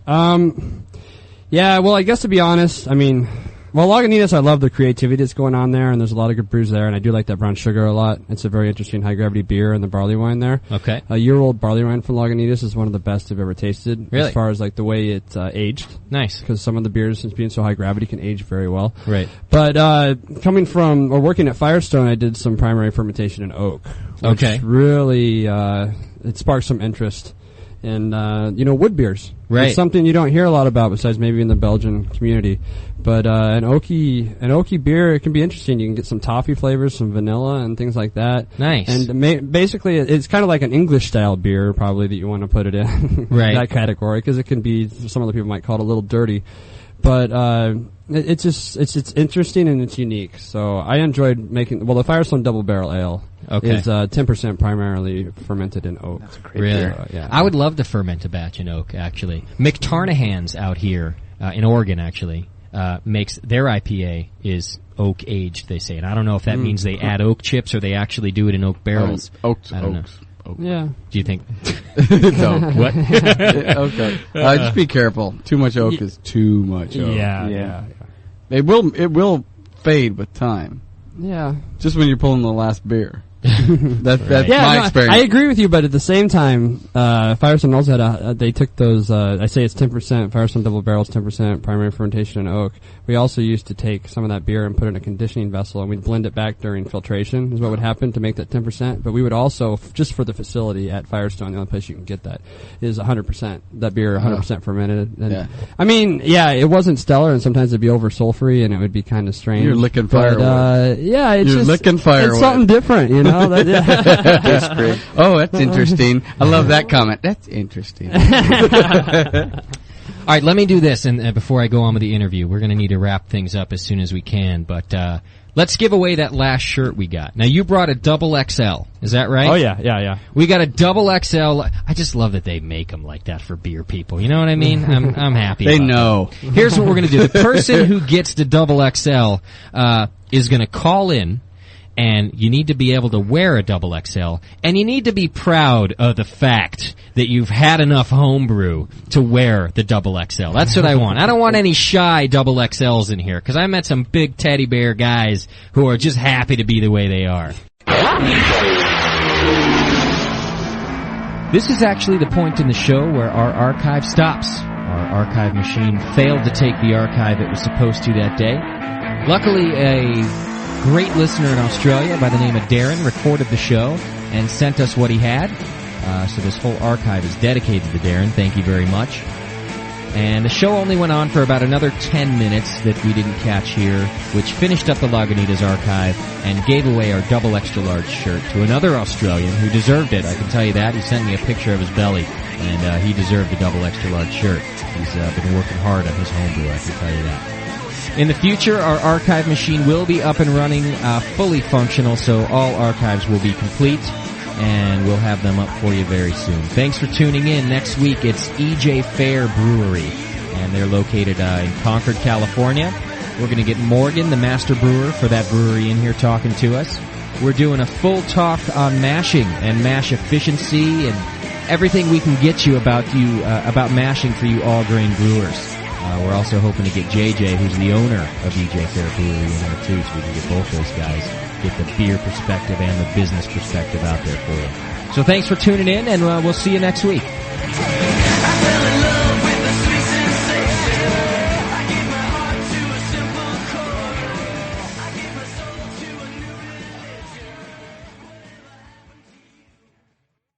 Speaker 4: yeah, well, I guess to be honest, I mean... Well, Lagunitas, I love the creativity that's going on there, and there's a lot of good brews there, and I do like that brown sugar a lot. It's a very interesting high-gravity beer and the barley wine there.
Speaker 3: Okay.
Speaker 4: A year-old barley wine from Lagunitas is one of the best I've ever tasted.
Speaker 3: Really?
Speaker 4: As far as, like, the way it's aged.
Speaker 3: Nice.
Speaker 4: Because some of the beers, since being so high-gravity, can age very well.
Speaker 3: Right.
Speaker 4: But working at Firestone, I did some primary fermentation in oak. Which really, it sparked some interest in, wood beers.
Speaker 3: Right.
Speaker 4: It's something you don't hear a lot about besides maybe in the Belgian community. But an oaky beer, it can be interesting. You can get some toffee flavors, some vanilla, and things like that.
Speaker 3: Nice.
Speaker 4: And basically, it's kind of like an English-style beer, probably, that you want to put it in.
Speaker 3: Right.
Speaker 4: That category, because it can be, some other people might call it a little dirty. But it's interesting and it's unique. So I enjoyed making. Well, the Firestone Double Barrel Ale is 10% primarily fermented in oak.
Speaker 6: That's a great
Speaker 3: Really?
Speaker 6: beer.
Speaker 4: Yeah.
Speaker 3: I would love to ferment a batch in oak. Actually, McTarnahan's out here in Oregon actually makes their IPA is oak aged. They say, and I don't know if that means they add oak chips or they actually do it in oak barrels.
Speaker 5: Oaks.
Speaker 3: I don't know.
Speaker 4: Yeah.
Speaker 3: Do you think?
Speaker 5: No.
Speaker 3: What?
Speaker 5: Okay. Just be careful. Too much oak is too much oak.
Speaker 4: Yeah.
Speaker 5: It will fade with time.
Speaker 4: Yeah.
Speaker 5: Just when you're pulling the last beer. That's
Speaker 3: Right.
Speaker 5: my experience.
Speaker 4: I agree with you, but at the same time, Firestone also had they took those, I say it's 10%, Firestone Double Barrels, 10% primary fermentation in oak. We also used to take some of that beer and put it in a conditioning vessel, and we'd blend it back during filtration, is what would happen to make that 10%. But we would also, just for the facility at Firestone, the only place you can get that, is 100%. That beer, 100% fermented. And
Speaker 5: Yeah.
Speaker 4: I mean, yeah, it wasn't stellar, and sometimes it'd be over sulfury, and it would be kind of strange.
Speaker 5: You're licking
Speaker 4: But,
Speaker 5: firewood.
Speaker 4: yeah, it's
Speaker 5: You're
Speaker 4: just,
Speaker 5: licking firewood.
Speaker 4: It's something different, you know?
Speaker 5: Oh, that's interesting. I love that comment. That's interesting.
Speaker 3: All right, let me do this, and before I go on with the interview, we're going to need to wrap things up as soon as we can. But let's give away that last shirt we got. Now, you brought a double XL. Is that right?
Speaker 4: Oh, yeah.
Speaker 3: We got a double XL. I just love that they make them like that for beer people. You know what I mean? I'm happy.
Speaker 5: They
Speaker 3: about
Speaker 5: know.
Speaker 3: that. Here's what we're going to do. The person who gets the double XL is going to call in. And you need to be able to wear a double XL, and you need to be proud of the fact that you've had enough homebrew to wear the double XL. That's what I want. I don't want any shy double XLs in here, because I met some big teddy bear guys who are just happy to be the way they are. This is actually the point in the show where our archive stops. Our archive machine failed to take the archive it was supposed to that day. Luckily, a great listener in Australia by the name of Darren recorded the show and sent us what he had. So this whole archive is dedicated to Darren. Thank you very much. And the show only went on for about another 10 minutes that we didn't catch here, which finished up the Lagunitas archive and gave away our double extra large shirt to another Australian who deserved it. I can tell you that. He sent me a picture of his belly, and he deserved the double extra large shirt. He's been working hard on his homebrew, I can tell you that. In the future, our archive machine will be up and running, fully functional, so all archives will be complete, and we'll have them up for you very soon. Thanks for tuning in. Next week, it's EJ Fair Brewery, and they're located in Concord, California. We're going to get Morgan, the master brewer for that brewery, in here talking to us. We're doing a full talk on mashing and mash efficiency and everything we can get you about mashing for you all-grain brewers. We're also hoping to get JJ, who's the owner of EJ Fair Brewery, in there too, so we can get both those guys, get the beer perspective and the business perspective out there for you. So thanks for tuning in, and we'll see you next week.